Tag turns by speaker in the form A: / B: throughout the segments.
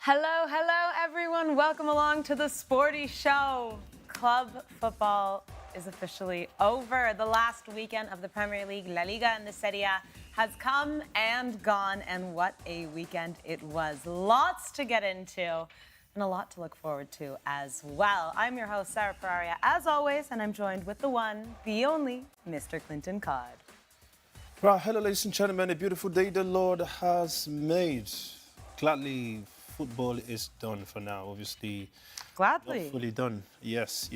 A: Hello, hello, everyone. Welcome along to the Sporty Show. Club football is officially over. The last weekend of the Premier League, La Liga and the Serie A has come and gone, and what a weekend it was. Lots to get into and a lot to look forward to as well. I'm your host, Sara, as always, and I'm joined with the one, the only, Mr. KlintonCod.
B: Right, hello, ladies and gentlemen. A beautiful day the Lord has made. Gladly, football is done for now. Obviously,
A: Gladly.
B: not fully done. Yes,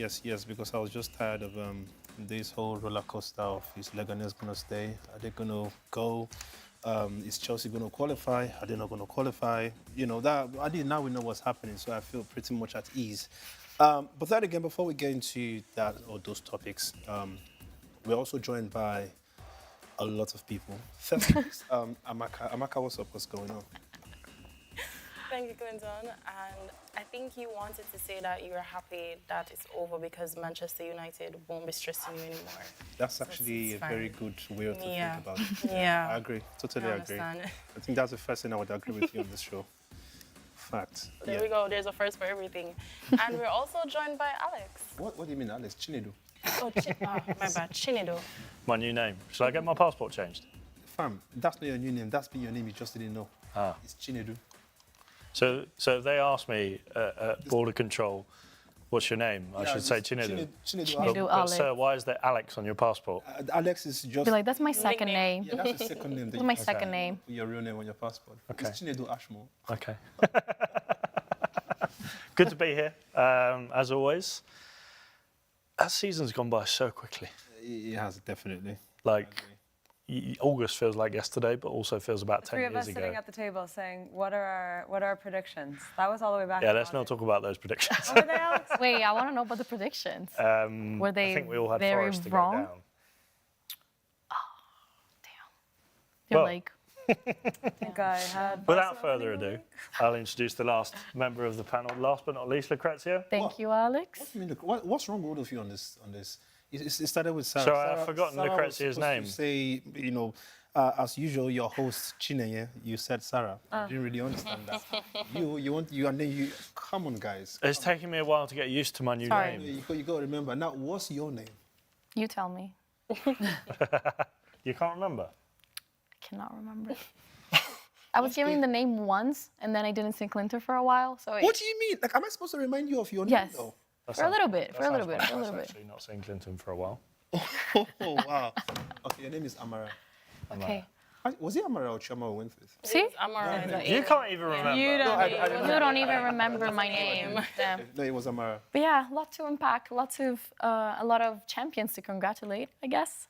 B: because I was just tired of this whole roller coaster of is Leganes going to stay? Are they going to go? Is Chelsea going to qualify? Are they not going to qualify? You know, that now we know what's happening, so I feel pretty much at ease. But then again, before we get into that or those topics, we're also joined by a lot of people. First, Amaka, what's up? What's going on?
C: Thank you, Clinton. And I think you wanted to say that you're happy that it's over because Manchester United won't be stressing you anymore.
B: That's actually a very good way to think about it.
C: Yeah.
B: I agree. Totally agree. I think that's the first thing I would agree with you on this show. Fact.
C: There we go. There's a first for everything. And we're also joined by Alex.
B: What do you mean, Alex? Chinedu?
C: Oh, my bad. Chinedu.
D: My new name. Should I get my passport changed?
B: Fam, that's not your new name. That's been your name. You just didn't know. It's Chinedu.
D: So if they ask me at border control, what's your name? I should say Chinedu.
A: Chinedu
D: But
A: Alex.
D: sir, why is there Alex on your passport?
B: Alex is just...
E: Be like, that's my second name.
B: Yeah, that's the second name.
E: That's my second name.
B: Your real name on your passport.
D: Okay.
B: It's Chinedu Ashmore.
D: Okay. Good to be here, as always. That season's gone by so quickly.
B: It has, definitely.
D: Like, August feels like yesterday, but also feels about 10
A: Three of
D: years
A: us
D: ago.
A: sitting at the table saying, what are our predictions? That was all the way back.
D: Yeah, let's not talk about those predictions.
A: What were they, Alex?
E: Wait, I want to know about the predictions. Were they
D: I think we all had
E: very
D: Forest to
E: wrong?
D: go down.
E: You're
D: Well,
E: like,
A: I think I had...
D: Without further ado, I'll introduce the last member of the panel. Last but not least, Lucrezia.
E: thank you, Alex.
B: What's wrong with all of you on this? It started with Sarah.
D: So I've forgotten
B: Sarah
D: Lucrezia's
B: was
D: name.
B: supposed to say, you know, as usual, your host Chineye, you said Sarah. I didn't really understand that. and then you. Come on, guys.
D: It's taken me a while to get used to my new
E: Sorry.
D: name.
B: You got to remember. Now, what's your name?
E: You tell me.
D: You can't remember?
E: I cannot remember. I was giving the name once, and then I didn't see Clinton for a while. So
B: What do you mean? Like, am I supposed to remind you of your name?
E: Yes.
B: Though?
E: For a little bit.
D: I've actually not seen Clinton for a while.
B: Oh, wow. Okay, your name is Amara.
E: Okay.
B: Was it Amara or Chama or Winfrey?
E: See?
D: You can't even remember.
A: You don't
E: You don't even remember my name. Damn.
B: No, it was Amara.
E: But yeah, a lot to unpack. A lot of champions to congratulate, I guess.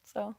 E: So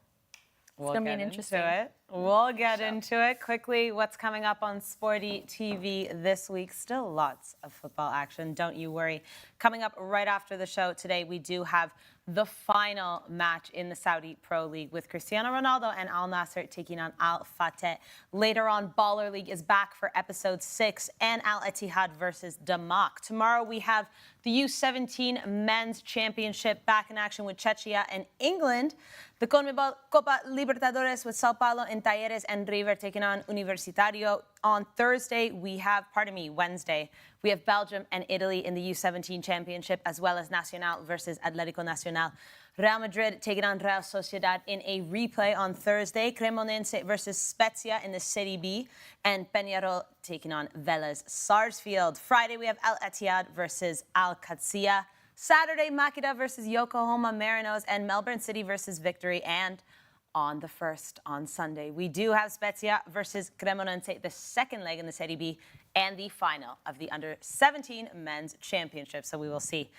A: We'll
E: gonna be
A: get
E: an interesting-
A: into it. We'll get into it quickly. What's coming up on Sporty TV this week? Still lots of football action. Don't you worry. Coming up right after the show today, we do have the final match in the Saudi Pro League with Cristiano Ronaldo and Al Nassr taking on Al Fateh. Later on, Baller League is back for episode 6 and Al Ittihad versus Damak. Tomorrow we have the U17 Men's Championship back in action with Czechia and England. The CONMEBOL Copa Libertadores with Sao Paulo and Talleres and River taking on Universitario. On Thursday, Wednesday, we have Belgium and Italy in the U17 Championship, as well as Nacional versus Atlético Nacional. Real Madrid taking on Real Sociedad in a replay on Thursday. Cremonense versus Spezia in the Serie B. And Peñarol taking on Vélez Sarsfield. Friday, we have Al Ittihad versus Al Qadsiya. Saturday, Makeda versus Yokohama Marinos and Melbourne City versus Victory. And on the 1st, on Sunday, we do have Spezia versus Cremonense, the second leg in the Serie B, and the final of the Under-17 Men's Championship. So we will see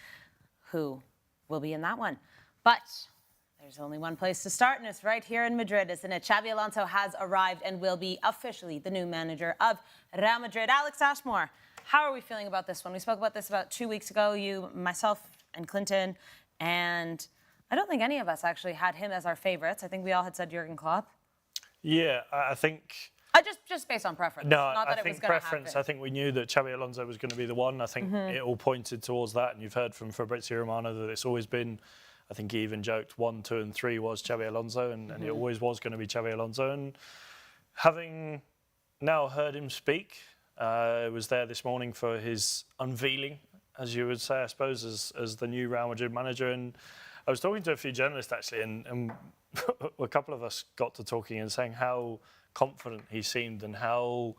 A: who will be in that one. But there's only one place to start, and it's right here in Madrid, isn't it? Xabi Alonso has arrived and will be officially the new manager of Real Madrid. Alex Ashmore, how are we feeling about this one? We spoke about this about 2 weeks ago, you, myself, and Clinton, and I don't think any of us actually had him as our favorites. I think we all had said Jurgen Klopp.
D: Yeah, I think...
A: Just based on preference.
D: No,
A: Not that
D: I
A: it was
D: think
A: gonna
D: preference.
A: happen.
D: I think we knew that Xabi Alonso was going to be the one. I think it all pointed towards that, and you've heard from Fabrizio Romano that it's always been. I think he even joked 1, 2, and 3 was Xabi Alonso, and it always was going to be Xabi Alonso. And having now heard him speak, was there this morning for his unveiling, as you would say, I suppose, as the new Real Madrid manager. And I was talking to a few journalists, actually, and a couple of us got to talking and saying how confident he seemed and how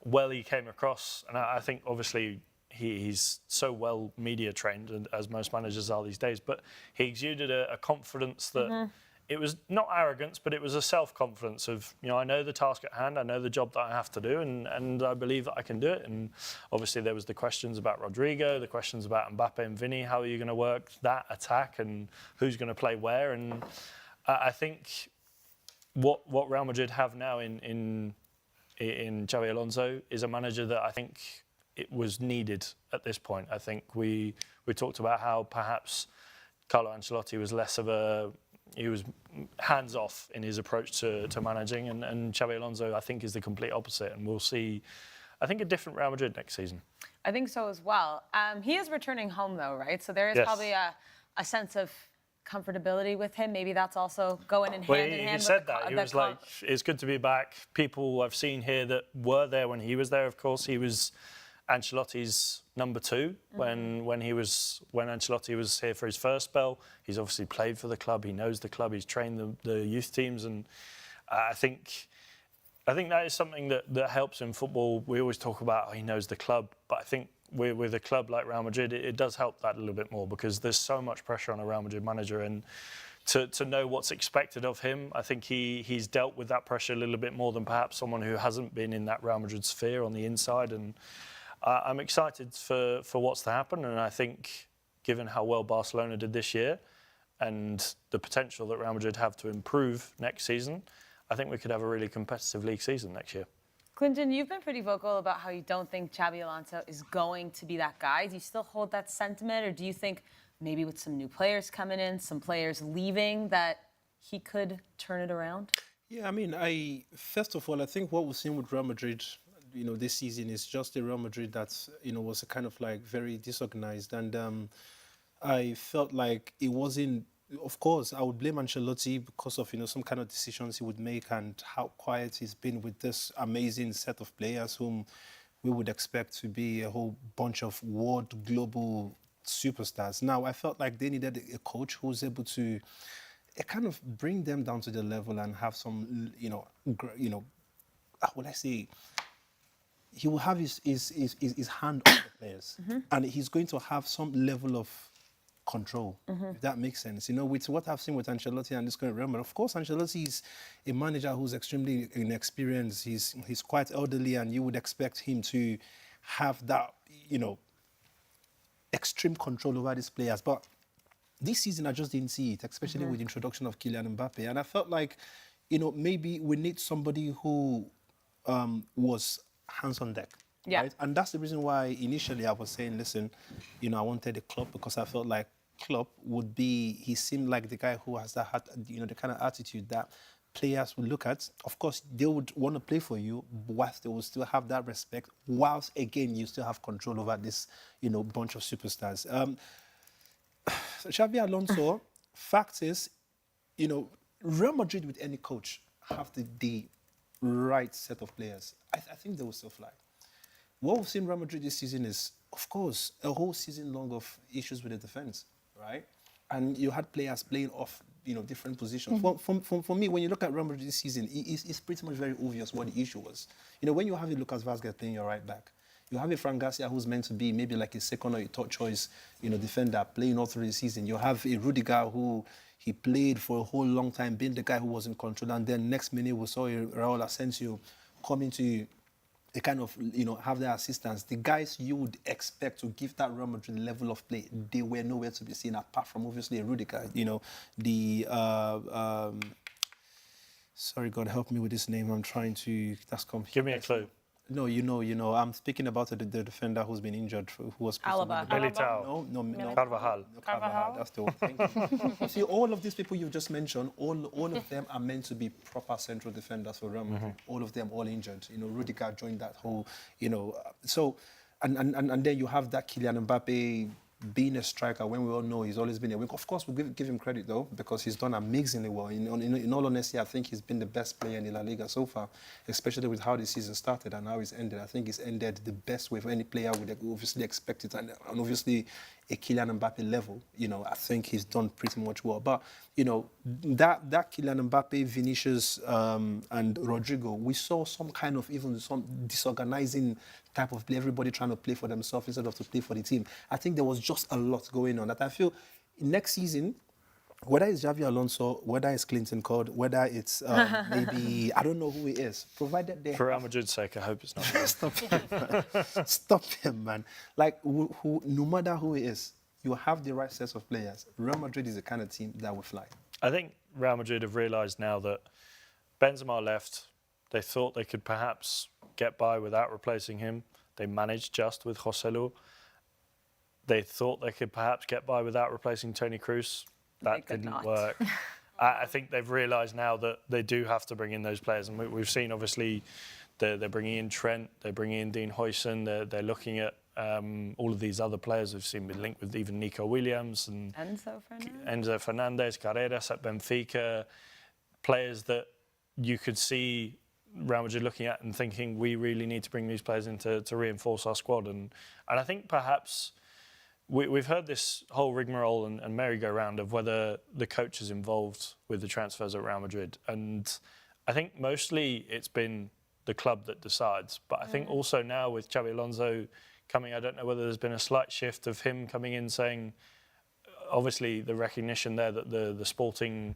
D: well he came across. And I think, obviously, he's so well media trained, and as most managers are these days, but he exuded a confidence that it was not arrogance, but it was a self-confidence of, I know the task at hand, I know the job that I have to do, and I believe that I can do it. And obviously there was the questions about Rodrigo, the questions about Mbappe and Vinny, how are you going to work that attack and who's going to play where? And I think what Real Madrid have now in Xabi Alonso is a manager that I think it was needed at this point. I think we talked about how perhaps Carlo Ancelotti was less of he was hands-off in his approach to managing, and Xabi Alonso, I think, is the complete opposite, and we'll see, I think, a different Real Madrid next season.
A: I think so as well. He is returning home, though, right? So there is probably a sense of comfortability with him. Maybe that's also going in hand in hand.
D: He said that. He was like, it's good to be back. People I've seen here that were there when he was there, of course, he was Ancelotti's number 2 when Ancelotti was here for his first spell. He's obviously played for the club. He knows the club. He's trained the youth teams, and I think that is something that helps in football. We always talk about he knows the club, but I think with a club like Real Madrid, it does help that a little bit more because there's so much pressure on a Real Madrid manager, and to know what's expected of him, I think he's dealt with that pressure a little bit more than perhaps someone who hasn't been in that Real Madrid sphere on the inside. And I'm excited for what's to happen, and I think given how well Barcelona did this year and the potential that Real Madrid have to improve next season, I think we could have a really competitive league season next year.
A: Clinton, you've been pretty vocal about how you don't think Xabi Alonso is going to be that guy. Do you still hold that sentiment, or do you think maybe with some new players coming in, some players leaving, that he could turn it around?
B: Yeah, I mean, first of all, I think what we've seen with Real Madrid, this season is just a Real Madrid that, was a kind of like very disorganized. And I felt like it wasn't, of course, I would blame Ancelotti because of, some kind of decisions he would make and how quiet he's been with this amazing set of players whom we would expect to be a whole bunch of world global superstars. Now, I felt like they needed a coach who was able to kind of bring them down to the level and have some, how would I say, he will have his hand on the players, and he's going to have some level of control, if that makes sense. With what I've seen with Ancelotti and this current Real Madrid, of course, Ancelotti is a manager who's extremely inexperienced. He's quite elderly, and you would expect him to have that, extreme control over these players. But this season, I just didn't see it, especially with the introduction of Kylian Mbappe. And I felt like, maybe we need somebody who was hands on deck.
A: Yeah.
B: Right? And that's the reason why initially I was saying, listen, I wanted a Klopp because I felt like Klopp he seemed like the guy who has that, the kind of attitude that players would look at. Of course, they would want to play for you, whilst they will still have that respect, whilst, again, you still have control over this, bunch of superstars. Xabi Alonso, fact is, Real Madrid with any coach have the right set of players. I think they will still fly. What we've seen Real Madrid this season is, of course, a whole season long of issues with the defense, right? And you had players playing off, different positions. For me, when you look at Real Madrid this season, it's pretty much very obvious what the issue was. When you have a Lucas Vazquez playing your right back, you have a Fran Garcia who's meant to be maybe like a second or a third choice, defender playing all through the season. You have a Rudiger who he played for a whole long time, being the guy who was in control. And then next minute we saw Raul Asensio coming to a kind of, have their assistance. The guys you would expect to give that Real Madrid level of play, they were nowhere to be seen apart from obviously Rudiger. Sorry, God help me with this name. I'm trying to. Give
D: me a clue.
B: No, I'm speaking about the defender who's been injured, who was...
A: Alaba.
D: Militao.
B: No.
D: Carvajal.
B: That's the one. Thank you. See, all of these people you've just mentioned, all of them are meant to be proper central defenders for Real Madrid. All of them, all injured. Rudiger joined that whole, So, and then you have that Kylian Mbappe being a striker, when we all know he's always been a winger. Of course, we give him credit, though, because he's done amazingly well. In all honesty, I think he's been the best player in the La Liga so far, especially with how the season started and how it's ended. I think it's ended the best way for any player would obviously expect it. And obviously, a Kylian Mbappe level, I think he's done pretty much well. But, that Kylian Mbappe, Vinicius, and Rodrigo, we saw some kind of some disorganizing type of play, everybody trying to play for themselves instead of to play for the team. I think there was just a lot going on that I feel next season, whether it's Xabi Alonso, whether it's KlintonCod, whether it's maybe, I don't know who he is, provided they...
D: For Real Madrid's sake, I hope it's not.
B: Stop him, man. Stop him, man. Like, no matter who he is, you have the right sets of players. Real Madrid is the kind of team that will fly.
D: I think Real Madrid have realised now that Benzema left. They thought they could perhaps get by without replacing him. They managed just with Joselu. They thought they could perhaps get by without replacing Toni Kroos. That didn't work. I think they've realised now that they do have to bring in those players. And we've seen, obviously, they're bringing in Trent, they're bringing in Dean Huijsen, they're looking at all of these other players. We've seen been linked with even Nico Williams and Enzo Fernandez, Carreras at Benfica, players that you could see Real Madrid looking at and thinking we really need to bring these players in to reinforce our squad. And I think perhaps we've heard this whole rigmarole and merry-go-round of whether the coach is involved with the transfers at Real Madrid. And I think mostly it's been the club that decides. But I think also now with Xabi Alonso coming, I don't know whether there's been a slight shift of him coming in saying, obviously the recognition there that the sporting...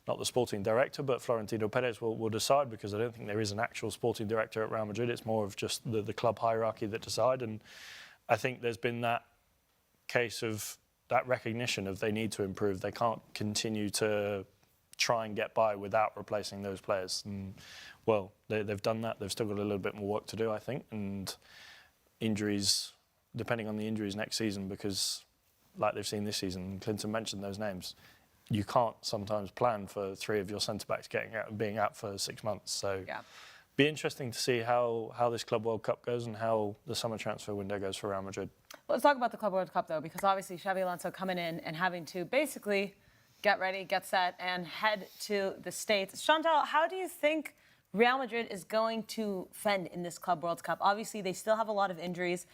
D: not the sporting director, but Florentino Perez will decide, because I don't think there is an actual sporting director at Real Madrid. It's more of just the club hierarchy that decide. And I think there's been that case of that recognition of they need to improve. They can't continue to try and get by without replacing those players. And, well, they've done that. They've still got a little bit more work to do, I think. And injuries, depending on the injuries next season, because like they've seen this season, Clinton mentioned those names, you can't sometimes plan for 3 of your centre-backs getting out and being out for 6 months. So be interesting to see how this Club World Cup goes and how the summer transfer window goes for Real Madrid.
A: Let's talk about the Club World Cup, though, because obviously Xabi Alonso coming in and having to basically get ready, get set, and head to the States. Shantelle, how do you think Real Madrid is going to fend in this Club World Cup? Obviously, they still have a lot of injuries.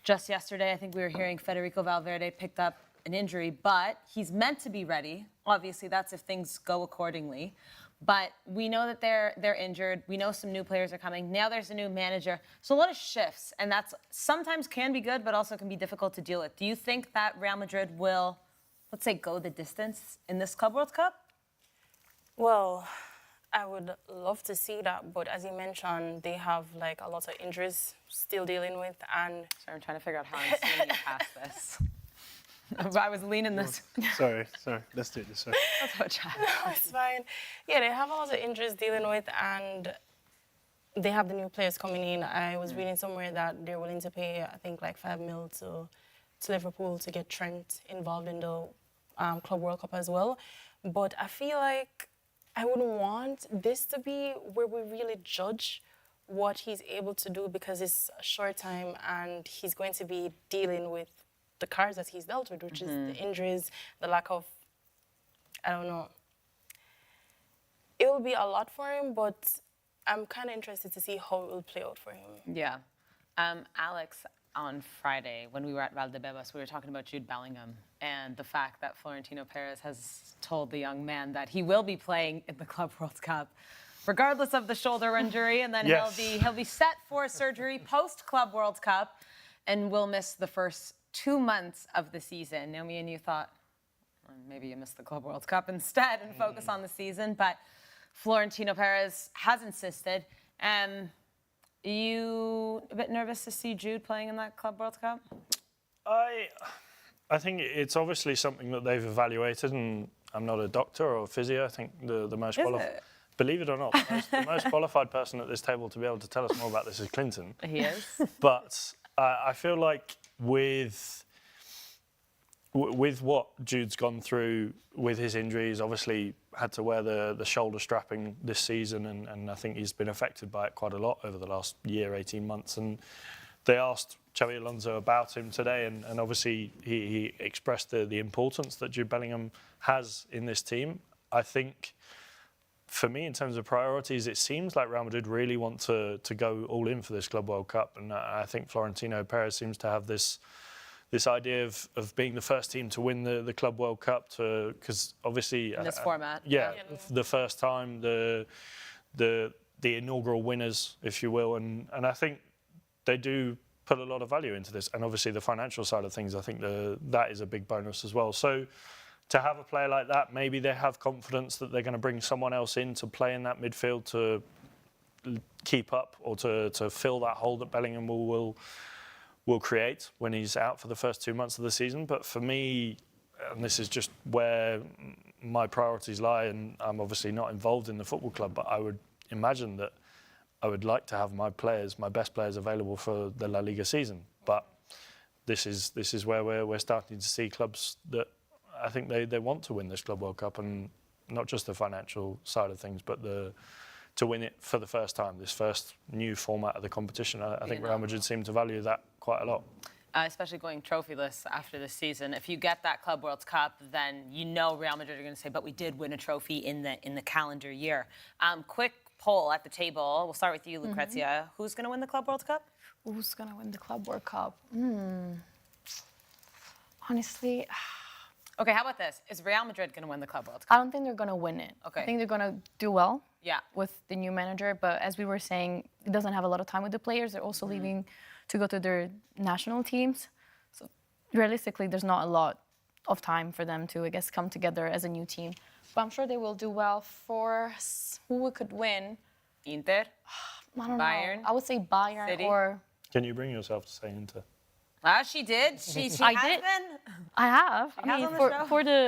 A: Just yesterday, I think we were hearing Federico Valverde picked up an injury, but he's meant to be ready. Obviously, that's if things go accordingly. But we know that they're injured. We know some new players are coming. Now there's a new manager. So a lot of shifts, and that's sometimes can be good, but also can be difficult to deal with. Do you think that Real Madrid will, let's say, go the distance in this Club World Cup?
C: Well, I would love to see that, but as you mentioned, they have like a lot of injuries still dealing with, and...
A: Sorry, I'm trying to figure out how I'm seeing you past this. I was leaning this.
B: Sorry. Let's do this. Sorry.
A: That's what chat.
C: No, it's fine. Yeah, they have a lot of injuries dealing with, and they have the new players coming in. I was reading somewhere that they're willing to pay, I think, like $5 million to Liverpool to get Trent involved in the Club World Cup as well. But I feel like I wouldn't want this to be where we really judge what he's able to do, because it's a short time and he's going to be dealing with the cards that he's dealt with, which is the injuries, the lack of, I don't know. It will be a lot for him, but I'm kind of interested to see how it will play out for him.
A: Yeah. Alex, on Friday, when we were at Valdebebas, we were talking about Jude Bellingham and the fact that Florentino Perez has told the young man that he will be playing in the Club World Cup, regardless of the shoulder injury, and then he'll be set for surgery post-Club World Cup and will miss the first 2 months of the season. Now, me and you thought, well, maybe you missed the Club World Cup instead and focus on the season, but Florentino Perez has insisted. You a bit nervous to see Jude playing in that Club World Cup?
D: I think it's obviously something that they've evaluated, and I'm not a doctor or a physio. I think the most qualified, believe it or not, the most qualified person at this table to be able to tell us more about this is Clinton.
A: He is.
D: But I feel like with what Jude's gone through with his injuries, obviously had to wear the shoulder strapping this season, and I think he's been affected by it quite a lot over the last year, 18 months. And they asked Xabi Alonso about him today, and obviously he expressed the importance that Jude Bellingham has in this team. I think, for me, in terms of priorities, it seems like Real Madrid really want to go all in for this Club World Cup, and I think Florentino Perez seems to have this idea of being the first team to win the Club World Cup, because obviously
A: In this format.
D: yeah, the first time, the inaugural winners, if you will, and I think they do put a lot of value into this, and obviously the financial side of things, I think that is a big bonus as well. So to have a player like that, maybe they have confidence that they're going to bring someone else in to play in that midfield to keep up or to fill that hole that Bellingham will create when he's out for the first 2 months of the season. But for me, and this is just where my priorities lie, and I'm obviously not involved in the football club, but I would imagine that I would like to have my best players available for the La Liga season. But this is where we're starting to see clubs that I think they want to win this Club World Cup, and not just the financial side of things, but to win it for the first time, this first new format of the competition. I think Real Madrid seem to value that quite a lot.
A: Especially going trophyless after this season. If you get that Club World Cup, then you know Real Madrid are going to say, but we did win a trophy in the calendar year. Quick poll at the table. We'll start with you, Lucrezia. Who's going to win the Club World Cup?
E: Who's going to win the Club World Cup? Honestly,
A: Okay, how about this? Is Real Madrid going to win the Club World Cup?
E: I don't think they're going to win it.
A: Okay.
E: I think they're going to do well
A: Yeah.
E: with the new manager. But as we were saying, he doesn't have a lot of time with the players. They're also leaving to go to their national teams. So realistically, there's not a lot of time for them to, I guess, come together as a new team. But I'm sure they will do well. For who could win?
A: Inter?
E: I don't
A: Bayern?
E: know. I would say Bayern
A: City?
E: or...
D: Can you bring yourself to say Inter?
A: She did. She
E: I
A: has
E: did.
A: been.
E: I have.
A: She
E: I
A: has
E: mean,
A: on the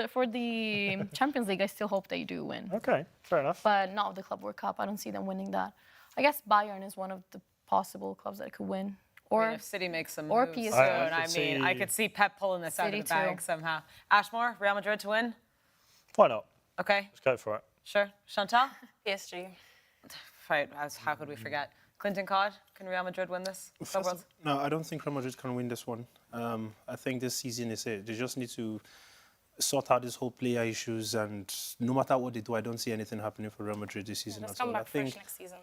A: show.
E: for the Champions League, I still hope they do win.
D: Okay, fair enough.
E: But not the Club World Cup. I don't see them winning that. I guess Bayern is one of the possible clubs that could win. Or
A: If City makes some
E: or
A: moves
E: PSG.
A: soon, I could see Pep pulling this out of the
E: City
A: bag
E: too.
A: somehow. Ashmore, Real Madrid to win?
D: Why not?
A: Okay,
D: Let's go for it.
A: sure. Chantal?
C: PSG.
A: Right, how could we forget? ClintonCod, can Real Madrid win this? Club World?
B: No, I don't think Real Madrid can win this one. I think this season is it. They just need to sort out this whole player issues, and no matter what they do, I don't see anything happening for Real Madrid this season
C: Let's
B: at all.
C: come
B: I
C: back
B: think,
C: fresh next season.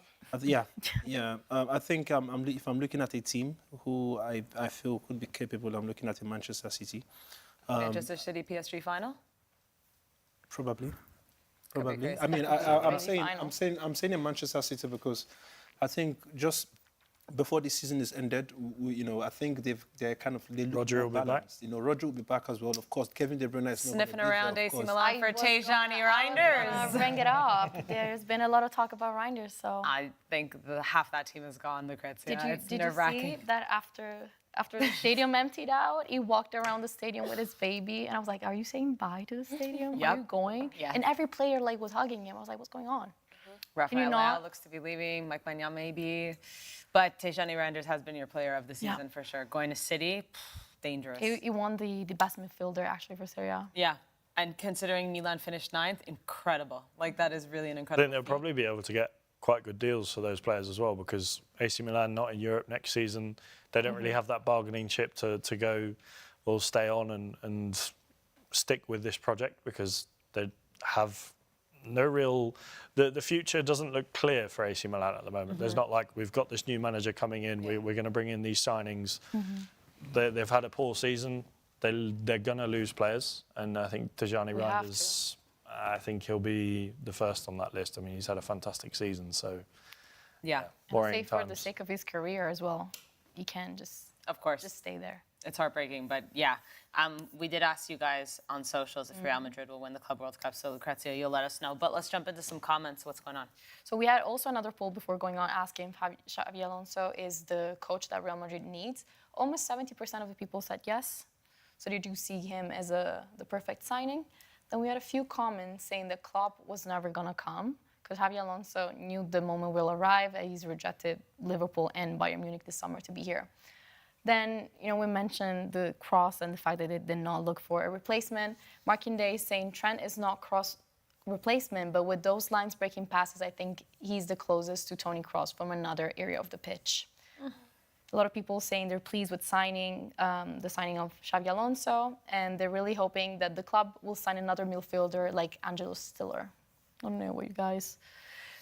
B: I think if I'm looking at a team who I feel could be capable, I'm looking at a Manchester City.
A: Manchester City PSG final?
B: Probably.
A: crazy.
B: I mean, I'm saying in Manchester City because I think just before the season is ended, I think they look
D: Roger
B: more
D: will be back.
B: balanced. Roger will be back as well. Of course, Kevin De Bruyne is not
A: Sniffing
B: gonna be
A: around
B: there,
A: AC
B: of course.
A: Milan for Tejani Reinders.
E: bring it up. There's been a lot of talk about Reinders, so...
A: I think half that team is gone, Lucrezia.
E: Did you
A: nerve-wracking.
E: see that after the stadium emptied out, he walked around the stadium with his baby, and I was like, are you saying bye to the stadium?
A: Yep.
E: Are you going?
A: Yeah.
E: And every player was hugging him. I was like, what's going on?
A: Rafael
E: not-
A: Leao looks to be leaving. Mike Maignan maybe. But Tejani Reinders has been your player of the
E: Yeah.
A: season for sure. Going to City, dangerous.
E: He won the best midfielder actually for Serie A.
A: Yeah. And considering Milan finished 9th, incredible. That is really an
D: I
A: incredible
D: think they'll
A: feat.
D: probably be able to get quite good deals for those players as well, because AC Milan not in Europe next season. They don't really have that bargaining chip to go or stay on and stick with this project, because they have no real... The future doesn't look clear for AC Milan at the moment. There's not like, we've got this new manager coming in, we're going to bring in these signings. They've had a poor season. They're going to lose players. And I think Tejani
E: We have
D: Reinders, I think he'll be the first on that list. I mean, he's had a fantastic season, so...
A: Yeah,
D: Worrying
E: For the
D: times.
E: sake of his career as well. He can't just
A: of course.
E: stay there.
A: It's heartbreaking, but yeah. We did ask you guys on socials if Real Madrid will win the Club World Cup, so Lucrezia, you'll let us know. But let's jump into some comments. What's going on?
E: So we had also another poll before going on asking if Xabi Alonso is the coach that Real Madrid needs. Almost 70% of the people said yes. So they do see him as the perfect signing. Then we had a few comments saying that Klopp was never going to come because Xabi Alonso knew the moment will arrive and he's rejected Liverpool and Bayern Munich this summer to be here. Then, we mentioned the cross and the fact that they did not look for a replacement. Markinde is saying Trent is not cross replacement, but with those lines breaking passes, I think he's the closest to Toni Kroos from another area of the pitch. A lot of people saying they're pleased with the signing of Xabi Alonso, and they're really hoping that the club will sign another midfielder like Angelo Stiller. I don't know what you guys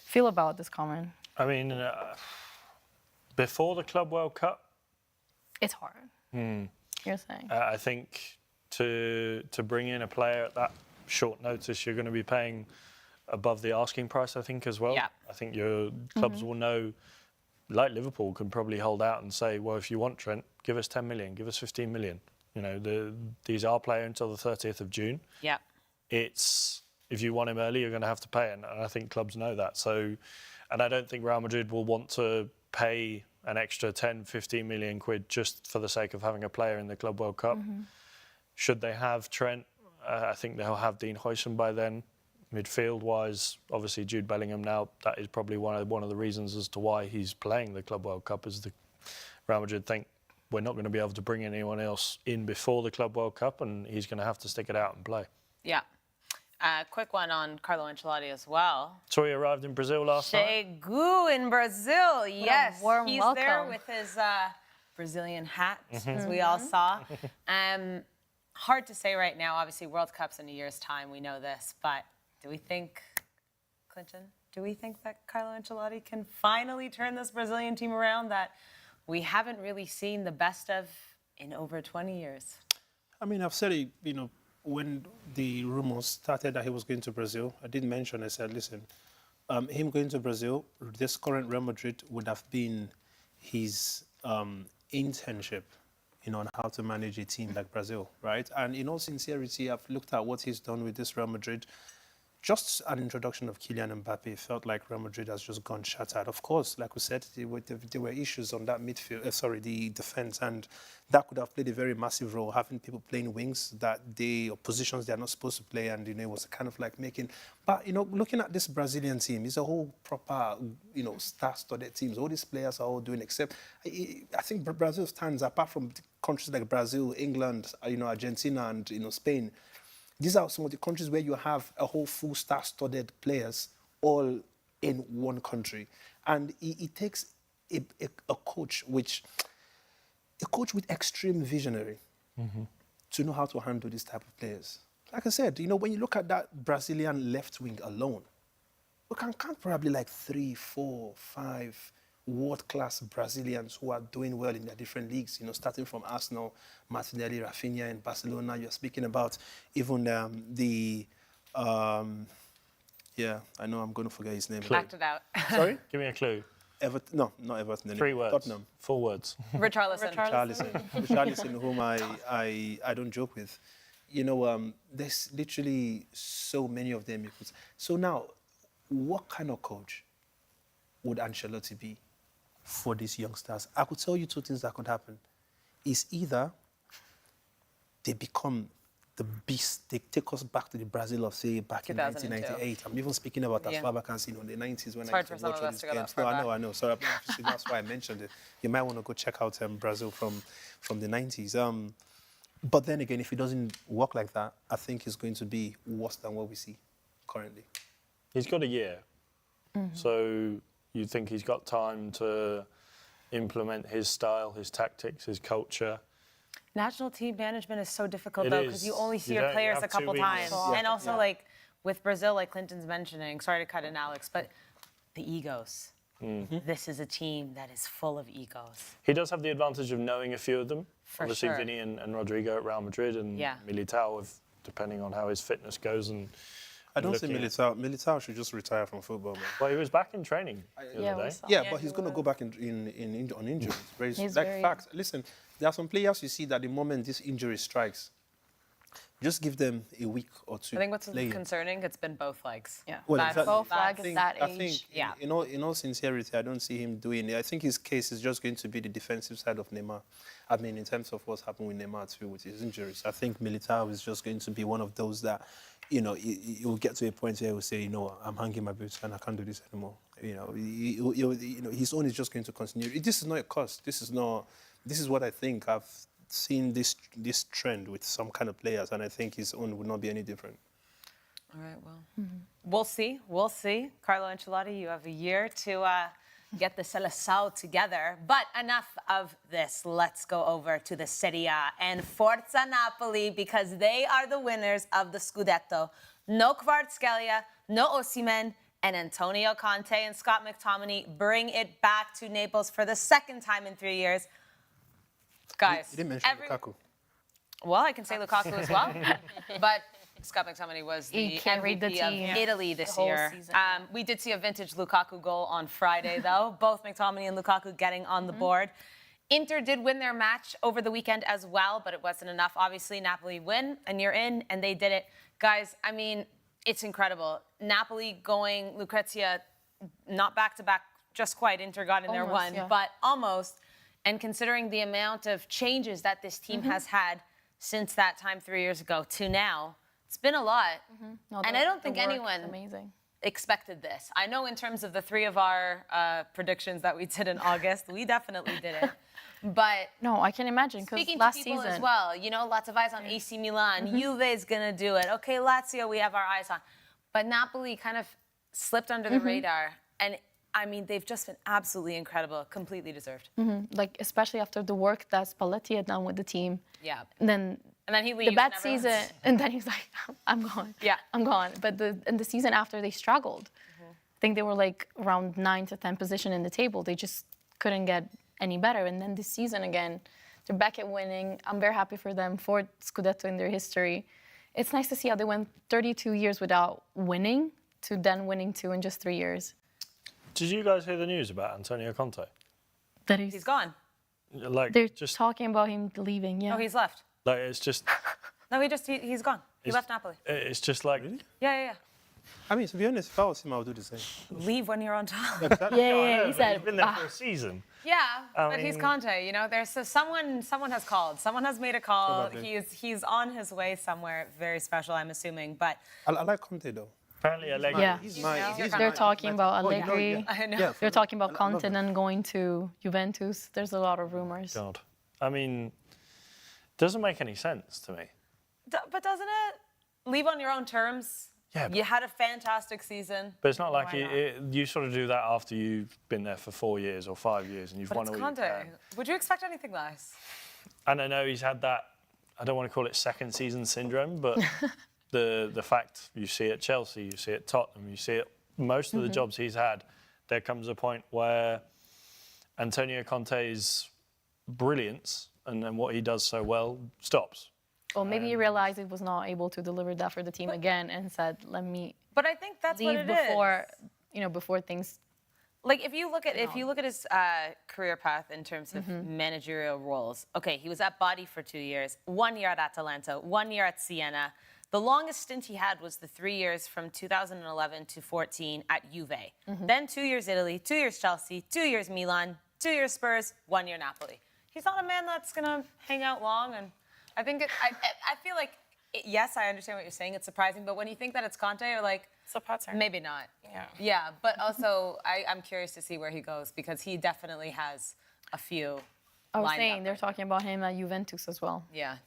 E: feel about this comment.
D: I mean, before the Club World Cup,
E: It's hard. You're saying.
D: I think to bring in a player at that short notice, you're going to be paying above the asking price, I think, as well.
A: Yeah.
D: I think your clubs will know, like Liverpool can probably hold out and say, well, if you want Trent, give us 10 million, give us 15 million. You know, these are playing until the 30th of June.
A: Yeah.
D: It's, if you want him early, you're going to have to pay. And I think clubs know that. So, and I don't think Real Madrid will want to pay an extra 10, 15 million quid just for the sake of having a player in the Club World Cup. Should they have Trent, I think they'll have Dean Huijsen by then. Midfield-wise, obviously Jude Bellingham now, that is probably one of the reasons as to why he's playing the Club World Cup, is the Real Madrid think we're not going to be able to bring anyone else in before the Club World Cup, and he's going to have to stick it out and play.
A: Yeah. Quick one on Carlo Ancelotti as well.
D: So he arrived in Brazil last night.
A: Chegou in Brazil, yes.
E: warm
A: He's
E: welcome.
A: there with his Brazilian hat, as we all saw. Hard to say right now. Obviously, World Cup's in a year's time. We know this. But do we think, Clinton, that Carlo Ancelotti can finally turn this Brazilian team around that we haven't really seen the best of in over 20 years?
B: I mean, I've said it, you know, when the rumors started that he was going to Brazil, I did mention, I said, listen, him going to Brazil, this current Real Madrid would have been his internship, you know, on how to manage a team like Brazil, right? And in all sincerity, I've looked at what he's done with this Real Madrid. Just an introduction of Kylian Mbappe felt like Real Madrid has just gone shattered. Of course, like we said, there were issues on that midfield, the defense, and that could have played a very massive role, having people playing wings or positions they are not supposed to play, and, you know, it was kind of like making. But, you know, looking at this Brazilian team, it's a whole proper, you know, star-studded teams. All these players are all doing, except I think Brazil stands apart from countries like Brazil, England, you know, Argentina, and, you know, Spain. These are some of the countries where you have a whole full star-studded players all in one country. And it takes a coach with extreme visionary to know how to handle this type of players. Like I said, you know, when you look at that Brazilian left wing alone, we can count probably like 3, 4, 5 world-class Brazilians who are doing well in their different leagues, you know, starting from Arsenal, Martinelli, Rafinha in Barcelona. You're speaking about even yeah, I know I'm going to forget his name.
A: Act it out.
B: Sorry?
D: Give me a clue.
B: Everton? No, not Everton.
D: 3 words.
B: Tottenham.
D: 4 words.
A: Richarlison.
B: Richarlison, whom I don't joke with. You know, there's literally so many of them. So now, what kind of coach would Ancelotti be for these youngsters? I could tell you 2 things that could happen. Is either they become the beast, they take us back to the Brazil of, say, back in 1998. I'm even speaking about as far back as, you know, in the 90s when
A: It's
B: I
A: hard
B: used to
A: for some
B: watch
A: of
B: all
A: us
B: these
A: to go
B: games.
A: that far
B: I know. So that's why I mentioned it. You might want to go check out Brazil from the 90s. But then again, if it doesn't work like that, I think it's going to be worse than what we see currently.
D: He's got a year. So you think he's got time to implement his style, his tactics, his culture?
A: National team management is so difficult,
D: It
A: though,
D: is.
A: because you only see
D: You
A: your
D: don't- you
A: players
D: have
A: a
D: 2
A: couple
D: weeks.
A: times.
D: Yeah.
A: And also, like, with Brazil, like Clinton's mentioning, sorry to cut in, Alex, but the egos. This is a team that is full of egos.
D: He does have the advantage of knowing a few of them.
A: For
D: Obviously,
A: sure.
D: Vinny and Rodrigo at Real Madrid, and
A: Yeah.
D: Militao, depending on how his fitness goes. And
B: I don't think
D: looking at-
B: Militao should just retire from football, man.
D: Well, he was back in training the
E: Yeah,
D: other
E: we
D: day.
E: saw.
B: Yeah,
A: Yeah,
B: but he's
A: he
B: going to
A: was.
B: go back on injuries.
E: He's
B: Like
E: very-
B: facts. Listen, there are some players you see that the moment this injury strikes, just give them a week or 2.
A: I think what's
B: play it.
A: concerning, it's been both legs.
E: Yeah.
B: Well,
A: That's-
B: exactly.
E: Both legs, that
B: I
E: age.
B: think,
A: Yeah.
B: in all sincerity, I don't see him doing it. I think his case is just going to be the defensive side of Neymar. I mean, in terms of what's happened with Neymar too, with his injuries, I think Militao is just going to be one of those that, you know, he will get to a point where he will say, you know, I'm hanging my boots and I can't do this anymore. You know, his own is just going to continue. This is not a cost. This is what I think. I've seen this trend with some kind of players, and I think his own would not be any different.
A: All right, well, we'll see. Carlo Ancelotti, you have a year to get the Seleção together. But enough of this. Let's go over to the Serie A and Forza Napoli, because they are the winners of the Scudetto. No Kvaratskhelia, no Osimhen, and Antonio Conte and Scott McTominay bring it back to Naples for the second time in 3 years. Guys,
B: You didn't mention Lukaku.
A: well, I can say Lukaku as well, but Scott McTominay was
E: He
A: the
E: carried the
A: MVP of
E: team
A: Italy this
E: the whole
A: year.
E: season.
A: We did see a vintage Lukaku goal on Friday, though. Both McTominay and Lukaku getting on the board. Inter did win their match over the weekend as well, but it wasn't enough. Obviously, Napoli win, and you're in, and they did it. Guys, I mean, it's incredible. Napoli going, Lucrezia, not back-to-back, just quite. Inter got in there
E: Almost,
A: one,
E: yeah.
A: but almost. And considering the amount of changes that this team has had since that time 3 years ago to now, it's been a lot.
E: No,
A: And
E: the-
A: I don't
E: the
A: think
E: work is
A: anyone
E: amazing.
A: expected this. I know in terms of the three of our predictions that we did in August, we definitely did it. But
E: No, I can imagine because
A: speaking
E: last
A: to people
E: season
A: as well, you know, lots of eyes on AC Milan. Juve is going to do it. Okay, Lazio, we have our eyes on. But Napoli kind of slipped under the radar. And, I mean, they've just been absolutely incredible, completely deserved.
E: like especially after the work that Spalletti had done with the team.
A: Yeah.
E: And then
A: And then he leaves.
E: the bad
A: and everyone's-
E: season, and then he's like, I'm gone.
A: Yeah.
E: I'm gone. But the season after they struggled. I think they were like around 9 to 10 position in the table. They just couldn't get any better. And then this season again, they're back at winning. I'm very happy for them, for Scudetto in their history. It's nice to see how they went 32 years without winning to then winning 2 in just 3 years.
D: Did you guys hear the news about Antonio Conte?
E: That is,
A: He's gone.
D: Like,
E: they're
D: just
E: talking about him leaving. Yeah.
A: No, he's left.
D: like it's just,
A: No, he's gone. He left Napoli.
D: it's just like.
A: Yeah.
B: I mean, to be honest, if I was him, I would do the same.
A: Leave when you're on top.
E: yeah. He
D: He's
E: said,
D: been there
E: "Ah."
D: for a season.
A: Yeah, but he's
D: mean-
A: Conte. You know, there's someone has called. Someone has made a call.
B: Probably.
A: He's on his way somewhere very special, I'm assuming. But
B: I like Conte, though.
D: Apparently, Allegri.
E: Yeah.
B: He's my.
A: They're
E: They're talking about
B: Oh, you know,
E: Allegri.
B: yeah.
A: I know.
B: Yeah,
E: They're talking about
B: I love
E: Conte
B: him.
E: then going to Juventus. There's a lot of rumors.
D: God. I mean, doesn't make any sense to me.
A: But doesn't it? Leave on your own terms.
D: Yeah, but-
A: You had a fantastic season.
D: But it's not like
A: Why not?
D: you sort of do that after you've been there for 4 years or 5 years and you've
A: But
D: won
A: it's
D: all
A: Conte.
D: you can.
A: Would you expect anything less?
D: And I know he's had that, I don't want to call it second season syndrome, but the fact you see at Chelsea, you see at Tottenham, you see it most of the jobs he's had, there comes a point where Antonio Conte's brilliance and what he does so well stops.
E: Or maybe he realized he was not able to deliver that for the team again and said, let me
A: But I think that's what
E: leave
A: it
E: before,
A: is.
E: before things.
A: Like if you look at his career path in terms of managerial roles. Okay, he was at Body for 2 years, 1 year at Atalanta, 1 year at Siena. The longest stint he had was the 3 years from 2011 to 14 at Juve. Then 2 years Italy, 2 years Chelsea, 2 years Milan, 2 years Spurs, 1 year Napoli. He's not a man that's gonna hang out long, and I think I feel like yes, I understand what you're saying. It's surprising, but when you think that it's Conte, you're like,
C: It's a pattern.
A: maybe not.
C: Yeah.
A: Yeah, but also I'm curious to see where he goes because he definitely has a few.
E: I was
A: lined
E: saying
A: up
E: they're
A: right
E: talking about him at Juventus as well.
A: now. Yeah.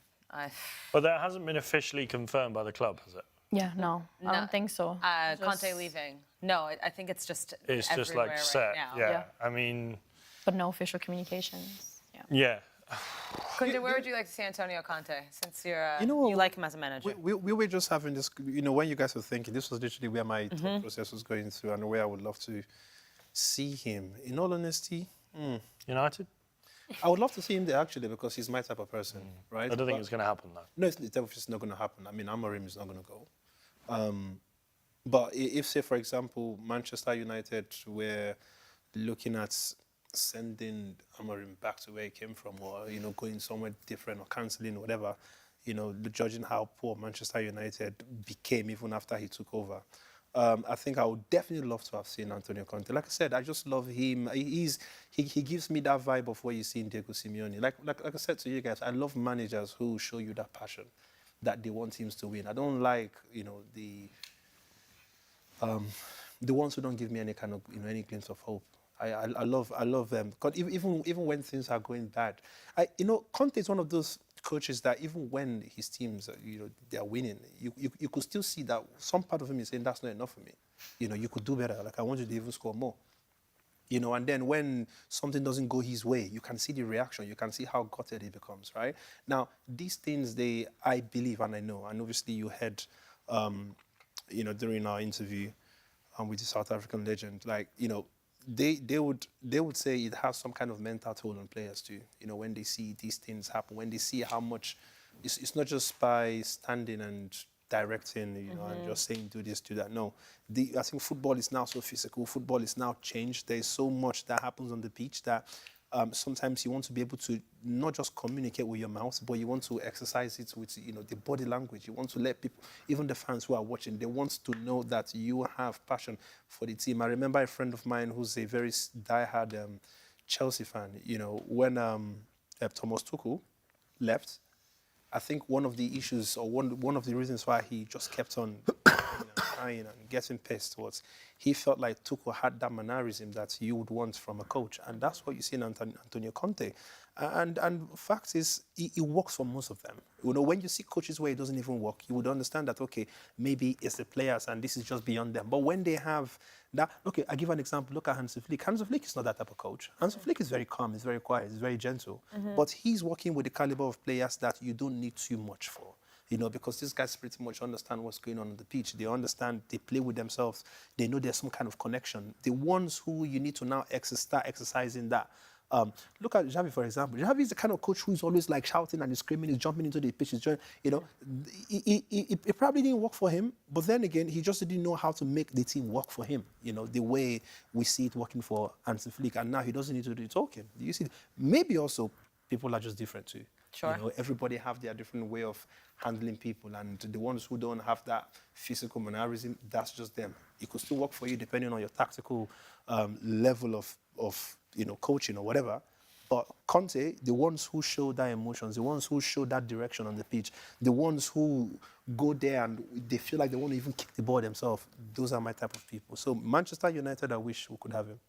D: But that hasn't been officially confirmed by the club, has it?
E: Yeah, no, I don't think so.
A: Conte
E: Just-
A: leaving. No, I think it's just
D: It's just
A: everywhere
D: like
A: right
D: set.
A: now.
D: Yeah. I mean,
E: But no official communications. Yeah.
D: yeah.
A: Conte, where would you like to see Antonio Conte since you're
B: You know what,
A: you like him as a manager?
B: We were just having this, when you guys were thinking, this was literally where my thought process was going through and where I would love to see him. In all honesty,
D: United?
B: I would love to see him there actually because he's my type of person, right?
D: I don't think
B: But-
D: it's going to happen, though.
B: No, it's definitely just not going to happen. I mean, Amorim is not going to go. But if, say, for example, Manchester United were looking at sending Amorim back to where he came from or, going somewhere different or cancelling whatever, judging how poor Manchester United became even after he took over, I think I would definitely love to have seen Antonio Conte. Like I said, I just love him. He gives me that vibe of what you see in Diego Simeone. Like I said to you guys, I love managers who show you that passion, that they want teams to win. I don't like, the ones who don't give me any kind of, any glimpse of hope. I love them. Because even when things are going bad, Conte is one of those coaches that even when his teams, they are winning, you could still see that some part of him is saying that's not enough for me. You could do better. Like I want you to even score more. You know, and then when something doesn't go his way, you can see the reaction. You can see how gutted he becomes, right? Now, these things, I believe, and I know, and obviously you heard, you know, during our interview with the South African legend, like, you know, they would say it has some kind of mental toll on players too. You know, when they see these things happen, when they see how much, it's not just by standing and directing, you know, and just saying do this, do that. No, I think football is now so physical. Football is now changed. There's so much that happens on the pitch that sometimes you want to be able to not just communicate with your mouth, but you want to exercise it with, you know, the body language. You want to let people, even the fans who are watching, they want to know that you have passion for the team. I remember a friend of mine who's a very diehard Chelsea fan. You know, when Thomas Tuchel left, I think one of the issues, or one of the reasons why he just kept on crying and getting pissed was he felt like Tuchel had that mannerism that you would want from a coach. And that's what you see in Antonio Conte. And fact is, it works for most of them. You know, when you see coaches where it doesn't even work, you would understand that, okay, maybe it's the players and this is just beyond them. But when they have that, okay, I give an example. Look at Hansi Flick. Hansi Flick is not that type of coach. Hansi Flick is very calm, he's very quiet, he's very gentle. But he's working with the caliber of players that you don't need too much for. You know, because these guys pretty much understand what's going on the pitch. They understand, they play with themselves. They know there's some kind of connection. The ones who you need to now start exercising that. Look at Xavi, for example. Xavi is the kind of coach who's always like shouting and screaming, he's jumping into the pitch. You know, it probably didn't work for him, but then again, he just didn't know how to make the team work for him, you know, the way we see it working for Hansi Flick. And now he doesn't need to do the talking. Do you see? Maybe also people are just different too.
A: Sure.
B: You know, everybody have their different way of handling people, and the ones who don't have that physical mannerism, that's just them. It could still work for you depending on your tactical level of you know, coaching or whatever. But Conte, the ones who show that emotions, the ones who show that direction on the pitch, the ones who go there and they feel like they want to even kick the ball themselves, those are my type of people. So Manchester United, I wish we could have him.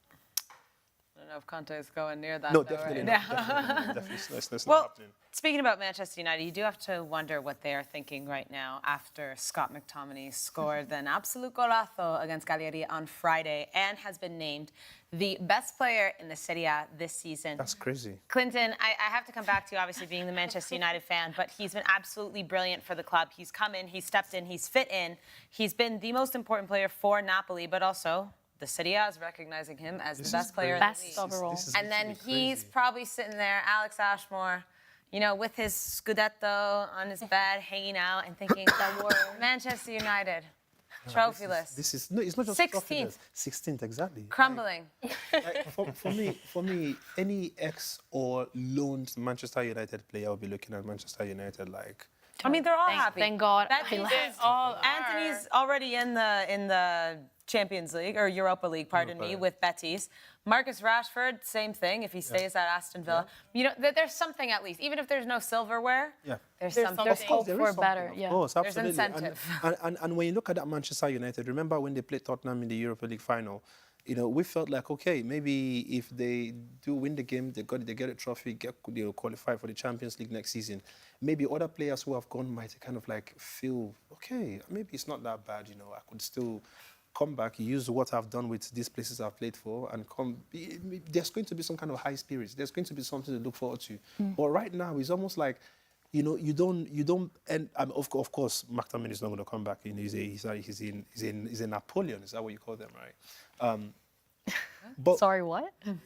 A: I don't know if Conte is going near that.
B: No,
A: though,
B: definitely
A: right?
B: not. Definitely not. It's
A: Well,
B: not happening.
A: speaking about Manchester United, you do have to wonder what they are thinking right now after Scott McTominay scored an absolute golazo against Cagliari on Friday and has been named the best player in the Serie A this season.
B: That's crazy.
A: Clinton, I have to come back to you, obviously, being the Manchester United fan, but he's been absolutely brilliant for the club. He's come in, he's stepped in, he's fit in. He's been the most important player for Napoli, but also the Serie A is recognizing him as the best player in the league.
E: Best overall.
A: And then he's probably sitting there, Alex Ashmore, you know, with his Scudetto on his bed, hanging out and thinking, Manchester United, trophyless.
B: This is no, it's not just
A: 16th.
B: trophyless. 16th, exactly.
A: Crumbling.
B: Like, for me, any ex or loaned Manchester United player will be looking at Manchester United like.
A: I mean, they're all happy.
E: Thank God.
A: That
E: I
A: means
E: laughed.
C: all
A: Anthony's already in the Champions League, or Europa League, pardon me, with Betis. Marcus Rashford, same thing, if he stays at Aston Villa. You know, there's something at least. Even if there's no silverware, there's something.
E: There's hope
B: There is
E: for
B: something,
E: better,
B: of
E: yeah.
B: course,
A: There's
B: absolutely.
A: incentive.
B: And when you look at that Manchester United, remember when they played Tottenham in the Europa League final, you know, we felt like, okay, maybe if they do win the game, they get a trophy, qualify for the Champions League next season. Maybe other players who have gone might kind of like feel, okay, maybe it's not that bad, you know, I could still come back, use what I've done with these places I've played for, and there's going to be some kind of high spirits. There's going to be something to look forward to. But right now, it's almost like, you know, you don't, and of course, McTominay is not going to come back. You know, he's a Napoleon. Is that what you call them, right? But
E: Sorry, what?
C: Did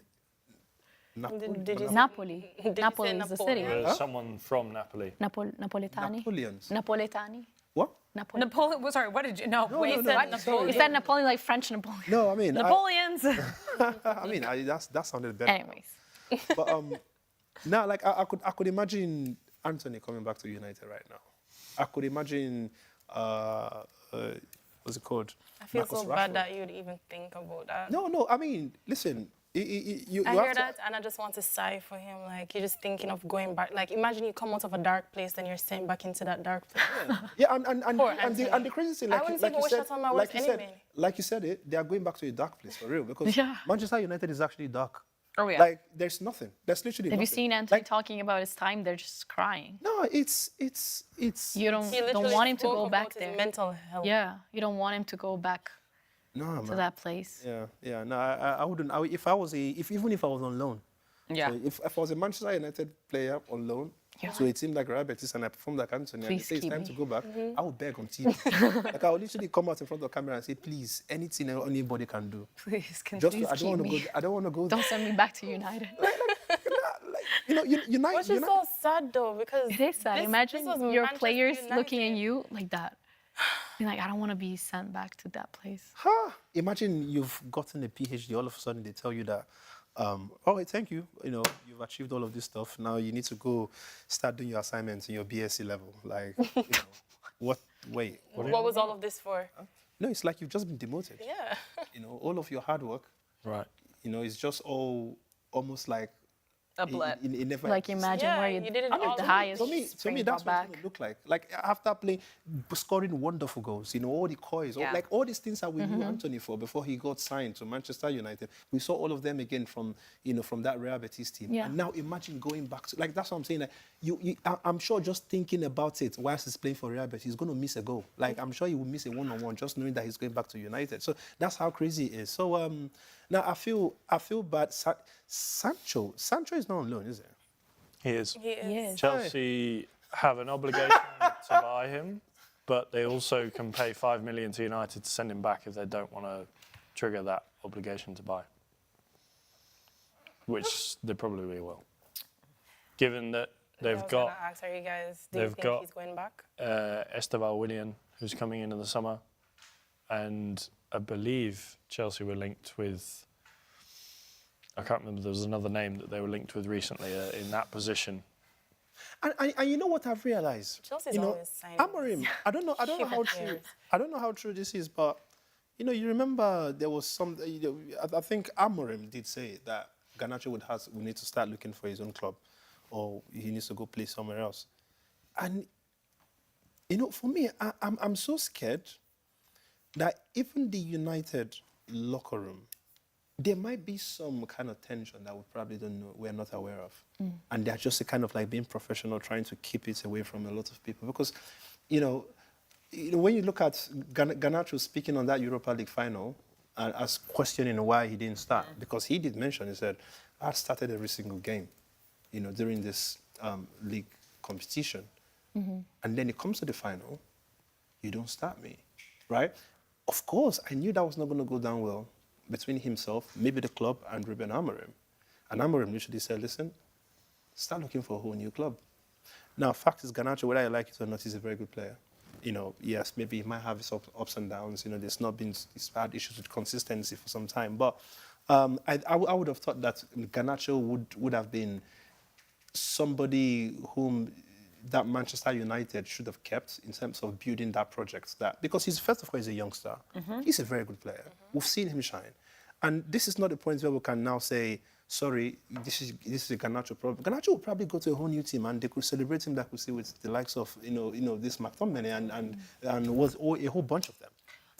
C: you
E: Napoli.
C: Did you
E: Napoli
C: say
E: is the
C: Napoli?
E: city.
D: Someone from Napoli.
E: Napoletani.
B: Napoleons.
E: Napoletani.
B: What?
A: Napoleon, well, sorry, what did you, no, wait,
B: no,
A: what?
B: no,
A: Napoleon?
E: Is that Napoleon like French Napoleon?
B: No, I mean,
A: Napoleons.
B: that sounded better.
E: Anyways.
B: But now, like I could imagine Anthony coming back to United right now. I could imagine what's it called?
C: I feel
B: Marcus
C: so bad
B: Rashford.
C: that you would even think about that.
B: No. I mean, listen. You
C: I
B: have
C: hear
B: to-
C: that and I just want to sigh for him. Like, you're just thinking of going back. Like, imagine you come out of a dark place and you're sent back into that dark place.
B: Yeah, and
C: Poor
B: the
C: Anthony.
B: crazy thing,
C: I
B: like,
C: wouldn't
B: like
C: even
B: you
C: wish
B: said,
C: that on my worst enemy.
B: like you said it, they are going back to a dark place for real because
E: Yeah.
B: Manchester United is actually dark.
A: Oh, yeah.
B: Like there's nothing. There's literally
E: Have you
B: nothing.
E: seen Anthony
B: Like,
E: talking about his time? They're just crying.
B: no, it's.
E: You don't
C: He literally
E: want him to
C: spoke
E: go
C: about
E: back
C: his
E: there.
C: mental health.
E: Yeah, you don't want him to go back.
B: No,
E: to
B: man.
E: that place.
B: Yeah. No, I wouldn't. Even if I was on loan.
A: Yeah.
B: So if I was a Manchester United player on loan, to a team like Real Betis and I performed like Anthony, and they
E: Please
B: say it's
E: keep
B: time
E: me.
B: to go back, I would beg on TV. Like I would literally come out in front of the camera and say, please, anything anybody can do.
A: Please
B: Just
A: continue.
B: I don't want to go. I don't want to go.
E: Don't send me back to United.
B: United.
C: Which is so sad though, because
E: It is sad.
C: this
E: Imagine
C: was
E: your
C: Manchester
E: players looking at
C: United.
E: you like that. Being like, I don't want to be sent back to that place.
B: Imagine you've gotten a PhD. All of a sudden, they tell you that, thank you. You've achieved all of this stuff. Now you need to go start doing your assignments in your BSc level. Like, what? Wait.
C: What was all of this for?
B: No, it's like you've just been demoted.
C: Yeah.
B: All of your hard work.
D: Right.
B: It's just all almost like
A: A blip.
B: it never.
E: Like imagine
C: Yeah,
E: where
C: you did it
E: at
C: all.
E: the highest.
B: To me,
E: spring
B: that's
E: brought
B: what it's
E: back.
B: going to look like. Like after playing, scoring wonderful goals, all the coys,
A: Yeah.
B: all these things that we knew Anthony for before he got signed to Manchester United. We saw all of them again from that Real Betis team.
E: Yeah.
B: And now imagine going back to that's what I'm saying. Like I'm sure just thinking about it whilst he's playing for Real Betis, he's going to miss a goal. Like I'm sure he will miss a one-on-one just knowing that he's going back to United. So that's how crazy it is. So now I feel bad. Sancho is not on loan, is it?
D: He is.
C: He is.
E: Yes.
D: Chelsea have an obligation to buy him, but they also can pay 5 million to United to send him back if they don't want to trigger that obligation to buy, which they probably will. Given that
C: I
D: they've
C: was
D: got
C: gonna ask, are you guys, do you
D: they've
C: think
D: got-
C: he's going back?
D: Esteval Willian, who's coming in the summer, and I believe Chelsea were linked with. I can't remember. There was another name that they were linked with recently in that position.
B: And you know what I've realized?
C: Chelsea's always signing
B: Amorim, I don't know
C: cheap
B: how true.
C: players.
B: I don't know how true this is, but you remember there was some. I think Amorim did say that Garnacho would need to start looking for his own club, or he needs to go play somewhere else. And for me, I'm so scared that even the United locker room, there might be some kind of tension that we probably don't know, we're not aware of. And they're just kind of like being professional, trying to keep it away from a lot of people. Because, when you look at Garnacho speaking on that Europa League final, as questioning why he didn't start, because he did mention, he said, I started every single game, during this league competition. And then it comes to the final, you don't start me, right? Of course, I knew that was not going to go down well between himself, maybe the club, and Ruben Amorim. And Amorim literally said, listen, start looking for a whole new club. Now, fact is, Garnacho, whether I like it or not, he's a very good player. Yes, maybe he might have his ups and downs. He's had issues with consistency for some time. But I would have thought that Garnacho would have been somebody whom that Manchester United should have kept in terms of building that project. Because first of all, he's a youngster. He's a very good player. We've seen him shine. And this is not the point where we can now say, sorry, this is a Garnacho problem. Garnacho will probably go to a whole new team and they could celebrate him like we see with the likes of, this McTominay and was a whole bunch of them.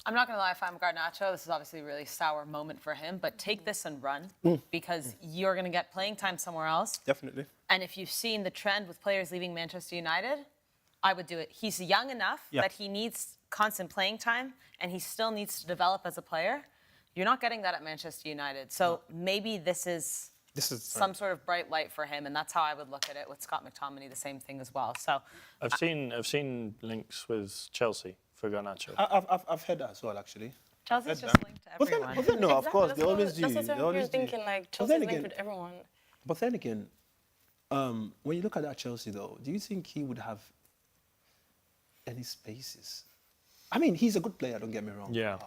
A: I'm not going to lie, if I'm Garnacho, this is obviously a really sour moment for him, but take this and run because you're going to get playing time somewhere else.
B: Definitely.
A: And if you've seen the trend with players leaving Manchester United, I would do it. He's young enough that he needs constant playing time and he still needs to develop as a player. You're not getting that at Manchester United. So maybe this is some sort of bright light for him, and that's how I would look at it with Scott McTominay, the same thing as well. So
D: I've seen links with Chelsea for Garnacho.
B: I've heard that as well, actually.
A: Chelsea's just linked to
B: But
A: everyone.
B: then no, of course, they
C: That's
B: always do.
C: That's what
B: They
C: I'm
B: always do.
C: thinking, like,
B: But
C: Chelsea's
B: then
C: linked
B: again,
C: with everyone.
B: But then again, when you look at that Chelsea, though, do you think he would have any spaces? I mean, he's a good player, don't get me wrong.
D: Yeah.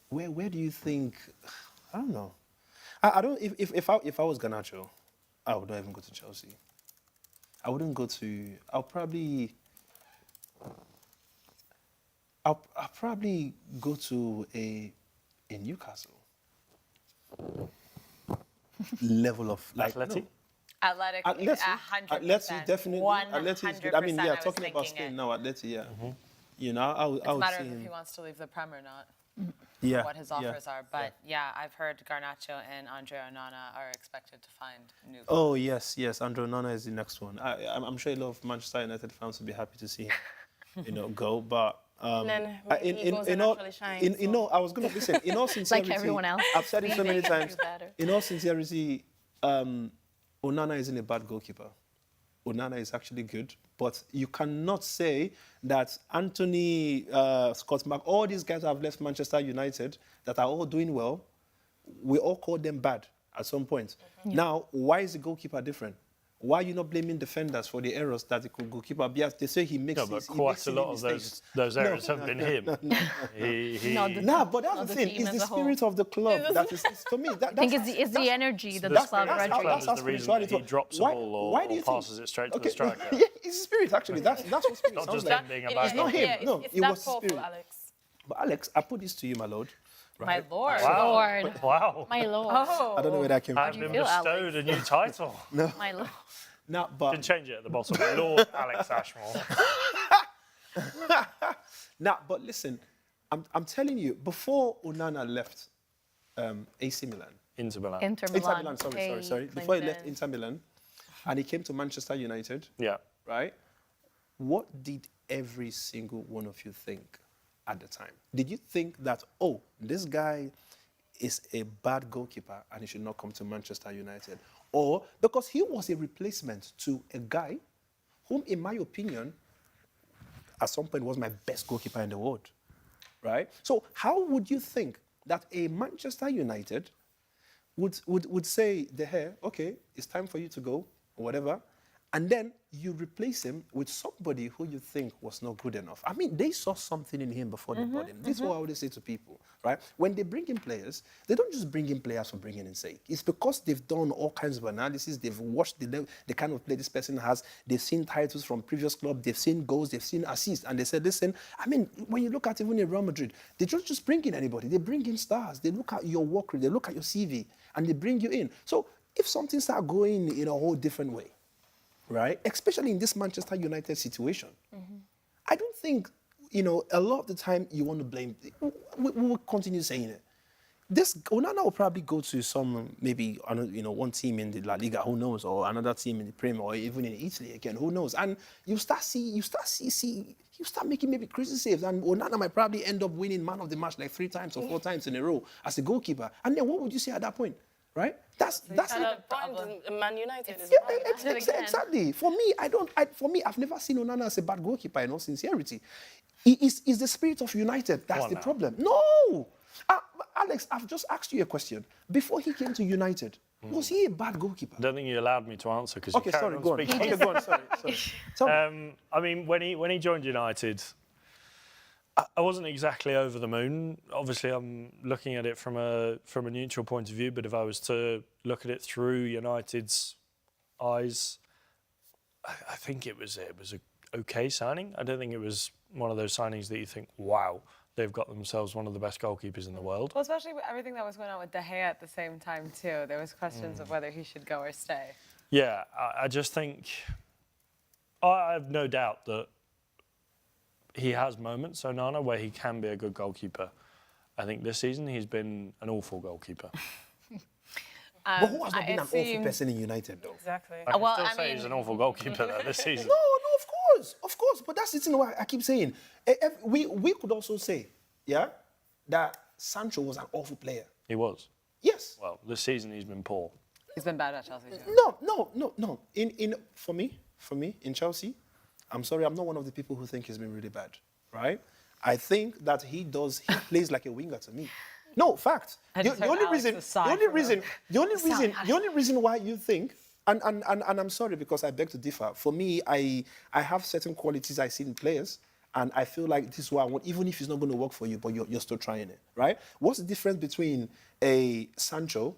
B: Where do you think? I don't know. I don't. If I was Garnacho, I would not even go to Chelsea. I wouldn't go to. I'll probably go to a Newcastle level of like
D: Athletic?
A: Athletic,
B: Atleti,
A: 100%.
B: definitely. Atleti is good. I mean, yeah, talking about Spain now, Atleti, yeah. I would
A: It's a matter
B: see
A: of if
B: him.
A: he wants to leave the Prem or not,
B: Yeah,
A: what his offers are. But yeah, I've heard Garnacho and Andre Onana are expected to find new clubs.
B: Oh yes, Andre Onana is the next one. I'm sure a lot of Manchester United fans would be happy to see him, go. But
C: And then
B: in,
C: he goes
B: in
C: and
B: all,
C: actually shines.
B: in, no, I was going to listen. In all sincerity,
E: everyone else.
B: I've said it so many
E: We can
B: times.
E: do better.
B: In all sincerity, Onana isn't a bad goalkeeper. Onana is actually good, but you cannot say that Anthony, Scott Mark, all these guys who have left Manchester United that are all doing well, we all call them bad at some point. Now, why is the goalkeeper different? Why are you not blaming defenders for the errors that the goalkeeper? Because they say he makes.
D: No, but
B: he
D: quite
B: makes
D: a lot
B: silly
D: of
B: mistakes.
D: those errors have been him.
E: No,
B: But that's
E: Not
B: the
E: the
B: thing.
E: team
B: It's
E: as
B: the
E: a whole.
B: spirit of the club that is to me.
E: I think it's the energy that the
B: that's-
E: club
B: that's how-
E: registrates.
B: that's how
D: the reason
B: spirituality
D: he drops a ball or
B: do you think-
D: passes it straight to the
B: Okay,
D: striker.
B: Yeah, it's the spirit actually. That's what spirit
D: Not
B: sounds
D: just
B: like.
D: him being a
C: It
D: bad
C: is
B: It's not him.
C: Yeah,
B: No,
C: it's
B: it
C: that
B: was the
C: powerful,
B: spirit.
C: Alex.
B: But Alex, I put this to you, my lord.
A: My
B: Right?
A: lord.
D: Wow.
E: Lord.
D: Wow.
E: My lord.
A: Oh.
B: I don't know where that came
D: I've
B: from.
D: been
E: feel,
D: bestowed a new title.
E: My lord.
B: Now,
D: You
B: but
D: can change it at the bottom. Lord Alex Ashmore.
B: listen, I'm telling you, before Onana left AC Milan,
D: Inter Milan.
E: Inter Milan.
B: Milan, sorry.
E: Hey,
B: Before he left
E: Clinton.
B: Inter Milan, and he came to Manchester United,
D: Yeah.
B: right? What did every single one of you think at the time? Did you think that, oh, this guy is a bad goalkeeper and he should not come to Manchester United? Or because he was a replacement to a guy whom, in my opinion, at some point was my best goalkeeper in the world, right? So how would you think that a Manchester United would say, De Gea, okay, it's time for you to go, or whatever, and then you replace him with somebody who you think was not good enough? I mean, they saw something in him before they bought him. This is what I always say to people, right? When they bring in players, they don't just bring in players for bringing in sake. It's because they've done all kinds of analysis, they've watched the kind of play this person has, they've seen titles from previous clubs, they've seen goals, they've seen assists, and they said, listen, I mean, when you look at even in Real Madrid, they don't just bring in anybody, they bring in stars, they look at your work rate, they look at your CV, and they bring you in. So if something starts going in a whole different way, right? Especially in this Manchester United situation. I don't think, a lot of the time you want to blame. We will continue saying it. This Onana will probably go to some, maybe, one team in the La Liga, who knows, or another team in the Premier, or even in Italy again, who knows? And you start making maybe crazy saves, and Onana might probably end up winning man of the match like 3 times or 4 times in a row as a goalkeeper. And then what would you say at that point? Right? That's
C: At that point, Man United is
B: yeah, exactly. For me, I've never seen Onana as a bad goalkeeper, in all sincerity. It's the spirit of United that's the problem. No! Alex, I've just asked you a question. Before he came to United, was he a bad goalkeeper?
D: I don't think you allowed me to answer because
B: Okay,
D: you carried
B: sorry,
D: on
B: go on.
D: speaking.
B: Okay, go on, sorry. Tell me.
D: I mean, when he joined United, I wasn't exactly over the moon. Obviously, I'm looking at it from a neutral point of view. But if I was to look at it through United's eyes, I think it was a okay signing. I don't think it was one of those signings that you think, wow, they've got themselves one of the best goalkeepers in the world.
A: Well, especially with everything that was going on with De Gea at the same time, too. There was questions of whether he should go or stay.
D: Yeah, I just think I have no doubt that he has moments, Onana, where he can be a good goalkeeper. I think this season he's been an awful goalkeeper.
B: But who has not been an awful person in United, though?
C: Exactly.
D: I can
A: Well,
D: still
A: I
D: say
A: mean-
D: he's an awful goalkeeper though, this season.
B: No, of course. But that's the thing why I keep saying. We could also say, yeah, that Sancho was an awful player.
D: He was.
B: Yes.
D: Well, this season he's been poor.
A: He's been bad at Chelsea, too.
B: No. For me, in Chelsea, I'm sorry, I'm not one of the people who think he's been really bad, right? I think that he plays like a winger to me. No, fact.
A: I just
B: The
A: heard
B: only
A: Alex
B: reason,
A: aside
B: the only
A: from
B: reason,
A: him.
B: the only reason why you think, and I'm sorry because I beg to differ. For me, I have certain qualities I see in players, and I feel like this is what I want, even if it's not going to work for you, but you're still trying it, right? What's the difference between a Sancho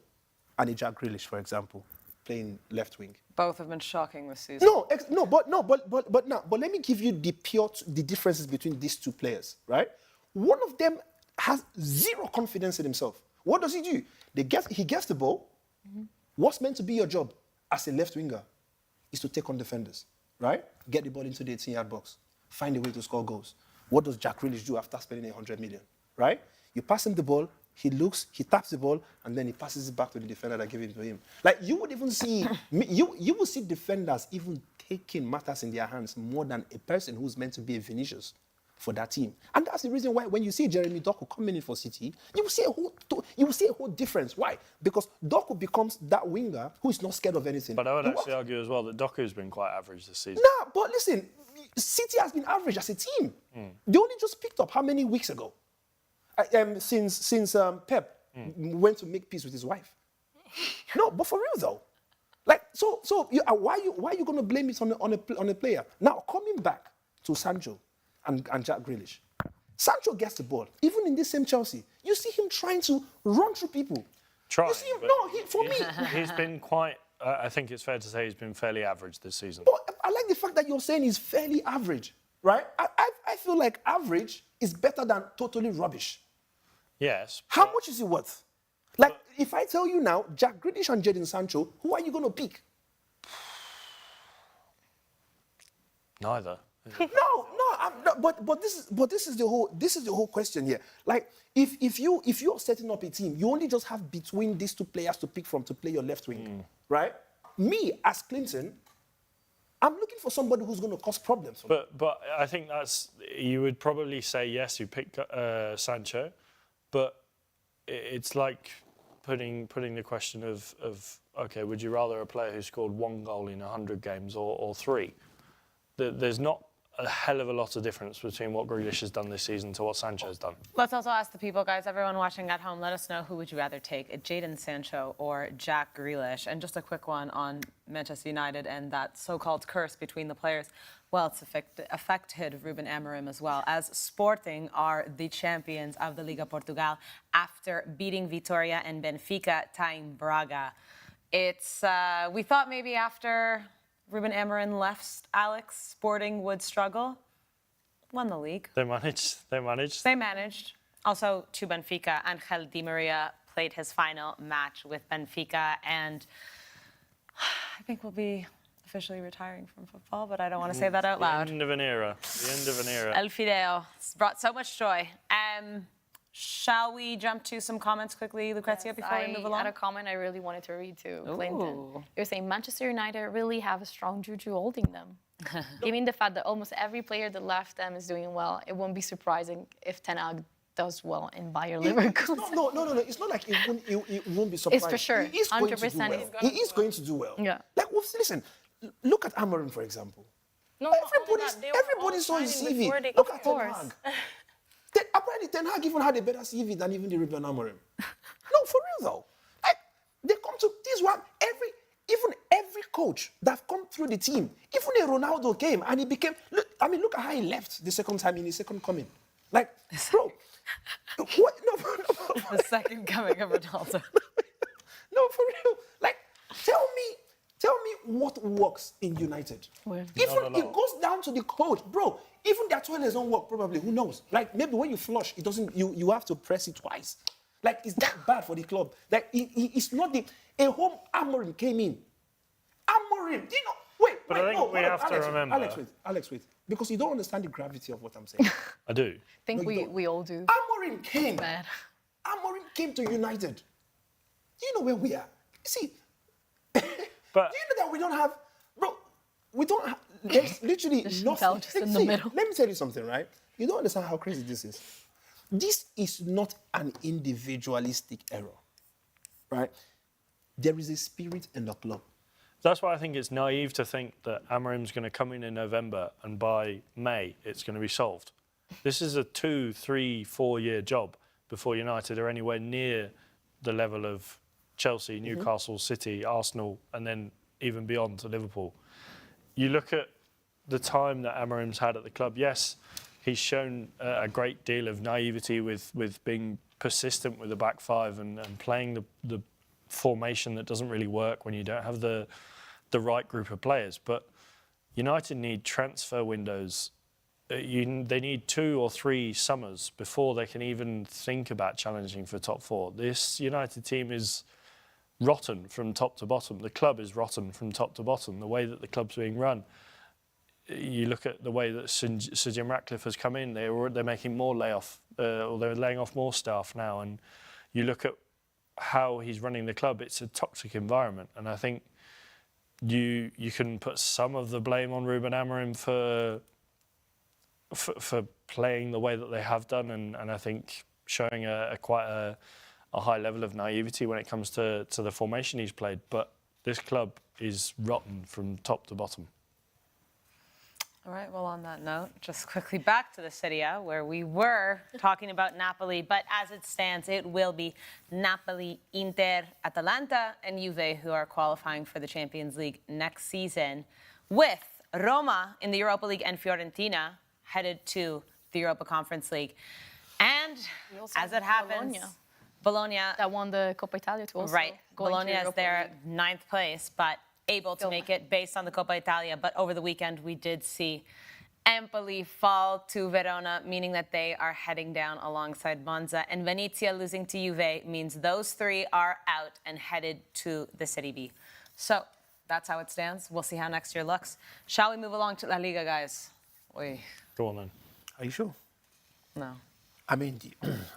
B: and a Jack Grealish, for example, playing left wing?
A: Both have been shocking this season.
B: But let me give you the differences between these two players, right? One of them has zero confidence in himself. What does he do? He gets the ball. What's meant to be your job as a left winger is to take on defenders, right? Get the ball into the 18-yard box. Find a way to score goals. What does Jack Grealish do after spending 100 million, right? You pass him the ball, he looks, he taps the ball, and then he passes it back to the defender that gave it to him. Like, you would even see, you will see defenders even taking matters in their hands more than a person who's meant to be a Vinicius,
F: for that team. And that's the reason why when you see Jeremy Doku coming in for City, you will see a whole difference. Why? Because Doku becomes that winger who is not scared of anything.
D: But I would actually argue as well that Doku's been quite average this season.
F: Nah, but listen, City has been average as a team. They only just picked up how many weeks ago? Since Pep went to make peace with his wife. No, but for real though. Like, why are you going to blame it on a player? Now, coming back to Sancho and Jack Grealish. Sancho gets the ball. Even in this same Chelsea, you see him trying to run through people.
D: Trying.
F: You see him,
D: He's been quite, I think it's fair to say he's been fairly average this season.
F: But I like the fact that you're saying he's fairly average, right? I feel like average is better than totally rubbish.
D: Yes.
F: How much is he worth? Like, if I tell you now, Jack Grealish and Jadon Sancho, who are you going to pick?
D: Neither.
F: But this is the whole question here. Like, if you're setting up a team, you only just have between these two players to pick from to play your left wing, right? Me as Clinton, I'm looking for somebody who's going to cause problems.
D: But I think you would probably say yes, you pick Sancho, but it's like putting the question of okay, would you rather a player who scored 1 goal in 100 games or 3? There's not a hell of a lot of difference between what Grealish has done this season to what Sancho's done.
A: Let's also ask the people, guys, everyone watching at home, let us know who would you rather take, Jadon Sancho or Jack Grealish? And just a quick one on Manchester United and that so-called curse between the players. Well, it's affected Ruben Amorim as well, as Sporting are the champions of the Liga Portugal after beating Vitória and Benfica, tying Braga. It's, we thought maybe after Ruben Amorim left, Alex, Sporting would struggle. Won the league.
D: They managed.
A: Also, to Benfica, Angel Di Maria played his final match with Benfica, and I think we'll be officially retiring from football, but I don't want to say that out loud.
D: The end of an era.
A: El Fideo. It's brought so much joy. Shall we jump to some comments quickly, Lucrezia, before we move along?
E: I had a comment I really wanted to read to Clinton. It was saying Manchester United really have a strong juju holding them. Given the fact that almost every player that left them is doing well, it won't be surprising if Ten Hag does well in Bayer Leverkusen.
F: No. It's not like it won't be surprising.
E: It's for sure.
F: He is
E: 100%.
F: He is going to do well.
E: Yeah.
F: Like, listen, look at Amorim, for example.
C: No,
F: everybody saw his CV. Look at Ten Hag. Apparently, Ten Hag even had a better CV than even the Ruben Amorim. No, for real though. Like, they come to this one, every coach that come through the team, even a Ronaldo came and he became, look at how he left the second time in his second coming. Like, bro, what? No.
A: The second coming of Ronaldo.
F: No, for real. Like, tell me what works in United. Even it goes down to the coach, bro. Even their toilets don't work, probably. Who knows? Like, maybe when you flush, it doesn't. You have to press it twice. Like, it's that bad for the club. Like, it's not a home. Amorim came in. Amorim, do you know? Wait,
D: but I think we have to remember.
F: Alex, wait. Because you don't understand the gravity of what I'm saying.
D: I do.
E: I think we all do.
F: Amorim came.
E: Bad.
F: Amorim came to United. Do you know where we are? See,
D: but
F: do you know that we don't have, bro? We don't have. There's literally nothing.
E: Just in the middle.
F: Let me tell you something, right? You don't understand how crazy this is. This is not an individualistic error, right? There is a spirit in the club.
D: That's why I think it's naive to think that Amorim's going to come in November and by May it's going to be solved. This is a 2, 3, 4 year job before United are anywhere near the level of Chelsea, Newcastle, City, Arsenal, and then even beyond to Liverpool. You look at the time that Amorim's had at the club, yes, he's shown a great deal of naivety with being persistent with the back five and playing the formation that doesn't really work when you don't have the right group of players. But United need transfer windows. They need 2 or 3 summers before they can even think about challenging for top 4. This United team is rotten from top to bottom. The club is rotten from top to bottom. The way that the club's being run. You look at the way that Sir Jim Ratcliffe has come in. They're making more layoff, or they're laying off more staff now. And you look at how he's running the club. It's a toxic environment, and I think you can put some of the blame on Ruben Amorim for for playing the way that they have done, and I think showing quite a high level of naivety when it comes to the formation he's played. But this club is rotten from top to bottom.
A: All right, well, on that note, just quickly back to the Serie A, where we were talking about Napoli, but as it stands, it will be Napoli, Inter, Atalanta, and Juve who are qualifying for the Champions League next season, with Roma in the Europa League and Fiorentina headed to the Europa Conference League. And as it happens, Bologna
E: that won the Coppa Italia too.
A: Right, Bologna is there 9th place, but able to make it based on the Coppa Italia. But over the weekend, we did see Empoli fall to Verona, meaning that they are heading down alongside Monza. And Venezia losing to Juve means those three are out and headed to the Serie B. So that's how it stands. We'll see how next year looks. Shall we move along to La Liga, guys?
D: Go on then.
F: Are you sure?
A: No.
F: I mean,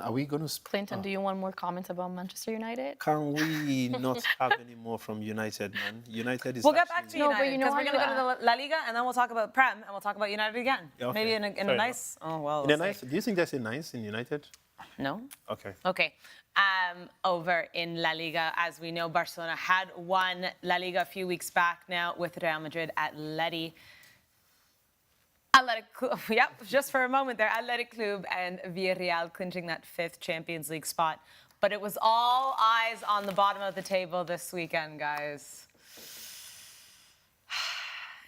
F: are we going to...
E: Clinton, do you want more comments about Manchester United?
B: Can we not have any more from United, man? United is...
A: We'll get back to
E: No, but
A: United,
E: you know
A: because we're
E: how
A: going to go to the La Liga, and then we'll talk about Prem, and we'll talk about United again.
B: Okay.
A: Maybe in a nice... Oh, well,
B: In a nice... Do you think there's a nice in United?
A: No?
B: Okay.
A: Okay. Over in La Liga, as we know, Barcelona had won La Liga a few weeks back now with Real Madrid at Athletic Club, yep, just for a moment there, Athletic Club and Villarreal clinching that 5th Champions League spot. But it was all eyes on the bottom of the table this weekend, guys.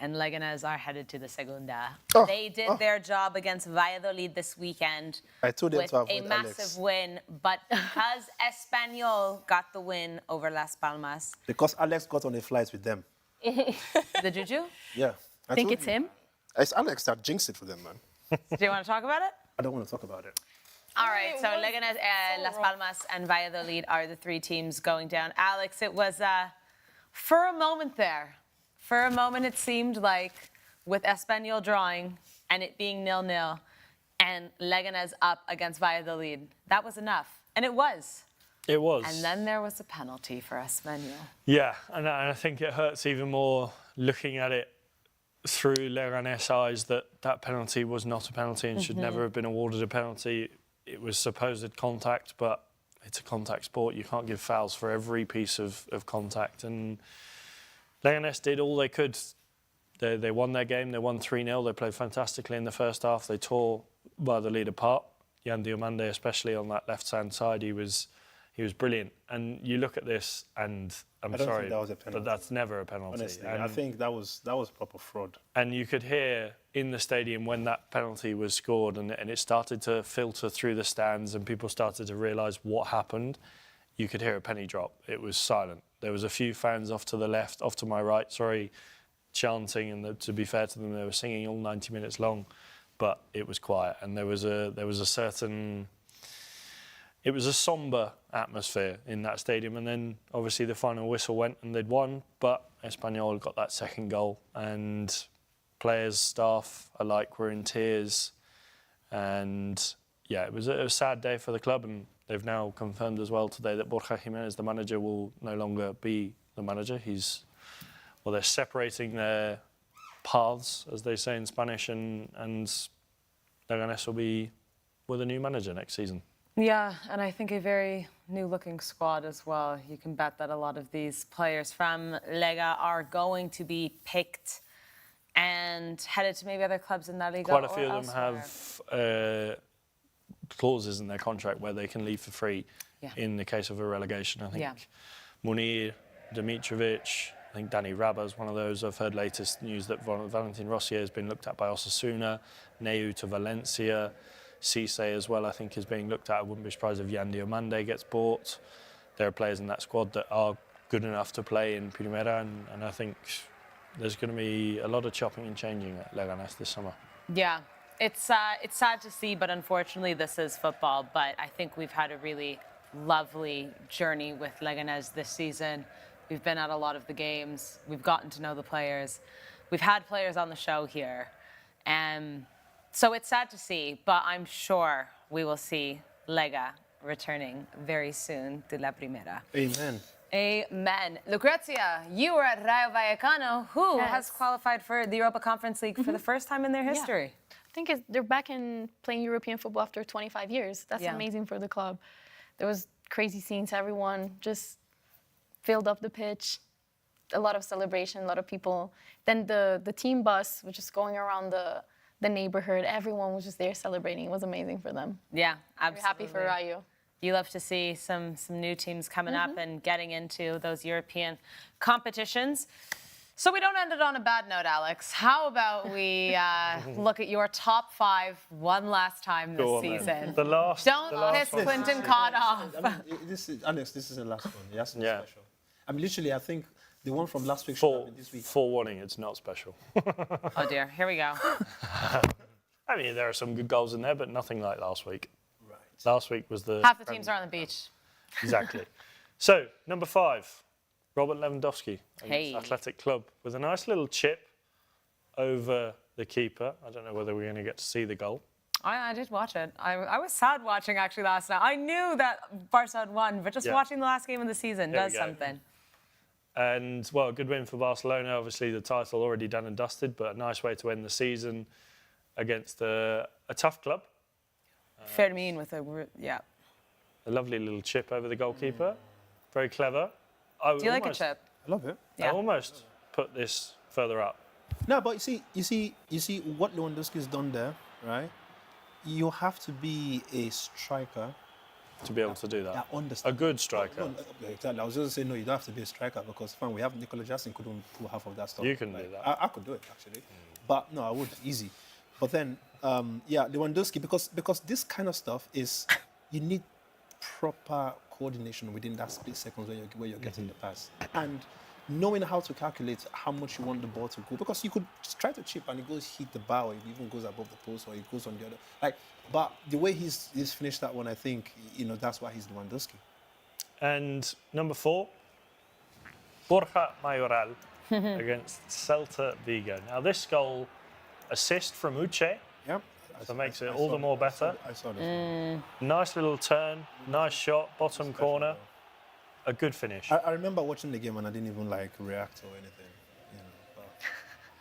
A: And Leganés are headed to the Segunda. They did their job against Valladolid this weekend
F: I told them
A: with
F: to
A: a
F: avoid
A: massive
F: Alex.
A: win. But because Espanyol got the win over Las Palmas.
F: Because Alex got on a flight with them.
A: The Juju?
F: Yeah. I
E: Think
F: told
E: it's
F: you.
E: him?
F: It's Alex that jinxed it for them, man.
A: Do you want to talk about it?
F: I don't want to talk about it.
A: All right, so Leganés, Las Palmas, and Valladolid are the 3 teams going down. Alex, it was for a moment there. For a moment, it seemed like with Espanyol drawing and it being 0-0 and Leganés up against Valladolid, that was enough. And it was.
D: It was.
A: And then there was a penalty for Espanyol.
D: Yeah, and I think it hurts even more looking at it through Leganés' eyes that penalty was not a penalty and should never have been awarded a penalty. It was supposed contact, but it's a contact sport. You can't give fouls for every piece of contact. And Leganés did all they could. They won their game. They won 3-0. They played fantastically in the first half. They tore Valladolid apart. Jan Diomande, especially on that left-hand side, he was brilliant. And you look at this, and I'm
B: don't
D: sorry,
B: think that was a penalty.
D: but that's never a penalty.
B: Honestly,
D: And
B: I think that was proper fraud.
D: and you could hear in the stadium when that penalty was scored and it started to filter through the stands and people started to realise what happened, you could hear a penny drop. It was silent. There was a few fans off to the left, off to my right, chanting, and to be fair to them, they were singing all 90 minutes long, but it was quiet. And there was a certain... It was a sombre atmosphere in that stadium, and then obviously the final whistle went and they'd won, but Espanyol got that second goal, and players, staff alike were in tears, and yeah, it was a sad day for the club, and they've now confirmed as well today that Borja Jimenez, the manager, will no longer be the manager. They're separating their paths, as they say in Spanish, and Leganés will be with a new manager next season.
A: Yeah, and I think a very new-looking squad as well. You can bet that a lot of these players from Lega are going to be picked and headed to maybe other clubs in La Liga.
D: Quite a few of
A: elsewhere.
D: them have clauses in their contract where they can leave for free in the case of a relegation. I think Munir, Dimitrovic, I think Dani Raba's one of those. I've heard latest news that Valentin Rossier has been looked at by Osasuna, Neu to Valencia, Cisse as well, I think, is being looked at. I wouldn't be surprised if Jan Diomande gets bought. There are players in that squad that are good enough to play in Primera, and I think there's going to be a lot of chopping and changing at Leganés this summer.
A: Yeah, it's sad to see, but unfortunately this is football. But I think we've had a really lovely journey with Leganés this season. We've been at a lot of the games. We've gotten to know the players. We've had players on the show here. So it's sad to see, but I'm sure we will see Lega returning very soon to La Primera.
B: Amen.
A: Amen. Lucrezia, you were at Rayo Vallecano, who has qualified for the Europa Conference League for the first time in their history.
E: think they're back in playing European football after 25 years. That's amazing for the club. There was crazy scenes. Everyone just filled up the pitch. A lot of celebration, a lot of people. Then the team bus was just going around the neighborhood. Everyone was just there celebrating. It was amazing for them.
A: Yeah,
E: Very
A: absolutely.
E: happy for Rayo.
A: You love to see some new teams coming up and getting into those European competitions. So we don't end it on a bad note, Alex. How about we look at your top 5 one last time this season?
D: The last.
A: Don't
D: the last
A: piss
D: one.
A: ClintonCod off.
F: I mean, Alex, this is the last one. It has to be
D: Yeah.
F: special. I mean, literally, I think the one from last week should have been this week.
D: Forewarning, it's not special.
A: Oh dear, here we go.
D: I mean, there are some good goals in there, but nothing like last week.
F: Right.
D: Last week was the...
A: Half the teams are on the beach.
D: Exactly. So, number 5, Robert Lewandowski against
A: Hey.
D: Athletic Club with a nice little chip over the keeper. I don't know whether we're going to get to see the goal.
A: I did watch it. I was sad watching actually last night. I knew that Barca had won, but just
D: Yeah.
A: watching the last game of the season
D: There we
A: does
D: go.
A: something.
D: And, well, a good win for Barcelona. Obviously, the title already done and dusted, but a nice way to end the season against a tough club.
A: Fermin with a,
D: A lovely little chip over the goalkeeper. Very clever.
A: Do you like a chip?
F: I love it.
D: I almost put this further up.
F: No, but you see what Lewandowski's done there, right? You have to be a striker
D: To be able to do that.
F: that understands.
D: A good striker.
F: No, exactly. I was just saying, no, you don't have to be a striker because, fine, we have Nicola Jackson couldn't pull half of that stuff.
D: You can do that.
F: I could do it, actually. But no, I would, easy. But then, Lewandowski, because this kind of stuff is, you need proper coordination within that split seconds where you're getting the pass. And knowing how to calculate how much you want the ball to go. Because you could just try to chip and it goes hit the bar, or it even goes above the post, or it goes on the other. But the way he's finished that one, I think, that's why he's Lewandowski.
D: And number 4, Borja Mayoral against Celta Vigo. Now, this goal, assist from Uche,
F: Yeah.
D: so makes it all the more better.
F: I saw this.
D: Nice little turn, nice shot, bottom corner. A good finish.
F: I remember watching the game and I didn't even react or anything. But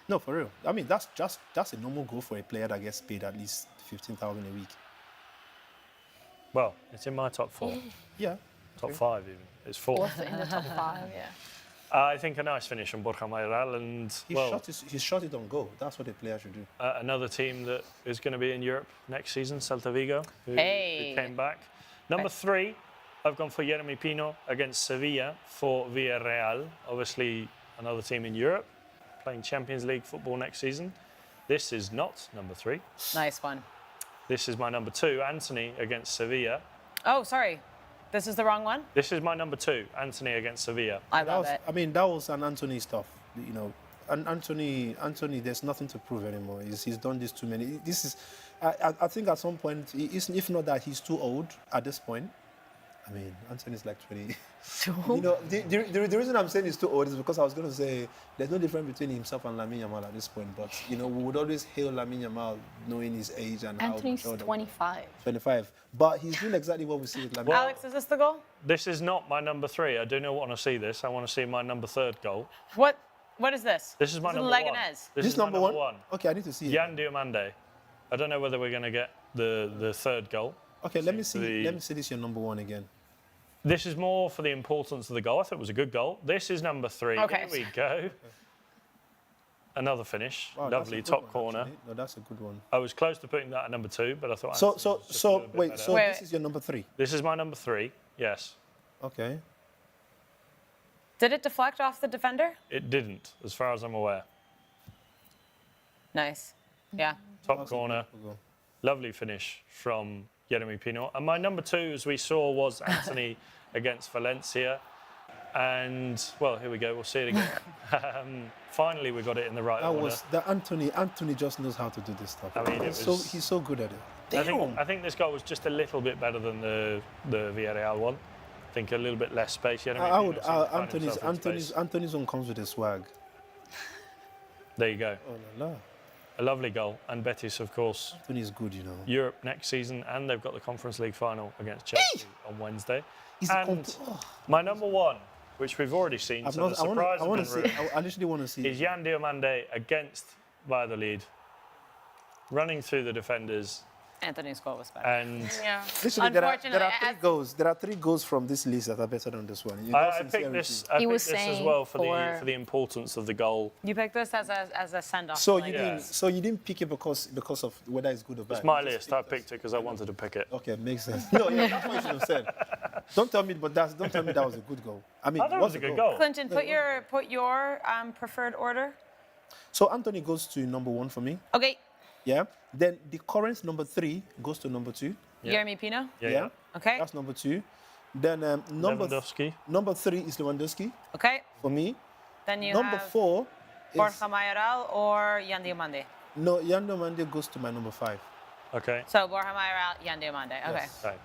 F: no, for real. I mean, that's a normal goal for a player that gets paid at least 15,000 a week.
D: Well, it's in my top 4.
F: Yeah.
D: Top 5 even. It's 4.
E: Fourth in the top 5, yeah.
D: I think a nice finish from Borja Mayoral, and
F: He shot it on goal. That's what a player should do.
D: another team that is going to be in Europe next season, Celta Vigo, who came back. Number 3, I've gone for Jeremy Pino against Sevilla for Villarreal. Obviously, another team in Europe, playing Champions League football next season. This is not number 3.
A: Nice one.
D: This is my number 2, Anthony against Sevilla.
A: Oh, sorry. This is the wrong one?
D: This is my number 2, Anthony against Sevilla.
A: I love it.
F: I mean, that was an Anthony stuff. And Anthony, there's nothing to prove anymore. He's done this too many. This is, I think at some point, if not that he's too old at this point. I mean, Anthony's like 20. The reason I'm saying he's too old is because I was going to say there's no difference between himself and Lamine Yamal at this point. But, we would always hail Lamine Yamal knowing his age and
E: Anthony's
F: how mature.
E: 25.
F: 25. But he's doing exactly what we see with Lamine.
A: Alex, is this the goal?
D: This is not my number 3. I do not want to see this. I want to see my number 3rd goal.
A: What is this?
D: This is my
A: This
D: number
A: is
D: 1.
A: Leganés.
D: This is
F: number
D: my
F: one? Okay, I need to see it.
D: Yan Diomande. I don't know whether we're going to get the 3rd goal.
F: Okay, let me see.
D: The-
F: Let me see this your number 1 again.
D: This is more for the importance of the goal. I thought it was a good goal. This is number 3.
A: Okay.
D: Here we go. Another finish.
F: Wow, that's a
D: Lovely
F: good
D: top
F: one,
D: corner.
F: actually. No, that's a good one.
D: I was close to putting that at number 2, but I thought.
F: So
D: Anthony was just a little bit
F: wait.
D: better.
F: So
A: Wait,
F: this
A: wait.
F: is your number 3.
D: This is my number 3. Yes.
F: Okay.
A: Did it deflect off the defender?
D: It didn't, as far as I'm aware.
A: Nice. Yeah.
D: Top corner. Lovely finish from Jeremy Pino. And my number 2, as we saw, was Anthony against Valencia. And, well, here we go. We'll see it again. Finally, we got it in the right
F: That
D: order.
F: was the Anthony. Anthony just knows how to do this stuff.
D: I mean,
F: he's so good at it.
D: I think this goal was just a little bit better than the Villarreal one. I think a little bit less space. Jeremy
F: I
D: Pino
F: would.
D: seemed to find himself in space.
F: Anthony's one comes with a swag.
D: There you go.
F: Oh la la.
D: A lovely goal. And Betis, of course,
F: Anthony's good,
D: Europe next season, and they've got the Conference League final against Chelsea on Wednesday.
F: He's
D: And my number 1, which we've already seen,
F: I've
D: so
F: not,
D: the surprise
F: I want to
D: has
F: see.
D: been ruined,
F: I literally want to see.
D: is Yan Diomande against Valladolid. running through the defenders,
A: Anthony's goal was better.
D: and
C: Yeah.
F: Literally, there are
A: Unfortunately,
F: three goals. There are 3 goals from this list that are better than this one. In all
D: I picked
F: sincerity.
D: this.
E: He
D: I
E: was
D: picked this as
E: saying
D: well for
E: for-
D: the importance of the goal.
A: You picked this as a send-off.
F: So
A: like-
F: you didn't. So you didn't pick it because of whether it's good or bad.
D: It's my
F: You just
D: list. I picked it because I wanted to pick it.
F: Okay, makes sense. No, yeah, that's what you should have said. Don't tell me that was a good goal. I mean,
D: I thought it was a good goal.
A: Clinton, put your preferred order.
F: So Anthony goes to number 1 for me.
A: Okay,
F: Yeah. Then the current number 3 goes to number 2.
D: Yeah.
A: Jeremy Pino.
D: Yeah.
A: Okay,
F: That's number 2. Then
D: Lewandowski.
F: number 3 is Lewandowski
A: okay.
F: for me.
A: Then you
F: Number
A: have
F: 4 is
A: Borja Mayoral or Yan Diomande.
F: no. Yando Mande goes to my number 5.
D: Okay.
A: So Borja Mayoral, Yan Diomande. Okay,
F: Yes.
D: Okay.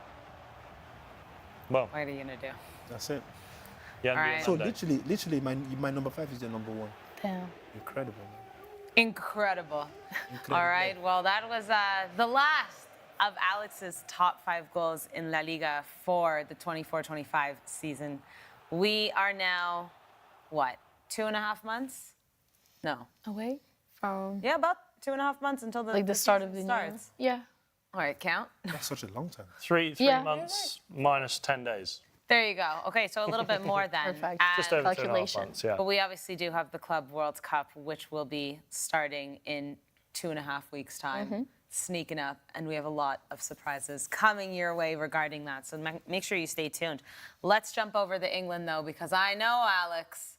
D: Well,
A: what are you gonna do?
F: That's it.
D: yeah.
A: All right.
F: So literally, my number 5 is the number 1.
E: Damn.
F: Incredible, man.
A: Incredible.
F: Incredible.
A: All right, well, that was the last of Alex's top 5 goals in La Liga for the 24-25 season. We are now, what, 2.5 months? No.
E: Away from
A: Yeah, about 2.5 months until the
E: like the start of
A: season
E: the new.
A: starts.
E: Yeah.
A: All right, count.
F: That's such a long time.
D: 3
E: Yeah.
D: months minus 10 days.
A: There you go. Okay, so a little bit more then.
E: Perfect.
D: Just
A: And-
D: over 2.5
E: calculation.
D: months. Yeah.
A: But we obviously do have the Club World Cup, which will be starting in 2.5 weeks' time, sneaking up, and we have a lot of surprises coming your way regarding that. So make sure you stay tuned. Let's jump over to England, though, because I know, Alex,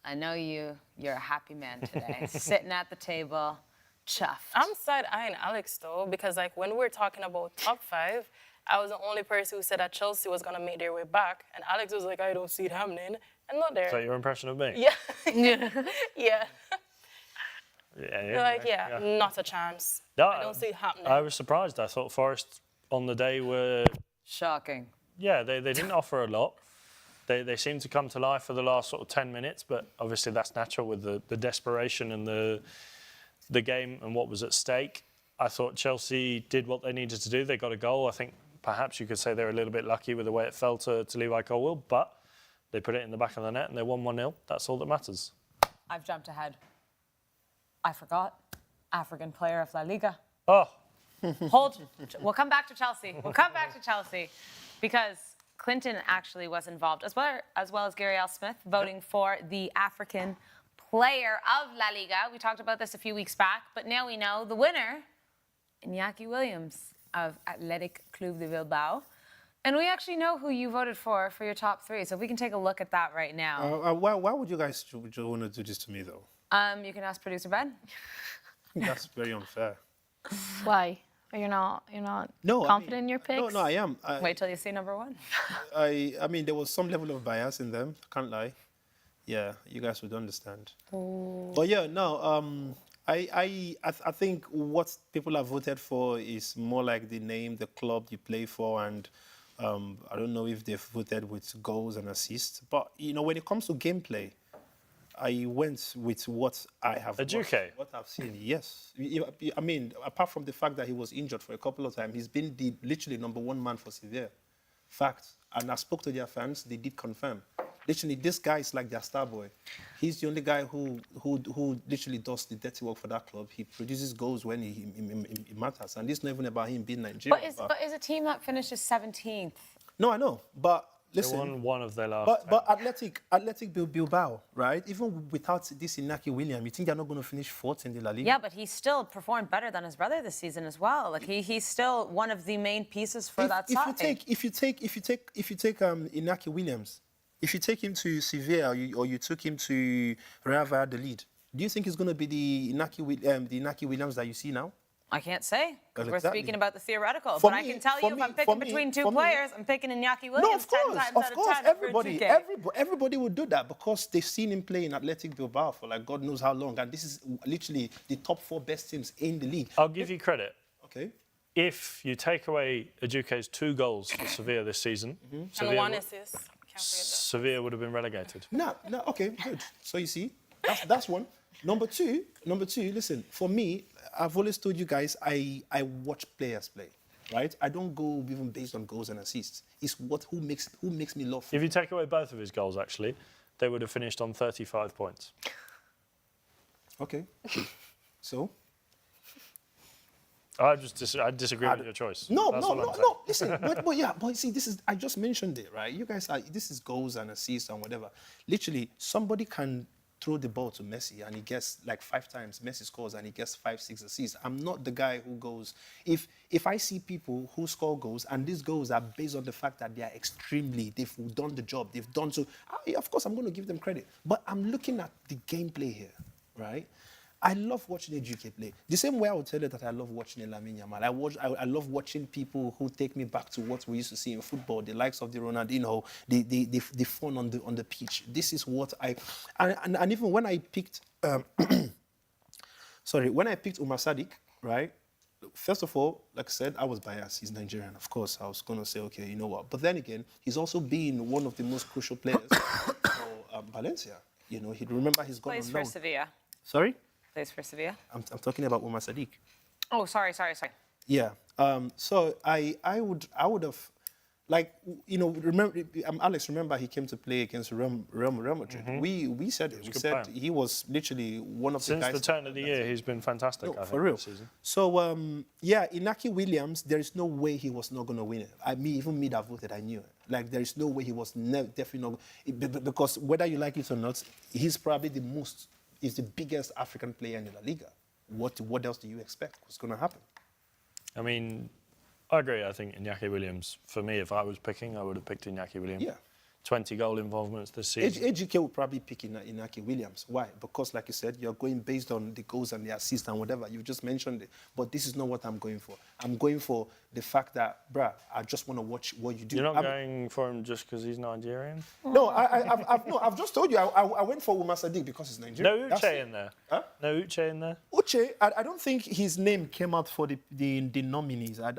A: I know you're a happy man today, sitting at the table, chuffed.
C: I'm side-eyeing Alex, though, because, like, when we're talking about top 5, I was the only person who said that Chelsea was going to make their way back. And Alex was like, I don't see it happening. And not there.
D: Is that your impression of me?
C: Yeah. Yeah.
D: Yeah.
C: Like, not a chance.
D: No,
C: I don't see it happening.
D: I was surprised. I thought Forest on the day were,
A: Shocking.
D: yeah, they didn't offer a lot. They seemed to come to life for the last sort of 10 minutes, but obviously that's natural with the desperation and the game and what was at stake. I thought Chelsea did what they needed to do. They got a goal. I think perhaps you could say they were a little bit lucky with the way it fell to Levi Colwill, but they put it in the back of the net and they won 1-0. That's all that matters.
A: I've jumped ahead. I forgot. African player of La Liga.
D: Oh,
A: Hold. We'll come back to Chelsea. We'll come back to Chelsea because Clinton actually was involved, as well as Gary L. Smith, voting for the African player of La Liga. We talked about this a few weeks back, but now we know the winner, Iñaki Williams of Athletic Club de Bilbao. And we actually know who you voted for your top 3. So if we can take a look at that right now.
F: Why would you guys want to do this to me, though?
A: You can ask producer Ben.
F: That's very unfair.
E: Why? You're not
F: No,
E: confident in your picks?
F: No, I am.
A: Wait till you see number 1.
F: I mean, there was some level of bias in them. Can't lie. Yeah, you guys would understand. But yeah, no. I think what people have voted for is more like the name, the club you play for, and I don't know if they've voted with goals and assists. But you know, when it comes to gameplay, I went with what I have watched, what I've seen. Yes, I mean, apart from the fact that he was injured for a couple of times, he's been the literally number 1 man for Sevilla. Fact. And I spoke to their fans; they did confirm. Literally, this guy is like their star boy. He's the only guy who literally does the dirty work for that club. He produces goals when he matters, and this is not even about him being Nigerian.
A: But is a team that finishes 17th?
F: No, I know, but listen.
D: They won one of their last.
F: But Athletic Bilbao, right? Even without this Iñaki Williams, you think they're not going to finish 4th in the La Liga?
A: Yeah, but he still performed better than his brother this season as well. Like he's still one of the main pieces for that side.
F: If you take Iñaki Williams, if you take him to Sevilla or you took him to Real Madrid, do you think he's going to be the Iñaki Williams that you see now?
A: I can't say.
F: Well,
A: We're
F: exactly.
A: speaking about the theoretical.
F: For
A: but
F: me-
A: I can tell
F: for
A: you
F: me-
A: if I'm picking
F: for me-
A: between two
F: for me-
A: players, I'm picking Iñaki Williams
F: No, of
A: 10
F: course,
A: times
F: of
A: out of
F: course.
A: 10
F: Everybody would do that because they've seen him play in Athletic Bilbao for like God knows how long, and this is literally the top 4 best teams in the league.
D: I'll give you credit.
F: Okay.
D: If you take away Ajuke's 2 goals for Sevilla this season,
C: And 1 assist. Can't forget that.
D: Sevilla would have been relegated.
F: No, okay, good. So you see, that's one. Number two, listen, for me, I've always told you guys, I watch players play, right? I don't go even based on goals and assists. It's who makes me love football.
D: If you take away both of his goals, actually, they would have finished on 35 points.
F: Okay. So?
D: I disagree with your choice.
F: No,
D: That's
F: no,
D: all I'm
F: no,
D: saying.
F: no. Listen, but yeah, but see, I just mentioned it, right? You guys are, this is goals and assists and whatever. Literally, somebody can throw the ball to Messi and he gets like 5 times. Messi scores and he gets 5, 6 assists. I'm not the guy who goes. If I see people who score goals and these goals are based on the fact that they are they've done the job, they've done so. Of course, I'm going to give them credit. But I'm looking at the gameplay here, right? I love watching Ejike play. The same way I would tell you that I love watching Lamine Yamal. I love watching people who take me back to what we used to see in football, the likes of the Ronaldinho, the fun on the pitch. This is what and even when I picked, when I picked Umar Sadiq, right? First of all, like I said, I was biased. He's Nigerian, of course. I was going to say, okay, you know what? But then again, he's also been one of the most crucial players for Valencia. You know, remember he's gone on
A: Plays
F: loan.
A: for Sevilla.
F: Sorry?
A: Plays for Sevilla.
F: I'm talking about Umar Sadiq.
A: Oh, sorry.
F: Yeah. So I would have, like, you know, remember, Alex, remember he came to play against Real Madrid. We said it. We said
D: player.
F: he was literally one of the guys.
D: Since the turn of the year, he's been fantastic, I think,
F: for real.
D: this season.
F: So, yeah, Inaki Williams, there is no way he was not going to win it. Even me that voted, I knew it. Like, there is no way he was definitely not. Because whether you like it or not, he's probably is the biggest African player in La Liga. What else do you expect? What's going to happen?
D: I mean, I agree. I think Iñaki Williams, for me, if I was picking, I would have picked Iñaki Williams.
F: Yeah.
D: 20 goal involvements this season.
F: AGK would probably pick Inaki Williams. Why? Because, like you said, you're going based on the goals and the assists and whatever. You just mentioned it. But this is not what I'm going for. I'm going for the fact that, bruh, I just want to watch what you do.
D: You're not going for him just because he's Nigerian?
F: No, I've just told you. I went for Umar Sadiq because he's Nigerian.
D: No Uche in there?
F: Huh?
D: No Uche in there?
F: Uche, I don't think his name came out for the nominees. I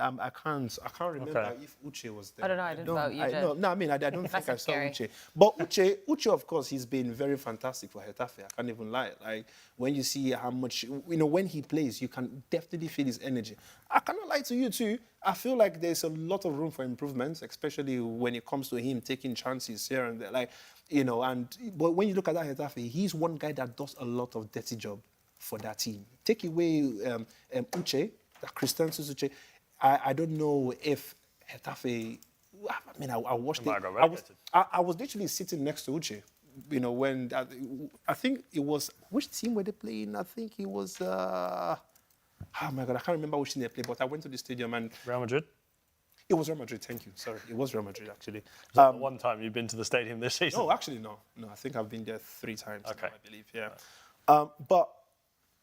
F: can't remember if Uche was there.
A: I don't know. I didn't vote. You did.
F: No, I mean, I don't think I saw
A: scary.
F: Uche. But Uche, of course, he's been very fantastic for Getafe. I can't even lie. Like, when you see how much, you know, when he plays, you can definitely feel his energy. I cannot lie to you too. I feel like there's a lot of room for improvement, especially when it comes to him taking chances here and there. Like, you know, but when you look at that Getafe, he's one guy that does a lot of dirty job for that team. Take away Uche, Christensen's Uche. I don't know if Getafe. I mean, I watched it. I was literally sitting next to Uche, you know, when I think it was, which team were they playing? I think it was, oh my God, I can't remember which team they played, but I went to the stadium and...
D: Real Madrid?
F: It was Real Madrid, thank you. Sorry, it was Real Madrid, actually.
D: Was that the one time you've been to the stadium this season?
F: No, actually, no. No, I think I've been there 3 times,
D: Okay.
F: now, I believe, yeah. But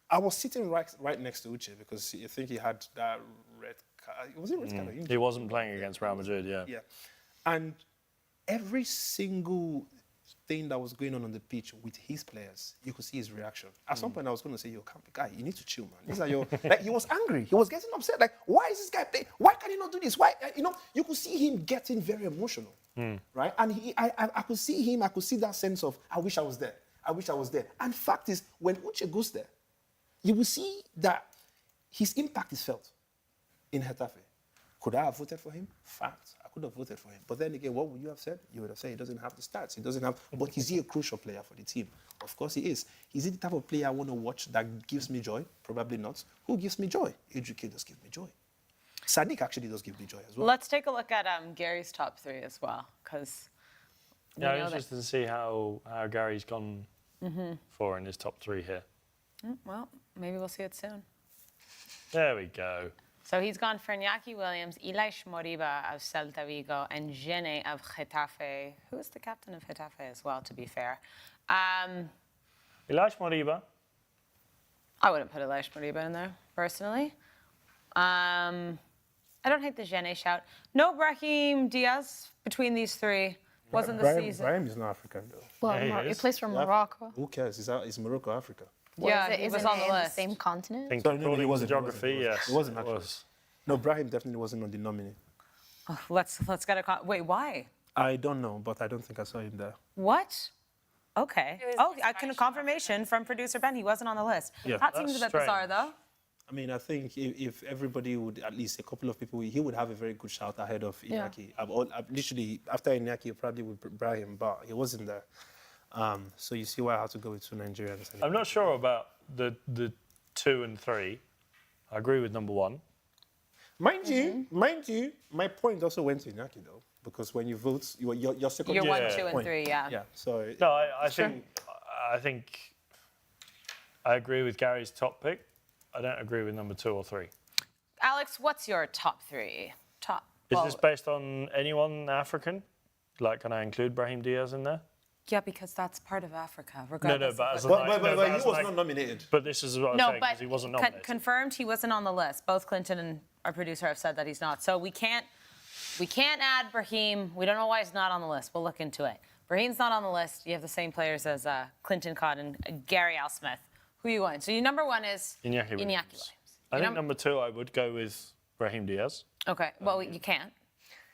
F: I was sitting right next to Uche because I think he had that red card. Was it red card or injury?
D: He wasn't playing against Real Madrid, yeah.
F: Yeah. And every single thing that was going on the pitch with his players, you could see his reaction. At some point, I was going to say, yo, guy, you need to chill, man. These are your... Like, he was angry. He was getting upset. Like, why is this guy playing? Why can he not do this? Why? You know, you could see him getting very emotional, right? And I could see him. I could see that sense of, I wish I was there. I wish I was there. And fact is, when Uche goes there, you will see that his impact is felt in Getafe. Could I have voted for him? Fact. I could have voted for him. But then again, what would you have said? You would have said he doesn't have the stats. He doesn't have... But is he a crucial player for the team? Of course he is. Is he the type of player I want to watch that gives me joy? Probably not. Who gives me joy? Ejike does give me joy. Sadiq actually does give me joy as well.
A: Let's take a look at Gary's top 3 as well, because...
D: Yeah, I'm interested to see how Gary's gone for in his top 3 here.
A: Well, maybe we'll see it soon.
D: There we go.
A: So he's gone for Iñaki Williams, Ilaix Moriba of Celta Vigo, and Gene of Getafe, who is the captain of Getafe as well, to be fair.
D: Ilaix Moriba.
A: I wouldn't put Ilaix Moriba in there, personally. I don't hate the Gene shout. No Brahim Diaz between these 3. Wasn't the season.
F: Brahim is not African, though.
E: Well,
D: Yeah, he
E: he
D: is.
E: plays for Morocco.
F: Who cares? Is Morocco Africa?
A: Yeah, he
E: Isn't
A: was on
E: it
A: the
E: in
A: list.
E: the same continent?
D: I think
F: Sorry, no,
D: according
F: he
D: to
F: wasn't.
D: geography,
F: He
D: yes.
F: wasn't
D: it
F: actually.
D: was.
F: No, Brahim definitely wasn't on the nominee.
A: Oh, let's get a... Wait, why?
F: I don't know, but I don't think I saw him there.
A: What? Okay.
C: It was
A: Oh,
C: the
A: I can confirmation from producer Ben. He wasn't on the list.
F: Yeah.
A: That seems a
D: That's
A: bit bizarre,
D: strange.
A: though.
F: I mean, I think if everybody would, at least a couple of people, he would have a very good shout ahead of Iñaki. Literally, after Iñaki, probably with Brahim, but he wasn't there. So you see why I had to go with 2 Nigerians.
D: I'm not sure about the 2 and 3. I agree with number 1.
F: Mind you, my point also went to Iñaki though, because when you vote, your second.
A: You're
F: choice
A: 1, 2, and
F: point.
A: 3, yeah.
F: Yeah. So.
D: No, I think I agree with Gary's top pick. I don't agree with number 2 or 3.
A: Alex, what's your top 3?
D: Is this based on anyone African? Like, can I include Brahim Diaz in there?
A: Yeah, because that's part of Africa,
D: No,
A: regardless.
D: but as
F: But he was not nominated.
D: But this is what I'm saying, because he wasn't nominated.
A: Confirmed he wasn't on the list. Both Clinton and our producer have said that he's not. So we can't add Brahim. We don't know why he's not on the list. We'll look into it. Brahim's not on the list. You have the same players as KlintonCod and Gary Al Smith. Who are you going? So your number 1 is
D: Iñaki Williams. I think number 2, I would go with Brahim Diaz.
A: Okay. Well, you can't.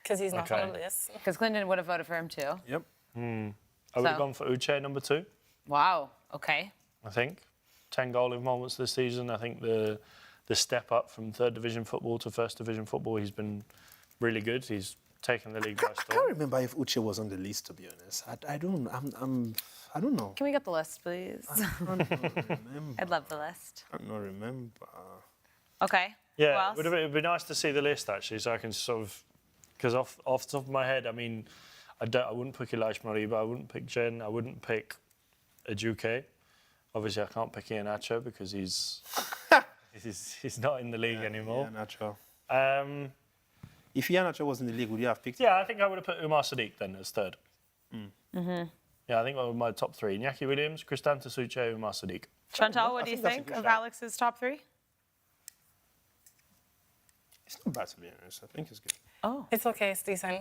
C: Because he's not on the list.
A: Because Clinton would have voted for him too.
F: Yep.
D: I would have gone for Uche, number 2.
A: Wow. Okay.
D: I think 10 goal moments this season. I think the step up from 3rd division football to 1st division football, he's been really good. He's taken the league by
F: I
D: storm.
F: can't remember if Uche was on the list, to be honest. I don't know.
A: Can we get the list, please?
F: I don't remember.
A: I'd love the list.
F: I don't remember.
A: Okay.
D: Yeah,
A: Who else?
D: it'd be nice to see the list actually, so I can sort of, because off the top of my head, I mean, I wouldn't pick Elias Moriba, I wouldn't pick Jen, I wouldn't pick Ejuke. Obviously, I can't pick Iheanacho because he's not in the league anymore.
F: Iheanacho. If Iheanacho was in the league, would you have picked him?
D: Yeah, I think I would have put Umar Sadiq then as 3rd. Yeah, I think that was my top 3. Iñaki Williams, Cristanto Uche, Umar Sadiq.
A: Shantelle, what do you
F: think that's a
A: think
F: good
A: of
F: shout.
A: Alex's top 3?
F: It's not bad, to be honest. I think it's good.
A: Oh.
C: It's okay, it's decent.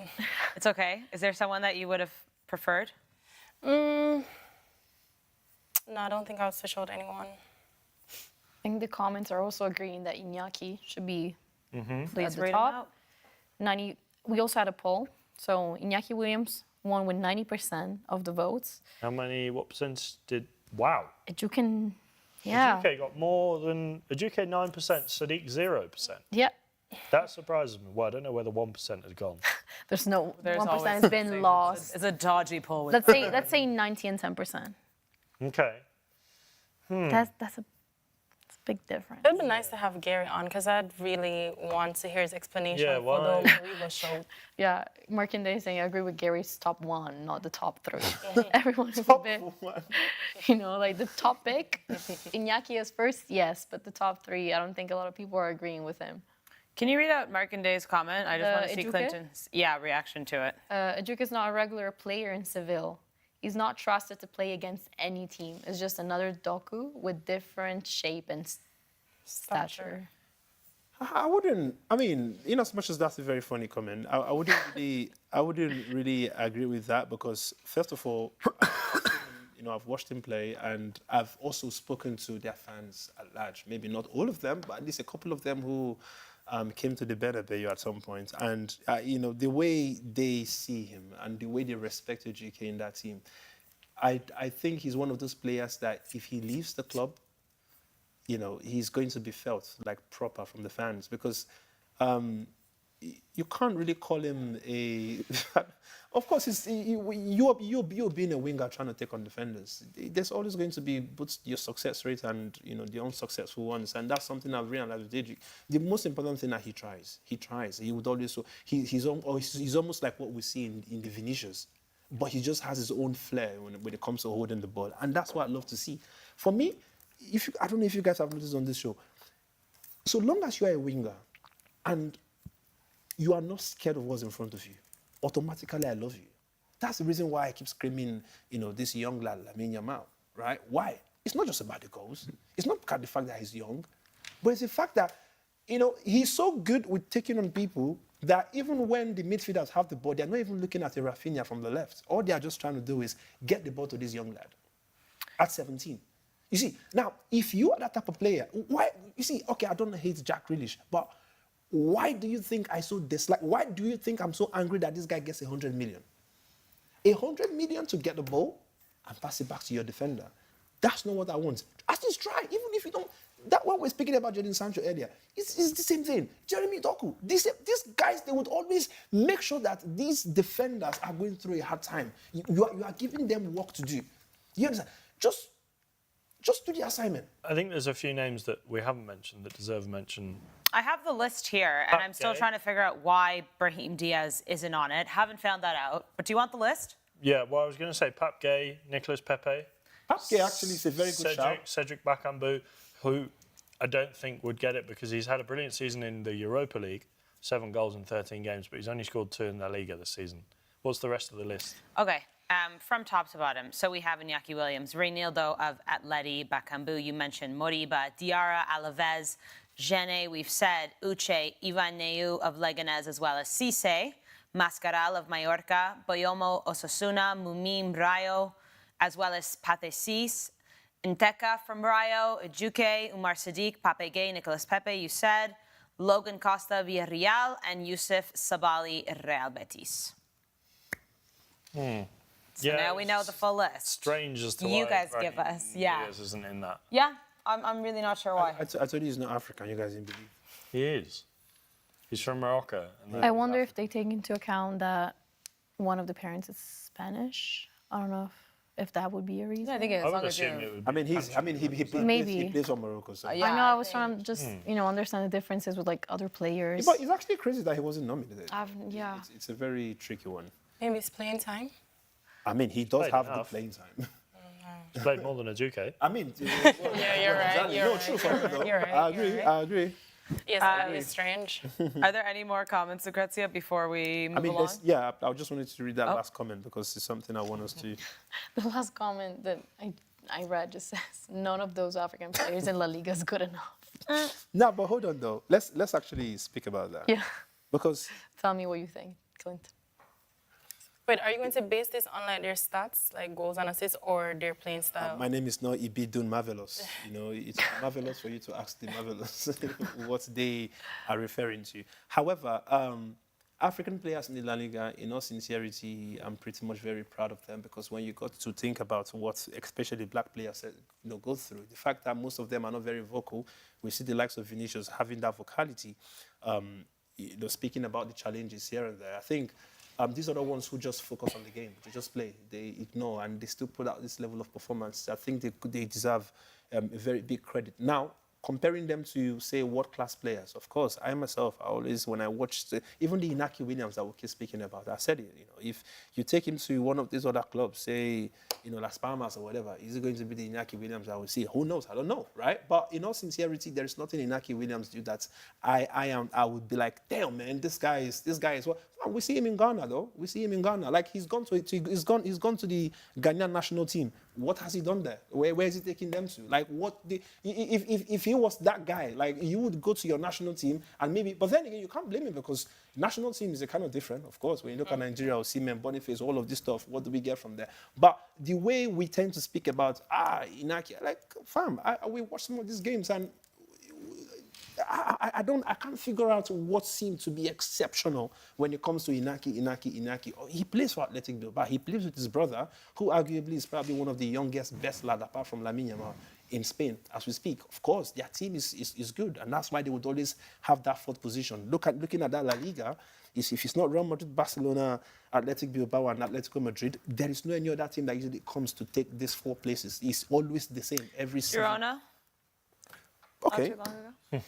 A: It's okay. Is there someone that you would have preferred?
C: No, I don't think I would switch out anyone.
E: I think the comments are also agreeing that Iñaki should be at
A: Please
E: the
A: read
E: top.
A: them out.
E: 90. We also had a poll. So Iñaki Williams won with 90% of the votes.
D: What percent did... Wow.
E: Ejuke, yeah.
D: Ejuke got more than... Ejuke 9%, Sadiq 0%.
E: Yeah.
D: That surprises me. Well, I don't know where the 1% has gone.
E: There's 1%
A: always
E: has been
A: something.
E: lost.
A: It's a dodgy poll. With
E: Let's say 90 and 10%.
D: Okay.
E: That's a big difference.
C: It would be nice to have Gary on because I'd really want to hear his explanation
D: Yeah,
C: for
D: why?
C: the Moriba show.
E: Yeah, Markinde is saying I agree with Gary's top 1, not the top 3. Everyone is a bit, like the top pick. Iñaki is first, yes, but the top 3, I don't think a lot of people are agreeing with him.
A: Can you read out Markinday's comment? I just want to see
E: Ejuke?
A: Clinton's reaction to it.
E: Ejuke is not a regular player in Seville. He's not trusted to play against any team. It's just another Doku with different shape and stature.
F: I wouldn't. I mean, in as much as that's a very funny comment, I wouldn't really agree with that because first of all, I've watched him play and I've also spoken to their fans at large. Maybe not all of them, but at least a couple of them who came to the Bernabeu at some point. And the way they see him and the way they respect Ejuke in that team, I think he's one of those players that if he leaves the club, he's going to be felt like proper from the fans because you can't really call him a... Of course, you're being a winger trying to take on defenders. There's always going to be both your success rate and the unsuccessful ones, and that's something I've realized with Ejuke. The most important thing that he tries. He would always... He's almost like what we see in the Vinicius, but he just has his own flair when it comes to holding the ball, and that's what I love to see. For me, I don't know if you guys have noticed on this show, so long as you are a winger and you are not scared of what's in front of you, automatically I love you. That's the reason why I keep screaming, this young lad, Lamine Yamal, right? Why? It's not just about the goals. It's not about the fact that he's young, but it's the fact that, he's so good with taking on people that even when the midfielders have the ball, they're not even looking at a Rafinha from the left. All they are just trying to do is get the ball to this young lad at 17. You see, now, if you are that type of player, why, okay, I don't hate Jack Grealish, but why do you think I so dislike, why do you think I'm so angry that this guy gets 100 million? 100 million to get the ball and pass it back to your defender. That's not what I want. At least try, even if you don't, that one we're speaking about Jadon Sancho earlier, it's the same thing. Jeremy Doku, these guys, they would always make sure that these defenders are going through a hard time. You are giving them work to do. You understand? Just do the assignment.
D: I think there's a few names that we haven't mentioned that deserve mention.
A: I have the list here, and I'm still
D: Okay.
A: trying to figure out why Brahim Diaz isn't on it. Haven't found that out. But do you want the list?
D: Yeah, well, I was going to say Pape Gay, Nicolas Pepe.
F: Pape actually is a very good shout.
D: Cedric Bakambu, who I don't think would get it because he's had a brilliant season in the Europa League, 7 goals in 13 games, but he's only scored 2 in La Liga this season. What's the rest of the list?
A: Okay, from top to bottom. So we have Iñaki Williams, Reinildo of Atleti, Bakambu, you mentioned Moriba, Diarra, Alaves, Gene, we've said, Uche, Ivan Neu of Leganés, as well as Cisse, Mascaral of Mallorca, Boyomo, Osasuna, Mumim, Rayo, as well as Patesis, Nteka from Rayo, Ejuke, Umar Sadiq, Pape Gay, Nicolas Pepe, you said, Logan Costa, Villarreal, and Yusuf Sabali, Real Betis. So now we know the full list.
D: Strange as to
A: You
D: why
A: guys
D: Brahim
A: give us, yeah.
D: Diaz isn't in that.
A: Yeah, I'm really not sure why.
F: I told you he's not African. You guys didn't believe.
D: He is. He's from Morocco. And
E: I wonder if they take into account that one of the parents is Spanish. I don't know if that would be a reason.
A: I think as
D: I
A: long
D: would
A: as
D: assume
A: you...
D: it would be.
E: Maybe.
F: He plays for Morocco. So.
A: Yeah.
E: I know. I was
A: I
E: trying to just understand the differences with like other players.
F: But it's actually crazy that he wasn't nominated.
E: Yeah.
F: It's a very tricky one.
C: Maybe it's playing time.
F: I mean, he does
D: Played
F: have
D: enough.
F: good playing time.
D: He's played more than Ejuke.
F: I mean,
C: Yeah, you're right. You're
F: no,
C: right.
F: true for real though.
C: You're right.
F: I
C: you're
F: agree.
C: right.
F: I agree.
C: Yes, that is strange.
A: Are there any more comments, Lucrezia, before we move
F: I mean,
A: along?
F: I just wanted to read that last comment because it's something I want us to.
E: The last comment that I read just says none of those African players in La Liga is good enough.
F: No, but hold on though. Let's actually speak about that.
E: Yeah.
F: Because
E: Tell me what you think, Clint.
C: Wait, are you going to base this on like their stats, like goals and assists, or their playing style?
F: my name is not Ibidun Marvelous. You know, it's marvelous for you to ask the marvelous what they are referring to. However, African players in the La Liga, in all sincerity, I'm pretty much very proud of them because when you got to think about what especially black players go through, the fact that most of them are not very vocal, we see the likes of Vinicius having that vocality, speaking about the challenges here and there. I think these are the ones who just focus on the game. They just play. They ignore, and they still put out this level of performance. I think they deserve a very big credit. Now, comparing them to, say, world-class players, of course, I myself, when I watched, even the Iñaki Williams that we keep speaking about, I said it, if you take him to one of these other clubs, say, Las Palmas or whatever, is it going to be the Iñaki Williams I will see? Who knows? I don't know, right? But in all sincerity, there's nothing Iñaki Williams do that I would be like, damn, man, this guy is what? We see him in Ghana, though. We see him in Ghana. Like, he's gone to the Ghanaian national team. What has he done there? Where is he taking them to? Like, if he was that guy, like, you would go to your national team and maybe, but then again, you can't blame him because national team is a kind of different, of course. When you look at Nigeria, Osimhen, Boniface, all of this stuff, what do we get from there? But the way we tend to speak about, Iñaki, like, fam, we watch some of these games and I can't figure out what seemed to be exceptional when it comes to Iñaki. Oh, he plays for Athletic Bilbao. He plays with his brother, who arguably is probably one of the youngest, best lads, apart from Lamine Yamal, in Spain as we speak. Of course, their team is good, and that's why they would always have that fourth position. Looking at that La Liga, if it's not Real Madrid, Barcelona, Athletic Bilbao, and Atletico Madrid, there is no any other team that usually comes to take these 4 places. It's always the same every season.
A: Girona?
F: Okay.
A: Not too long ago?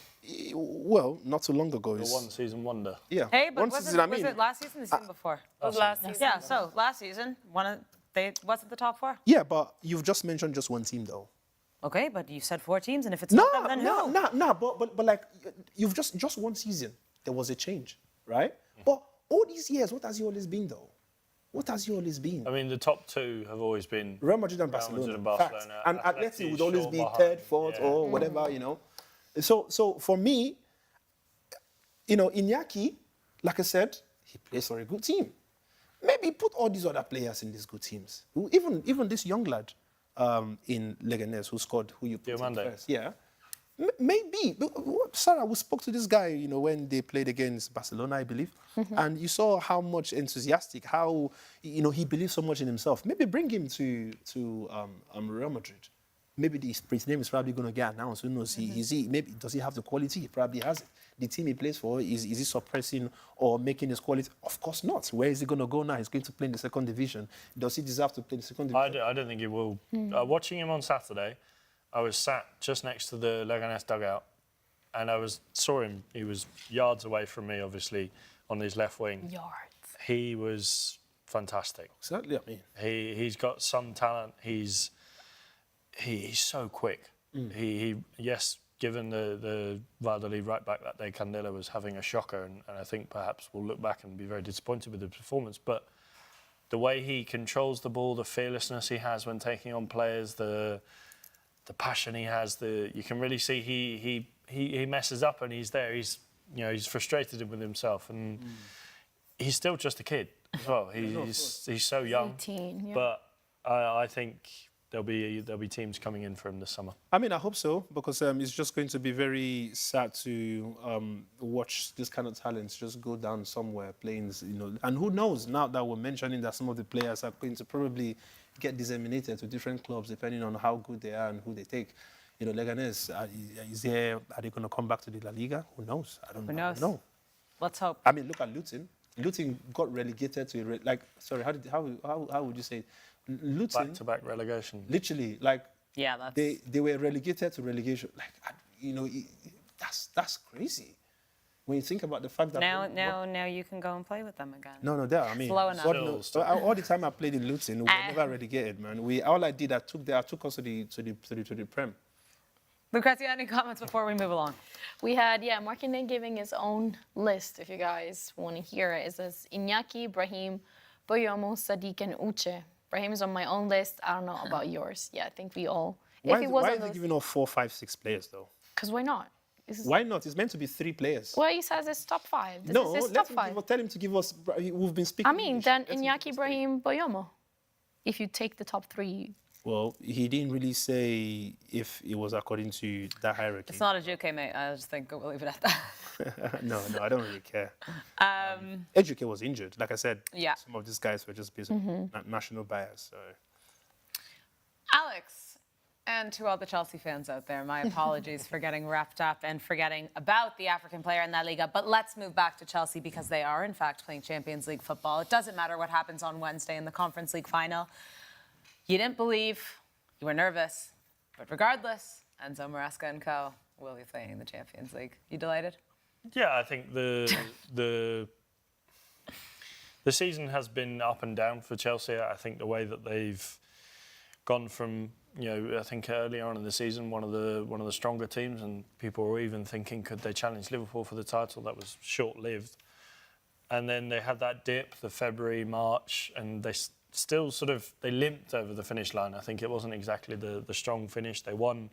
F: Well, not too long ago.
D: The one-season wonder.
F: Yeah.
A: Hey, but
F: One
A: was
F: season,
A: it last season or the season before?
C: It was last season.
A: Yeah, so last season, wasn't the top 4?
F: Yeah, but you've just mentioned just one team, though.
A: Okay, but you said 4 teams, and if it's not them, then who?
F: No, but like, you've just one season, there was a change, right? But all these years, what has he always been, though? What has he always been?
D: I mean, the top 2 have always been
F: Real Madrid and
D: Real
F: Barcelona.
D: Madrid and
F: Fact.
D: Barcelona.
F: And
D: Atleti
F: Atleti would always
D: short
F: be
D: behind.
F: 3rd, 4th,
D: Yeah.
F: or whatever, So for me, Iñaki, like I said, he plays for a good team. Maybe put all these other players in these good teams. Even this young lad in Leganés who you put in
D: Diomande.
F: first. Yeah. Maybe. Sara, we spoke to this guy, when they played against Barcelona, I believe. And you saw how much enthusiastic, how, he believes so much in himself. Maybe bring him to Real Madrid. Maybe his name is probably going to get announced. Who knows? Does he have the quality? He probably has it. The team he plays for, is he suppressing or making his quality? Of course not. Where is he going to go now? He's going to play in the 2nd division. Does he deserve to play in the 2nd division?
D: I don't think he will. Watching him on Saturday, I was sat just next to the Leganés dugout, and saw him. He was yards away from me, obviously, on his left wing.
E: Yards.
D: He was fantastic.
B: Exactly, I mean.
D: He's got some talent. He's so quick. He given the Valladolid right back that day, Candela was having a shocker, and I think perhaps we'll look back and be very disappointed with the performance. But the way he controls the ball, the fearlessness he has when taking on players, the passion he has, you can really see he messes up and he's there. He's frustrated with himself, and he's still just a kid as well. He's so young.
E: 18, yeah.
D: But I think there'll be teams coming in for him this summer.
B: I mean, I hope so, because it's just going to be very sad to watch this kind of talents just go down somewhere playing, And who knows, now that we're mentioning that some of the players are going to probably get disseminated to different clubs depending on how good they are and who they take. Leganes, are they going to come back to the La Liga? Who knows? I don't know.
A: Let's hope.
B: I mean, look at Luton. Luton got relegated to how would you say it? Luton,
D: Back-to-back relegation.
B: literally,
A: Yeah, that's...
B: they were relegated to relegation. That's crazy. When you think about the fact that
A: now you can go and play with them again.
B: No, I mean,
A: Slow enough.
B: all the time I played in Luton, we were never relegated, man. All I did, I took us to the Prem.
A: Lucrezia, any comments before we move along?
E: We had, Markinen giving his own list, if you guys want to hear it. It says Iñaki, Brahim, Boyomo, Sadiq, and Uche. Brahim is on my own list. I don't know about yours. Yeah, I think we all...
B: Why is he giving off 4, 5, 6 players, though?
E: Because why not?
B: Why not? It's meant to be 3 players.
E: Well, he says it's top 5. This
B: No,
E: is his top 5.
B: tell him to give us... We've been speaking...
E: I mean, then Iñaki, Brahim, Boyomo. If you take the top 3...
B: Well, he didn't really say if it was according to that hierarchy.
A: It's not a Juke, mate. I just think we'll leave it at that.
B: No, I don't really care. Eduke was injured. Like I said, some of these guys were just based on national bias. So.
A: Alex, and to all the Chelsea fans out there, my apologies for getting wrapped up and forgetting about the African player in that Liga. But let's move back to Chelsea, because they are, in fact, playing Champions League football. It doesn't matter what happens on Wednesday in the Conference League final. You didn't believe, you were nervous, but regardless, Enzo Maresca and co. will be playing in the Champions League. You delighted?
D: Yeah, I think the season has been up and down for Chelsea. I think the way that they've gone from, I think earlier on in the season, one of the stronger teams, and people were even thinking, could they challenge Liverpool for the title? That was short-lived. And then they had that dip, the February, March, and they still they limped over the finish line. I think it wasn't exactly the strong finish. They won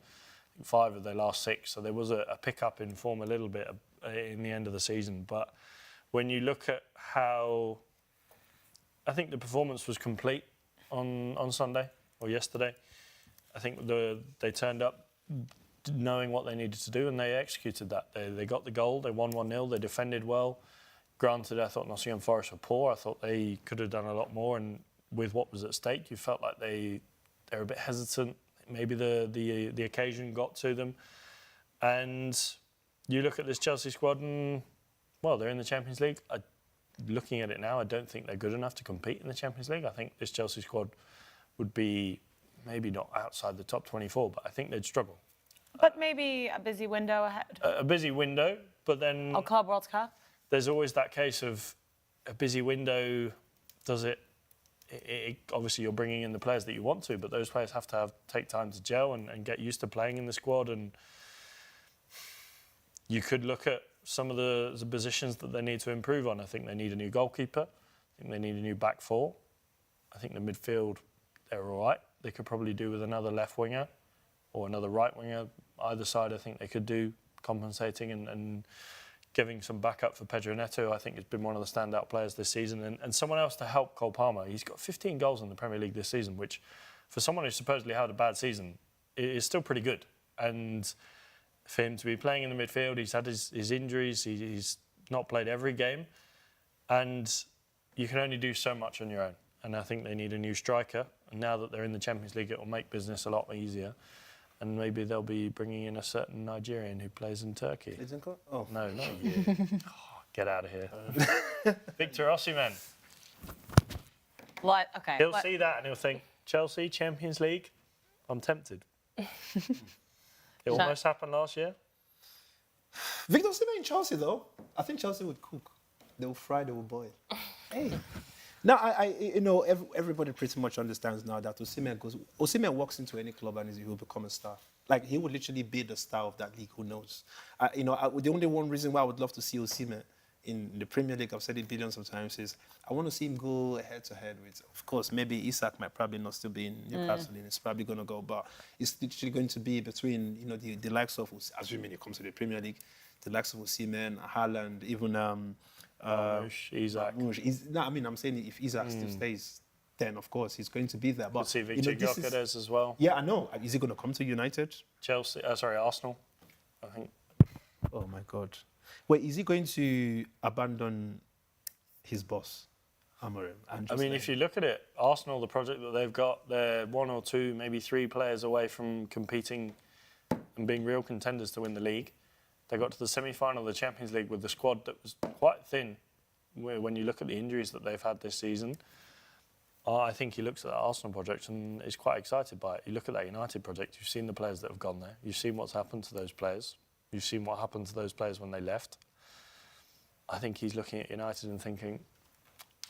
D: 5 of their last 6, so there was a pick-up in form a little bit in the end of the season. But when you look at how... I think the performance was complete on Sunday or yesterday. I think they turned up knowing what they needed to do, and they executed that. They got the goal, they won 1-0, they defended well. Granted, I thought Nottingham Forest were poor. I thought they could have done a lot more, and with what was at stake, you felt like they were a bit hesitant. Maybe the occasion got to them. And you look at this Chelsea squad and, well, they're in the Champions League. Looking at it now, I don't think they're good enough to compete in the Champions League. I think this Chelsea squad would be maybe not outside the top 24, but I think they'd struggle.
A: But maybe a busy window ahead.
D: A busy window, but then...
A: Club World Cup?
D: There's always that case of a busy window, does it obviously you're bringing in the players that you want to, but those players have to take time to gel and get used to playing in the squad. And you could look at some of the positions that they need to improve on. I think they need a new goalkeeper. I think they need a new back 4. I think the midfield, they're all right. They could probably do with another left winger or another right winger. Either side, I think they could do compensating and giving some backup for Pedro Neto. I think has been one of the standout players this season. And someone else to help Cole Palmer. He's got 15 goals in the Premier League this season, which for someone who supposedly had a bad season, is still pretty good. And for him to be playing in the midfield, he's had his injuries, he's not played every game. And you can only do so much on your own. And I think they need a new striker. And now that they're in the Champions League, it will make business a lot easier. And maybe they'll be bringing in a certain Nigerian who plays in Turkey.
B: KlintonCod? Oh.
D: No, not you. Get out of here. Victor Osimhen.
A: What? Okay.
D: He'll see that and he'll think, Chelsea, Champions League? I'm tempted. It almost happened last year.
F: Victor Osimhen in Chelsea, though. I think Chelsea would cook. They will fry, they will boil. Hey. Now, everybody pretty much understands now that Osimhen walks into any club and he will become a star. Like, he would literally be the star of that league, who knows? The only one reason why I would love to see Osimhen in the Premier League, I've said it billions of times, is I want to see him go head-to-head with, of course, maybe Isak might probably not still be in Newcastle, and it's probably going to go, but it's literally going to be between, the likes of, assuming it comes to the Premier League, the likes of Osimhen, Haaland, even
D: Isak.
F: I'm saying if Isak still stays, then of course he's going to be there. But
D: see Victor Gyökeres as well.
F: Yeah, I know. Is he going to come to United?
D: Arsenal, I think.
F: Oh my God. Wait, is he going to abandon his boss, Amorim?
D: If you look at it, Arsenal, the project that they've got, they're 1 or 2, maybe 3 players away from competing and being real contenders to win the league. They got to the semi-final of the Champions League with the squad that was quite thin when you look at the injuries that they've had this season. I think he looks at the Arsenal project and is quite excited by it. You look at that United project, you've seen the players that have gone there. You've seen what's happened to those players. You've seen what happened to those players when they left. I think he's looking at United and thinking,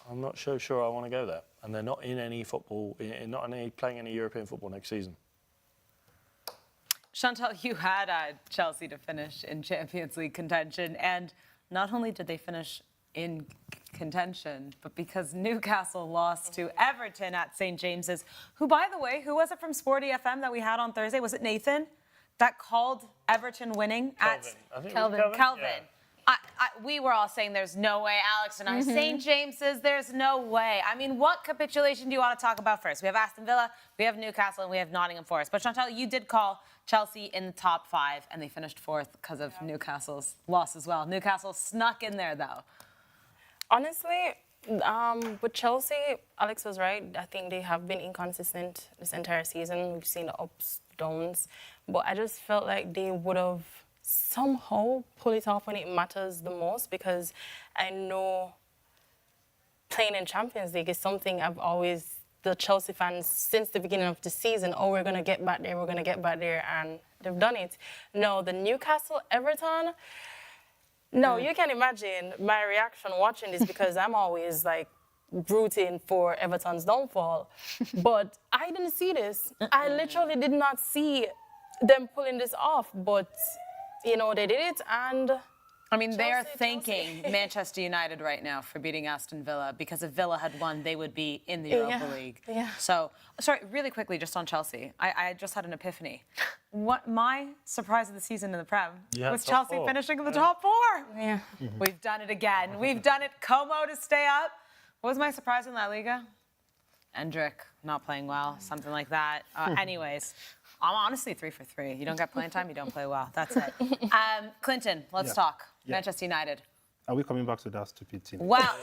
D: I'm not so sure I want to go there. And they're not in any football, playing any European football next season.
A: Shantelle, you had Chelsea to finish in Champions League contention, and not only did they finish in contention, but because Newcastle lost to Everton at St. James's, who, by the way, who was it from Sporty FM that we had on Thursday? Was it Nathan that called Everton winning?
D: Kelvin.
A: Kelvin. Yeah. We were all saying there's no way, Alex and I. St. James's, there's no way. I mean, what capitulation do you want to talk about first? We have Aston Villa, we have Newcastle, and we have Nottingham Forest. But Shantelle, you did call Chelsea in the top 5, and they finished 4th because of Newcastle's loss as well. Newcastle snuck in there, though.
C: Honestly, with Chelsea, Alex was right. I think they have been inconsistent this entire season. We've seen the ups, downs. But I just felt like they would have somehow pull it off when it matters the most, because I know playing in Champions League is something the Chelsea fans since the beginning of the season, we're going to get back there, and they've done it. No, the Newcastle, Everton, you can imagine my reaction watching this, because I'm always like rooting for Everton's downfall. But I didn't see this. I literally did not see them pulling this off, but they did it, and
A: they're thanking Manchester United right now for beating Aston Villa, because if Villa had won, they would be in the Europa League.
C: Yeah.
A: So, sorry, really quickly, just on Chelsea. I just had an epiphany. What my surprise of the season in the Prem was Chelsea finishing in the top 4.
C: Yeah.
A: We've done it again. We've done it. Como to stay up. What was my surprise in La Liga? Endrick not playing well, something like that. Anyways. I'm honestly 3 for 3. You don't get playing time, you don't play well. That's it. Clinton, let's talk. Yeah. Manchester United.
B: Are we coming back to that stupid team?
A: Wow.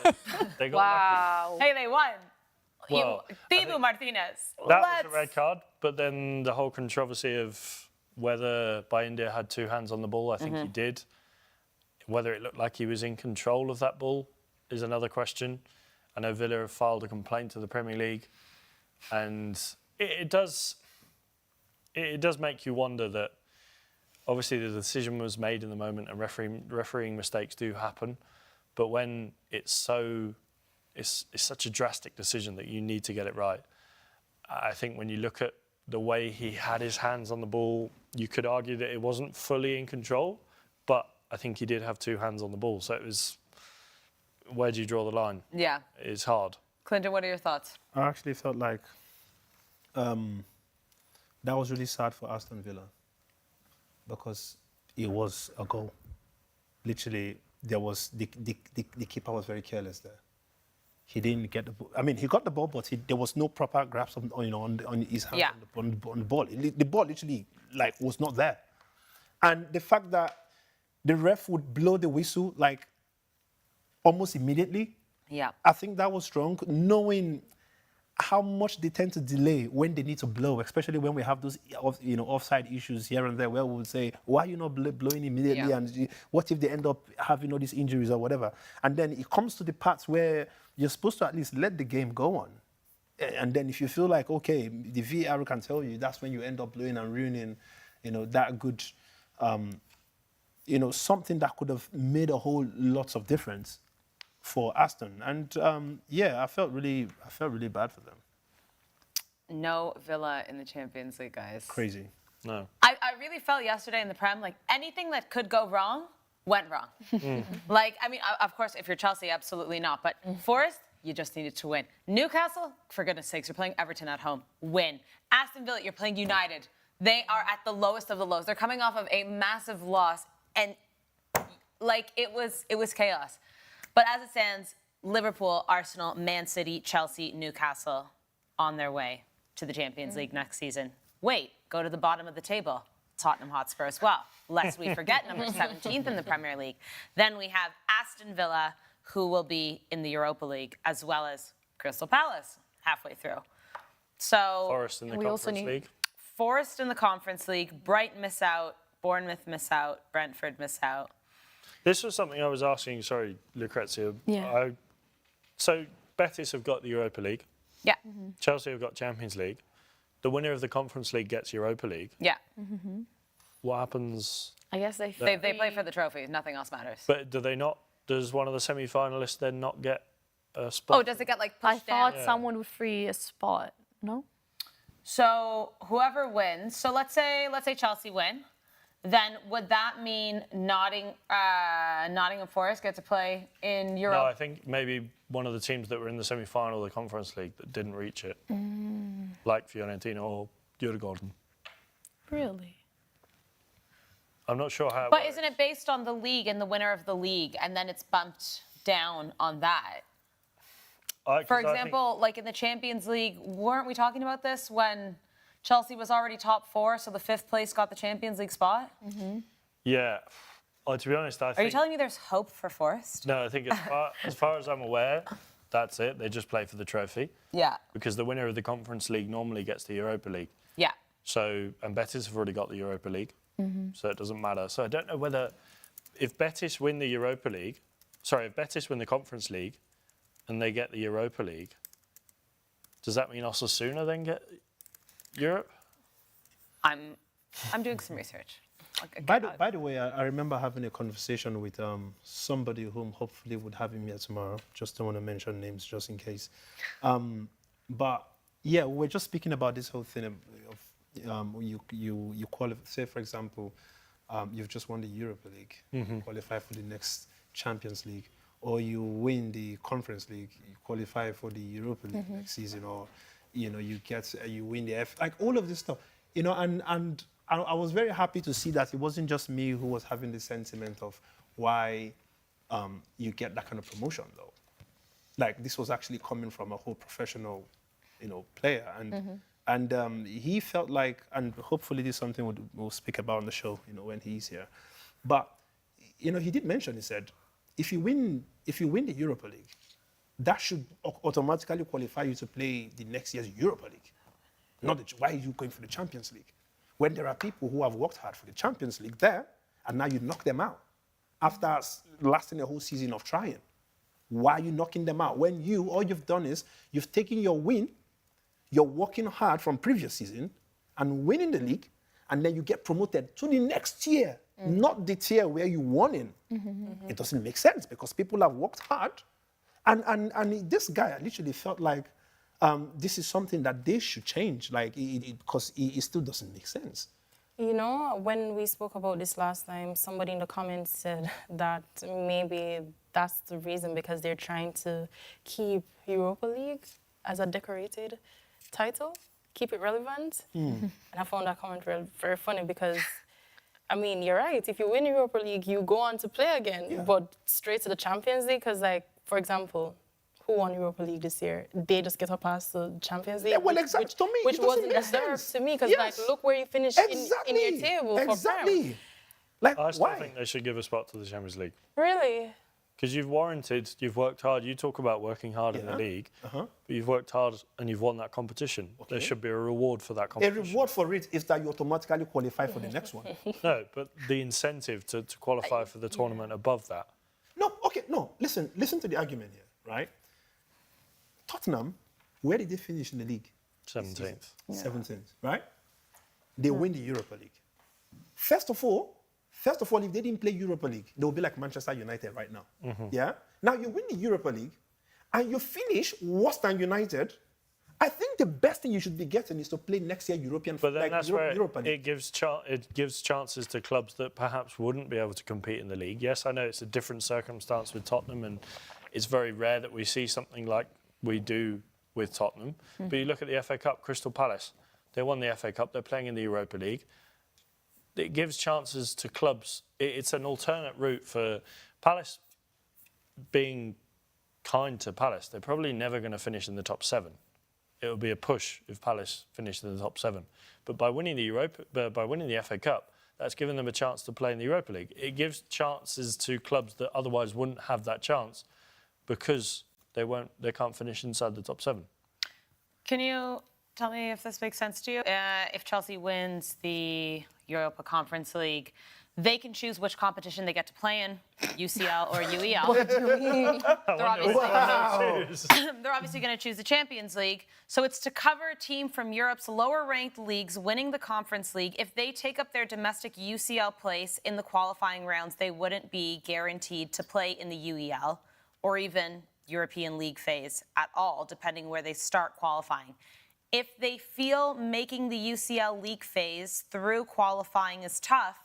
D: They got lucky.
A: Hey, they won.
D: Well,
A: Thibaut Martinez.
D: That was a red card, but then the whole controversy of whether Bayindir had 2 hands on the ball, I think he did. Whether it looked like he was in control of that ball is another question. I know Villa have filed a complaint to the Premier League, and it does make you wonder that obviously the decision was made in the moment, and refereeing mistakes do happen, but when it's such a drastic decision that you need to get it right. I think when you look at the way he had his hands on the ball, you could argue that it wasn't fully in control, but I think he did have 2 hands on the ball. So it was, where do you draw the line?
A: Yeah.
D: It's hard.
A: Clinton, what are your thoughts?
B: I actually felt like that was really sad for Aston Villa, because it was a goal. Literally, there was the keeper was very careless there. He didn't get the ball. He got the ball, but there was no proper grasp on his hand on the ball. The ball literally was not there. And the fact that the ref would blow the whistle almost immediately, I think that was strong, knowing how much they tend to delay when they need to blow, especially when we have those offside issues here and there, where we would say, why are you not blowing immediately? And what if they end up having all these injuries or whatever? And then it comes to the parts where you're supposed to at least let the game go on. And then if you feel like, okay, the VAR can tell you, that's when you end up blowing and ruining, that good something that could have made a whole lot of difference for Aston. And I felt really bad for them.
A: No Villa in the Champions League, guys.
B: Crazy.
D: No.
A: I really felt yesterday in the Prem, like anything that could go wrong, went wrong. Like, I mean, of course, if you're Chelsea, absolutely not. But Forest, you just needed to win. Newcastle, for goodness sakes, you're playing Everton at home. Win. Aston Villa, you're playing United. They are at the lowest of the lows. They're coming off of a massive loss. And, like, it was chaos. But as it stands, Liverpool, Arsenal, Man City, Chelsea, Newcastle on their way to the Champions League next season. Wait, go to the bottom of the table. Tottenham Hotspur as well, lest we forget number 17th in the Premier League. Then we have Aston Villa, who will be in the Europa League, as well as Crystal Palace halfway through. So
D: Forest in the Conference League.
A: Forest in the Conference League, Brighton miss out, Bournemouth miss out, Brentford miss out.
D: This was something I was asking, sorry, Lucrezia.
E: Yeah.
D: So Betis have got the Europa League.
A: Yeah.
D: Chelsea have got Champions League. The winner of the Conference League gets Europa League.
A: Yeah.
D: What happens?
E: I guess
A: They play for the trophy. Nothing else matters.
D: But do they not? Does one of the semi-finalists then not get a spot?
A: Oh, does it get like
E: I
A: pushed down?
E: thought someone would free a spot. No?
A: So whoever wins, so let's say Chelsea win, then would that mean Nottingham Forest get to play in Europe?
D: No, I think maybe one of the teams that were in the semi-final of the Conference League that didn't reach it, like Fiorentina or Djurgården.
E: Really?
D: I'm not sure how.
A: But isn't it based on the league and the winner of the league, and then it's bumped down on that? For example, like in the Champions League, weren't we talking about this when Chelsea was already top 4, so the 5th place got the Champions League spot?
D: Yeah. To be honest, I think...
A: Are you telling me there's hope for Forest?
D: No, I think as far as I'm aware, that's it. They just play for the trophy.
A: Yeah.
D: Because the winner of the Conference League normally gets the Europa League.
A: Yeah.
D: So, and Betis have already got the Europa League. So it doesn't matter. So I don't know whether, if Betis win the if Betis win the Conference League and they get the Europa League, does that mean Osasuna then get Europe?
A: I'm doing some research.
B: By the way, I remember having a conversation with somebody whom hopefully would have him here tomorrow. Just don't want to mention names just in case. But yeah, we're just speaking about this whole thing of you qualify. Say for example, you've just won the Europa League, you qualify for the next Champions League, or you win the Conference League, you qualify for the Europa League next season, or you win the like all of this stuff, and I was very happy to see that it wasn't just me who was having the sentiment of why you get that kind of promotion, though. Like, this was actually coming from a whole professional, player. And he felt like, and hopefully this is something we'll speak about on the show, when he's here. But, he did mention, he said, if you win the Europa League, that should automatically qualify you to play the next year's Europa League. Why are you going for the Champions League? When there are people who have worked hard for the Champions League there, and now you knock them out after lasting a whole season of trying. Why are you knocking them out? When all you've done is you've taken your win, you're working hard from previous season and winning the league, and then you get promoted to the next tier, not the tier where you won in. It doesn't make sense because people have worked hard, and this guy literally felt like this is something that they should change, because it still doesn't make sense.
C: When we spoke about this last time, somebody in the comments said that maybe that's the reason, because they're trying to keep Europa League as a decorated title, keep it relevant. And I found that comment very funny because, you're right. If you win Europa League, you go on to play again, but straight to the Champions League, because, for example, who won Europa League this year? They just get a pass to Champions League.
B: Yeah, well, exactly. To me,
C: which wasn't deserved to me, because look where you finished in your table for Prem.
D: I still think they should give a spot to the Champions League.
C: Really?
D: Because you've worked hard. You talk about working hard in the league, but you've worked hard and you've won that competition. Okay. There should be a reward for that competition.
B: A reward for it is that you automatically qualify for the next one.
D: No, but the incentive to qualify for the tournament above that.
B: No. Listen to the argument here, right? Tottenham, where did they finish in the league?
D: 17th.
B: 17th, right? They win the Europa League. First of all,
F: First of all, if they didn't play Europa League, they would be like Manchester United right now. Yeah? Now you win the Europa League and you finish worse than United. I think the best thing you should be getting is to play next year European
D: But then that's where
F: Europa League.
D: it gives chances to clubs that perhaps wouldn't be able to compete in the league. Yes, I know it's a different circumstance with Tottenham, and it's very rare that we see something like we do with Tottenham. But you look at the FA Cup, Crystal Palace. They won the FA Cup. They're playing in the Europa League. It gives chances to clubs. It's an alternate route for Palace. Being kind to Palace, they're probably never going to finish in the top 7. It would be a push if Palace finished in the top 7. But by winning the FA Cup, that's given them a chance to play in the Europa League. It gives chances to clubs that otherwise wouldn't have that chance because they can't finish inside the top 7.
A: Can you tell me if this makes sense to you? If Chelsea wins the Europa Conference League, they can choose which competition they get to play in, UCL or UEL. They're obviously going to choose the Champions League. So it's to cover a team from Europe's lower-ranked leagues winning the Conference League. If they take up their domestic UCL place in the qualifying rounds, they wouldn't be guaranteed to play in the UEL or even European League phase at all, depending where they start qualifying. If they feel making the UCL League phase through qualifying is tough,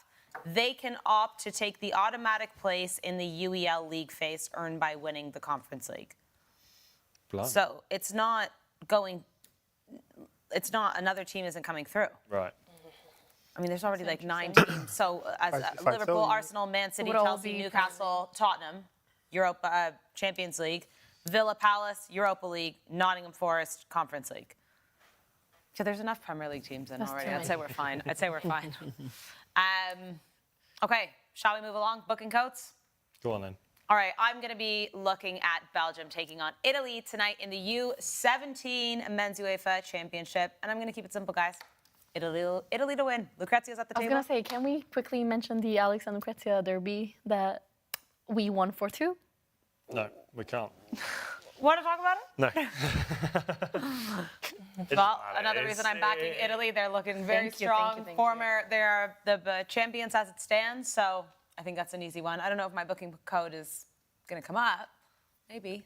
A: they can opt to take the automatic place in the UEL League phase earned by winning the Conference League.
D: Blimey.
A: So it's not another team isn't coming through.
D: Right.
A: I mean, there's already like 9 teams. So as
F: If I
A: Liverpool,
F: tell you-
A: Arsenal, Man City,
E: Would all
A: Chelsea,
E: be
A: Newcastle, Tottenham, Europa Champions League, Villa Palace, Europa League, Nottingham Forest, Conference League. So there's enough Premier League teams in
E: That's
A: already.
E: too
A: I'd say
E: many.
A: we're fine. Okay, shall we move along? Booking codes?
D: Go on then.
A: All right, I'm going to be looking at Belgium taking on Italy tonight in the U17 Men's UEFA Championship. And I'm going to keep it simple, guys. Italy to win. Lucrezia's at the
E: I was
A: table.
E: going to say, can we quickly mention the Alex and Lucrezia derby that we won 4-2?
D: No, we can't.
A: Want to talk about it?
D: No.
A: Well, another reason I'm backing Italy. They're looking very
E: Thank you,
A: strong.
E: thank you.
A: They're the champions as it stands. So I think that's an easy one. I don't know if my booking code is going to come up. Maybe.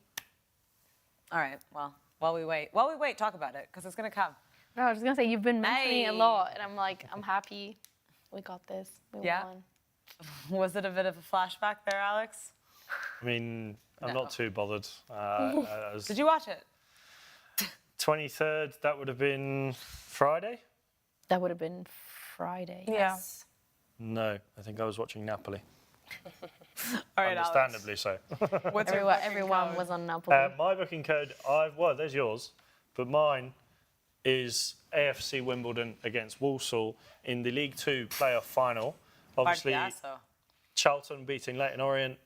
A: All right. Well, while we wait, talk about it because it's going to come.
E: No, I was going to say, you've been mentioning it a
A: Hey.
E: lot, and I'm like, I'm happy we got this. We
A: Yeah?
E: won.
A: Was it a bit of a flashback there, Alex?
D: I mean, I'm
A: No.
D: not too bothered.
A: Did you watch it?
D: 23rd, that would have been Friday?
E: That would have been Friday.
C: Yeah.
D: No, I think I was watching Napoli.
A: All right,
D: Understandably so.
A: What's your booking
E: Everyone
A: code?
E: was on Napoli.
D: My booking code, there's yours, but mine is AFC Wimbledon against Walsall in the League 2 playoff final. Obviously,
A: Partiazo.
D: Charlton beating Leyton Orient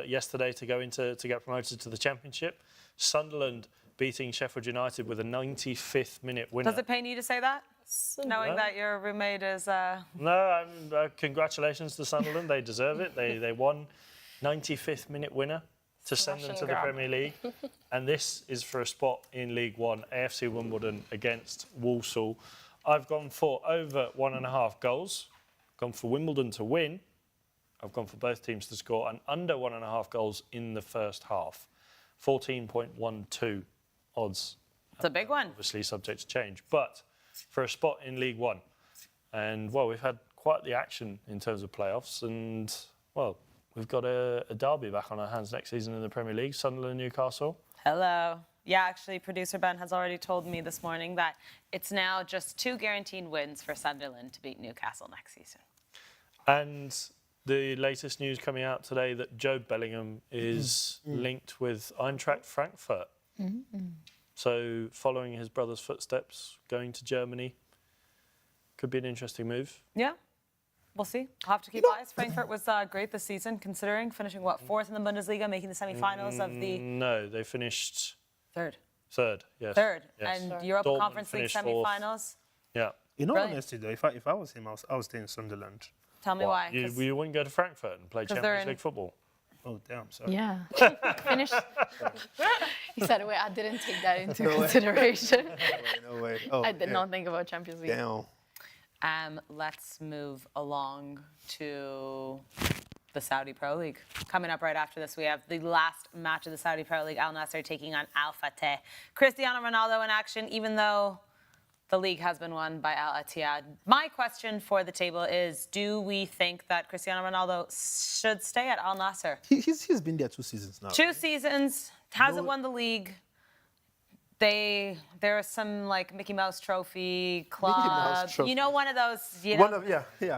D: yesterday to get promoted to the Championship. Sunderland beating Sheffield United with a 95th minute winner.
A: Does it pain you to say that? Knowing
D: No.
A: that your roommate is...
D: No, congratulations to Sunderland. They deserve it. They won 95th minute winner to send them
C: Smash
D: to
C: and
D: the
C: grab.
D: Premier League. And this is for a spot in League One, AFC Wimbledon against Walsall. I've gone for over 1.5 goals. Gone for Wimbledon to win. I've gone for both teams to score and under 1.5 goals in the first half. 14.12 odds.
A: It's a big one.
D: Obviously subject to change, but for a spot in League One. And, well, we've had quite the action in terms of playoffs and, well, we've got a derby back on our hands next season in the Premier League, Sunderland, Newcastle.
A: Hello. Yeah, actually, producer Ben has already told me this morning that it's now just 2 guaranteed wins for Sunderland to beat Newcastle next season.
D: And the latest news coming out today that Joe Bellingham is linked with Eintracht Frankfurt. So following his brother's footsteps, going to Germany, could be an interesting move.
A: Yeah, we'll see. I'll have to keep eyes. Frankfurt was great this season, considering finishing, 4th in the Bundesliga, making the semi-finals of the...
D: No, they finished
A: Third.
D: yes.
A: Third.
D: Yes.
A: And Europa
D: Dortmund
A: Conference League
D: finished
A: semi-finals.
D: Yeah.
B: In all
A: Brilliant.
B: honesty, though, if I was him, I would stay in Sunderland.
A: Tell me why.
D: You
A: 'cause-
D: wouldn't go to Frankfurt and play
A: 'Cause they're
D: Champions
A: in-
D: League football?
B: Oh, damn, sorry.
E: Yeah. Finish. He said, wait, I didn't take that into consideration.
B: No way. Oh,
E: I did
B: yeah.
E: not think about Champions League.
B: Damn.
A: Let's move along to the Saudi Pro League. Coming up right after this, we have the last match of the Saudi Pro League, Al Nassr taking on Al Fateh. Cristiano Ronaldo in action, even though the league has been won by Al Ittihad. My question for the table is, do we think that Cristiano Ronaldo should stay at Al Nassr?
F: He's been there 2 seasons now.
A: 2 seasons, hasn't won the league. There are some like Mickey Mouse Trophy club.
F: Trophy.
A: You know, one of those, you know,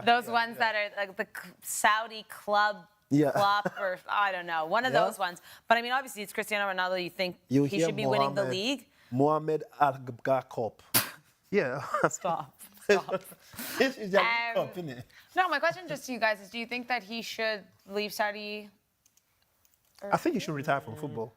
A: those ones that are like the Saudi club or I don't know, one of those ones. But I mean, obviously, it's Cristiano Ronaldo. You think he should be winning the league?
F: Mohamed Al-Gabgar Cup. Yeah.
A: Stop.
F: It's just cup, isn't it?
A: No, my question just to you guys is, do you think that he should leave Saudi?
F: I think he should retire from football.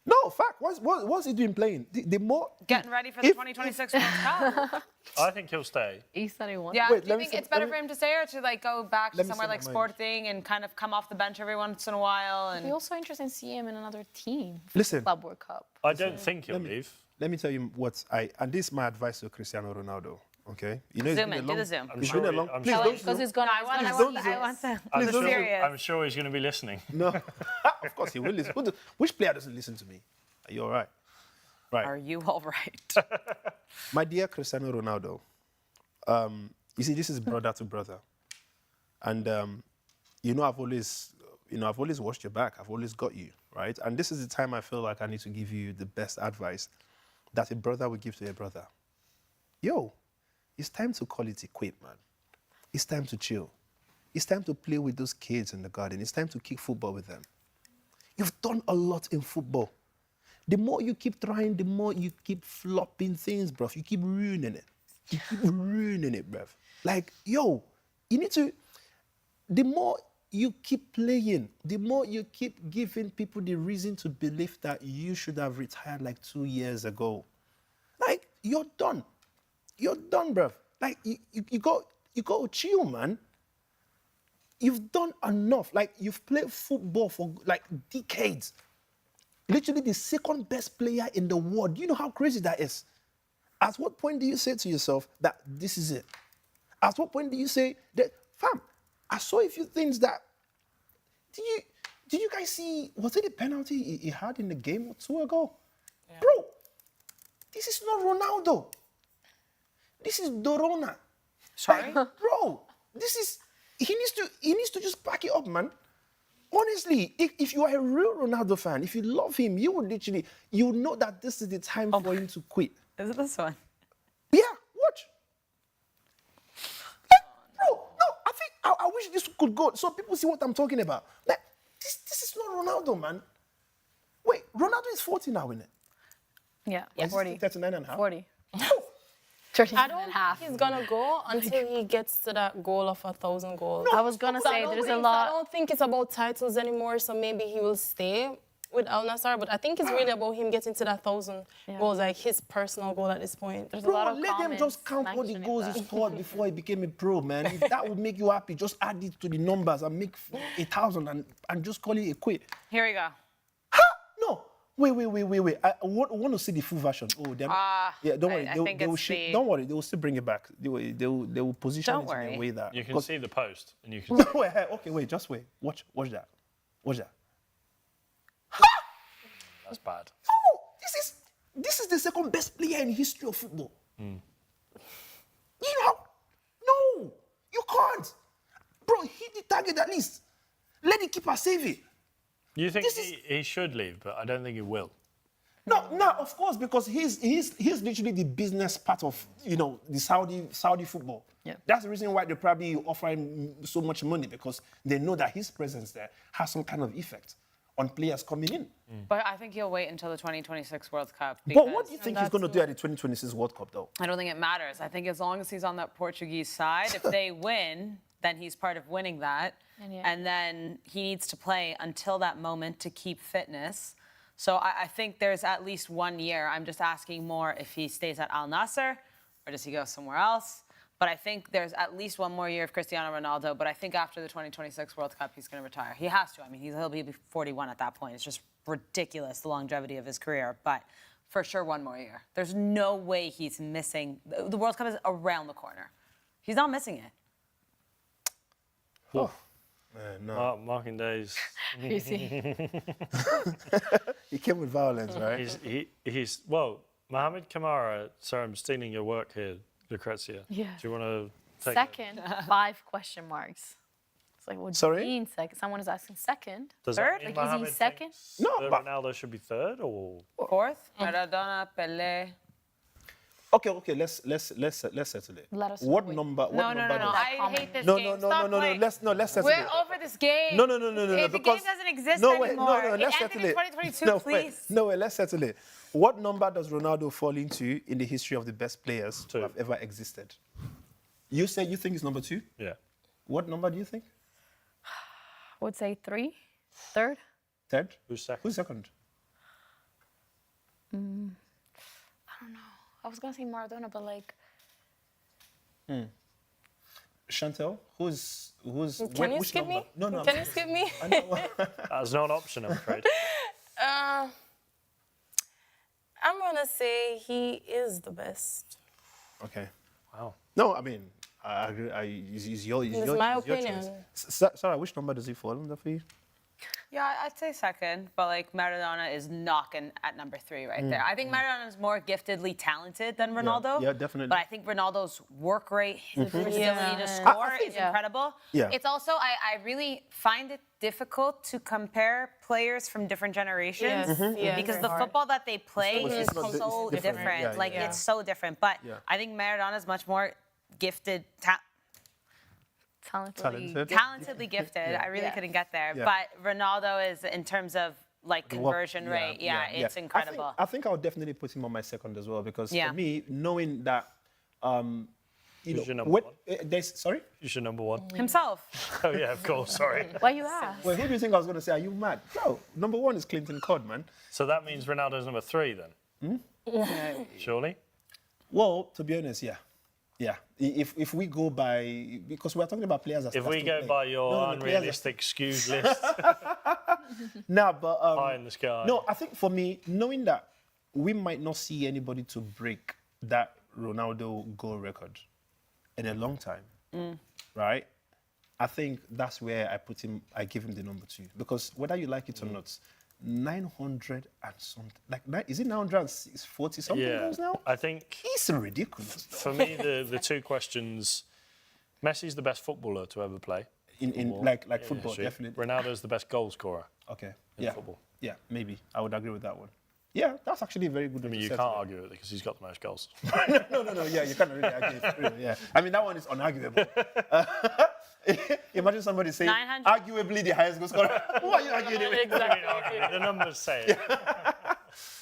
F: No, fact. What's he doing playing? The more
A: Getting ready for the 2026 World Cup.
D: I think he'll stay.
E: He said he wants.
A: Yeah,
F: Wait,
A: do you think it's better for him to stay or to like go back to
F: Let me
A: somewhere
F: say
A: like
F: my mind.
A: Sporting and kind of come off the bench every once in a while?
E: It'd be
A: And
E: also interesting to see him in another team for
F: Listen.
E: the Club World Cup.
D: I don't think he'll leave.
F: Let me tell you and this is my advice to Cristiano Ronaldo. Okay, you know,
A: Zoom in, do the Zoom.
F: It's been a long.
D: I'm
F: Please
D: sure
F: don't
E: Because
F: zoom.
E: he's gonna.
D: I'm sure he's going to be listening.
F: Of course he will listen. Which player doesn't listen to me? Are you all right? Right.
A: Are you all right?
F: My dear Cristiano Ronaldo, you see, this is brother to brother, and I've always watched your back. I've always got you, right? And this is the time I feel like I need to give you the best advice that a brother would give to a brother. Yo, it's time to call it a quit, man. It's time to chill. It's time to play with those kids in the garden. It's time to kick football with them. You've done a lot in football. The more you keep trying, the more you keep flopping things, bruv. You keep ruining it. You keep ruining it, bruv. Like, yo, you need to... The more you keep playing, the more you keep giving people the reason to believe that you should have retired like 2 years ago. Like, you're done. You're done, bruv. Like, you got to chill, man. You've done enough. Like, you've played football for like decades. Literally the second best player in the world. Do you know how crazy that is? At what point do you say to yourself that this is it? At what point do you say that, fam, I saw a few things that, did you guys see, was it a penalty he had in the game or 2 ago? Yeah. Bro, this is not Ronaldo. This is Dorona.
A: Sorry?
F: Like, bro, he needs to just back it up, man. Honestly, if you are a real Ronaldo fan, if you love him, you would know that this is the time for him to quit.
A: Is it this one?
F: Yeah, watch. Like, bro, no, I think I wish this could go so people see what I'm talking about. Like, this is not Ronaldo, man. Wait, Ronaldo is 40 now, isn't it?
E: Yeah,
F: Or is he
E: 40.
F: 39 and a half?
E: 40.
F: Oh,
E: 39
C: I
E: and
C: don't
E: a half.
C: think he's gonna go until he gets to that goal of 1,000 goals.
E: I was gonna say there's a
C: I
E: lot.
C: don't think it's about titles anymore, so maybe he will stay with Al Nassr. But I think it's really about him getting to that 1,000 goals, like his personal goal at this point.
E: There's a
F: bro,
E: lot of
F: let them
E: comments
F: just count all the
E: mentioning
F: goals
E: that.
F: he scored before he became a pro, man. If that would make you happy, just add it to the numbers and make 1,000 and just call it a quit.
A: Here we go.
F: Ha! No. Wait. I want to see the full version. Oh, damn. Yeah, don't worry.
A: I think
F: they will
A: it's the-
F: Don't worry. They will still bring it back. They will position
A: Don't
F: it in
A: worry.
F: a way that...
D: You can see the post, and you can.
F: Wait. Just wait. Watch that. Watch that.
D: That's bad.
F: No, this is the second best player in the history of football. You know how? No, you can't. Bro, hit the target at least. Let the keeper save it.
D: You think
F: This is-
D: he should leave, but I don't think he will.
F: No, of course, because he's literally the business part of the Saudi football.
E: Yeah.
F: That's the reason why they're probably offering so much money, because they know that his presence there has some kind of effect on players coming in.
A: But I think he'll wait until the 2026 World Cup.
F: But what do you
A: because
F: think he's going to do at the 2026 World Cup, though?
A: I don't think it matters. I think as long as he's on that Portuguese side, if they win, then he's part of winning that. And then he needs to play until that moment to keep fitness. So I think there's at least 1 year. I'm just asking more if he stays at Al Nassr or does he go somewhere else. But I think there's at least 1 more year of Cristiano Ronaldo. But I think after the 2026 World Cup, he's going to retire. He has to. I mean, he'll be 41 at that point. It's just ridiculous, the longevity of his career. But for sure, 1 more year. There's no way he's missing. The World Cup is around the corner. He's not missing it.
B: Man, no.
D: Marking days.
E: You see.
F: He came with violence, right?
D: He's well, Mohamed Kamara. Sorry, I'm stealing your work here, Lucrezia.
E: Yeah.
D: Do you want to take
E: Second, 5 question marks. It's like, what do
F: Sorry?
E: you mean second? Someone is asking second.
D: Does
A: Third?
D: that mean
E: Like, is he
D: Mohamed
E: second?
D: thinks
F: No,
D: that
F: but-
D: Ronaldo should be third, or
A: Fourth, Maradona, Pelé.
F: Okay, let's settle it.
E: Let us
F: What
E: wait.
F: number? What
A: No,
F: number does-
A: I
E: comment.
A: hate this
F: No,
A: game.
F: no, no,
A: Stop
F: no, no, no.
A: playing.
F: Let's settle
A: We're
F: it.
A: over this game.
F: No.
A: The
F: Because
A: game doesn't exist
F: no, wait,
A: anymore.
F: no. Let's
A: it ended
F: settle
A: in
F: it.
A: 2022,
F: No,
A: please.
F: wait, let's settle it. What number does Ronaldo fall into in the history of the best players
D: Two.
F: who have ever existed? You said you think it's number 2.
D: yeah?
F: What number do you think?
E: I would say 3, third.
F: Third.
D: Who's second?
F: Who's second?
E: I don't know. I was gonna say Maradona, but like,
F: Shantelle. Who's?
C: Can you
F: which
C: skip
F: number?
C: me?
F: No.
C: Can you skip me?
F: I know.
D: That's not an option, I'm afraid.
C: I'm gonna say he is the best.
F: Okay.
D: Wow.
F: No, I mean, I agree. It's your
C: my
F: it's your
C: opinion.
F: choice. Sarah, which number does he fall under for you?
A: Yeah, I'd say second, but like Maradona is knocking at number 3 right there. I think Maradona is more giftedly talented than Ronaldo.
F: yeah, definitely.
A: But I think Ronaldo's work rate, his ability
C: Yeah.
A: to score
F: I think-
A: is incredible.
F: Yeah.
A: It's also, I really find it difficult to compare players from different generations
C: Yes, yeah,
A: because
C: very
A: the
C: hard.
A: football that they play
F: It's
A: is
F: not-
A: so
F: it's different.
A: different.
F: Yeah,
A: Like
C: yeah.
A: it's so different. But
F: Yeah.
A: I think Maradona's much more gifted,
E: talented.
A: talentedly gifted. I really
E: Yeah.
A: couldn't get there.
F: Yeah.
A: But Ronaldo is, in terms of like conversion rate, it's incredible.
F: I think I'll definitely put him on my second as well because
A: Yeah.
F: for me, knowing that, you
D: Who's your
F: know,
D: number
F: when, there's sorry.
D: Who's your number one?
A: Himself.
D: Oh yeah, of course. Sorry.
E: Why you ask?
F: Wait, who do you think I was going to say? Are you mad? No, number 1 is ClintonCod, man.
D: So that means Ronaldo's number 3 then? Surely.
F: Well, to be honest, yeah. Yeah, if we go by, because we're talking about players that
D: If
F: that
D: we
F: still
D: go
F: play.
D: by your
F: No, players that-
D: unrealistic SKUs list,
F: Nah, but
D: pie in the sky.
F: no, I think for me, knowing that we might not see anybody to break that Ronaldo goal record in a long time, right? I think that's where I give him the number 2 because whether you like it or not, 900 and something, like is it 940 something
D: Yeah,
F: goals now?
D: I think
F: It's ridiculous. Though.
D: for me the 2 questions: Messi's the best footballer to ever play.
F: In like football,
D: history.
F: definitely.
D: Ronaldo's the best goal scorer
F: Okay.
D: in
F: Yeah.
D: football.
F: Yeah, maybe I would agree with that one. Yeah, that's actually a very good.
D: I mean, you can't argue with it because he's got the most goals.
F: No. Yeah, you can't really argue. Yeah, I mean that one is unarguable. Imagine somebody saying
A: 900.
F: arguably the highest goal scorer. Who are you arguing with?
C: Exactly.
D: The numbers say it.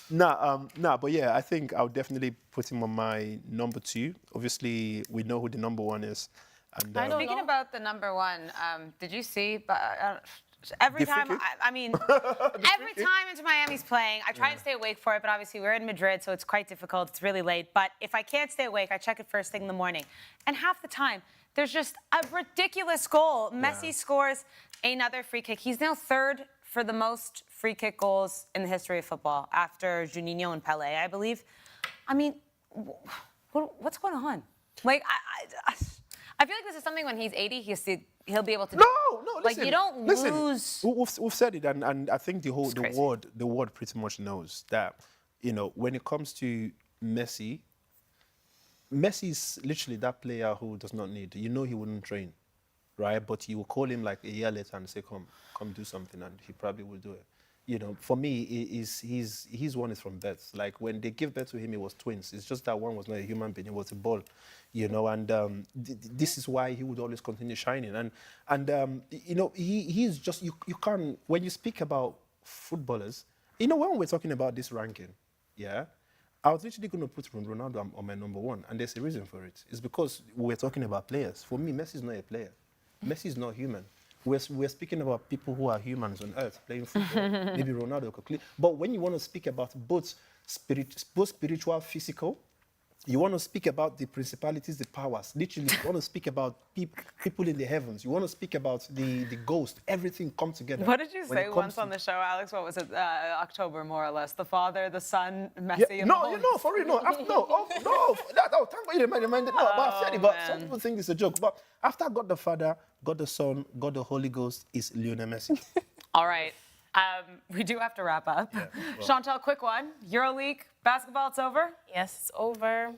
F: Nah, but yeah, I think I'll definitely put him on my number 2. Obviously, we know who the number 1 is. And,
C: I don't
A: Speaking
C: know.
A: about the number 1, did you see? But every
F: The free
A: time,
F: kick?
A: I mean, every time Inter Miami's playing, I try and stay awake for it. But obviously, we're in Madrid, so it's quite difficult. It's really late. But if I can't stay awake, I check it first thing in the morning. And half the time, there's just a ridiculous goal. Messi scores another free kick. He's now 3rd for the most free kick goals in the history of football, after Juninho and Pelé, I believe. I mean, what's going on? Like, I feel like this is something when he's 80, he'll be able to do.
F: No,
A: Like,
F: listen,
A: you don't
F: listen,
A: lose.
F: We've said it, and I think the
A: crazy.
F: world pretty much knows that, you know, when it comes to Messi is literally that player who does not need. You know, he wouldn't train, right? But you will call him like a year later and say, "Come do something," and he probably will do it. You know, for me, his one is from birth. Like when they gave birth to him, it was twins. It's just that one was not a human being; it was a ball. You know, and this is why he would always continue shining. And you know, he's just you can't, when you speak about footballers. You know, when we're talking about this ranking, yeah, I was literally going to put Ronaldo on my number 1, and there's a reason for it. It's because we're talking about players. For me, Messi is not a player. Messi is not human. We're speaking about people who are humans on earth playing football. Maybe Ronaldo could. But when you want to speak about both spiritual, physical, You want to speak about the principalities, the powers. Literally, you want to speak about people in the heavens. You want to speak about the ghost. Everything come together.
A: What did you
F: When
A: say
F: it comes
A: once
F: to-
A: on the show, Alex? What was it? October, more or less. The Father, the Son, Messi,
F: Yeah,
A: and
F: no,
A: the
F: you
A: Holy
F: know, for real, no, after, no, thank God you reminded. No, but I've said it, but some people think it's a joke. But after God the Father, God the Son, God the Holy Ghost is Lionel Messi.
A: All right. We do have to wrap up. Shantelle, quick one. EuroLeague basketball, it's over?
C: Yes, it's over.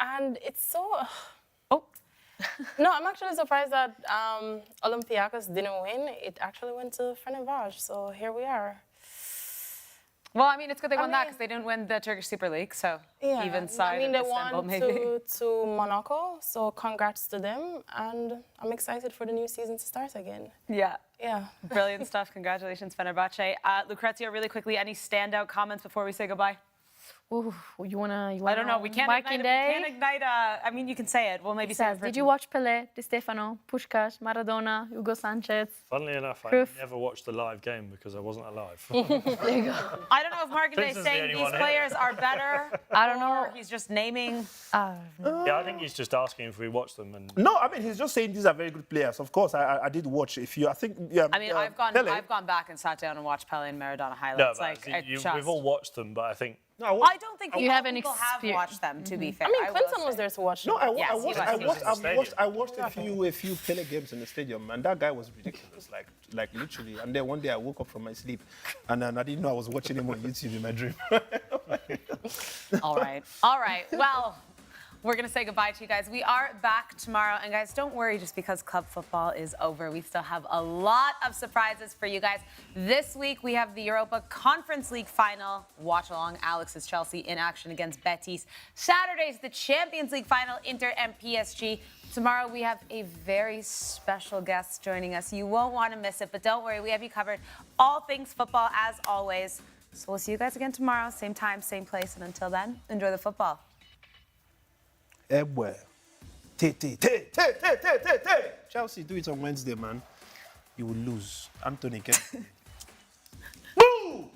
C: And it's so...
A: Oh.
C: No, I'm actually surprised that Olympiacos didn't win. It actually went to Fenerbahce, so here we are.
A: Well, I mean, it's good they won that
C: mean-
A: because they didn't win the Turkish Super League, so
C: Yeah,
A: even side
C: I mean,
A: of
C: they
A: Istanbul,
C: won
A: maybe.
C: to Monaco, so congrats to them. And I'm excited for the new season to start again.
A: Yeah.
C: Yeah.
A: Brilliant stuff. Congratulations, Fenerbahce. Lucrezia, really quickly, any standout comments before we say goodbye?
E: Ooh, you wanna
A: I don't know. We can't
E: Marking
A: ignite,
E: Day?
A: we can't ignite I mean, you can say it. We'll maybe
E: It
A: say
E: says,
A: it.
E: did you watch Pelé, Di Stefano, Puskás, Maradona, Hugo Sanchez?
D: Funnily enough, I
E: Proof.
D: never watched the live game because I wasn't alive.
E: There you go.
A: I don't know if Markin Day
D: Prince
A: is
D: is the
A: saying
D: only
A: these
D: one here.
A: players are better.
E: I don't know.
A: Or he's just naming.
D: Yeah, I think he's just asking if we watched them. And
F: No, I mean, he's just saying these are very good players. Of course, I did watch a few. I think, yeah.
A: I mean, I've
F: Pele.
A: gone back and sat down and watched Pele and Maradona
D: no,
A: highlights.
D: but
A: like, it just,
D: we've all watched them, but I think
F: No,
A: I don't think
E: You
A: people
E: haven't
A: have watched them, to be fair.
C: I mean,
A: will
C: Clinton
A: say.
C: was there to watch.
F: No,
C: them.
A: Yes, he was.
F: I watched a few Pele games in the stadium, and that guy was ridiculous, like literally. And then one day I woke up from my sleep, and then I didn't know I was watching him on YouTube in my dream.
A: All right. All right. Well, we're going to say goodbye to you guys. We are back tomorrow. And guys, don't worry just because club football is over. We still have a lot of surprises for you guys. This week, we have the Europa Conference League final. Watch along Alex's Chelsea in action against Betis. Saturday's the Champions League final, Inter and PSG. Tomorrow, we have a very special guest joining us. You won't want to miss it, but don't worry. We have you covered. All things football, as always. So we'll see you guys again tomorrow. Same time, same place. And until then, enjoy the football.
F: Eh, well. Chelsea, do it on Wednesday, man. You will lose. Anthony, get. Boo!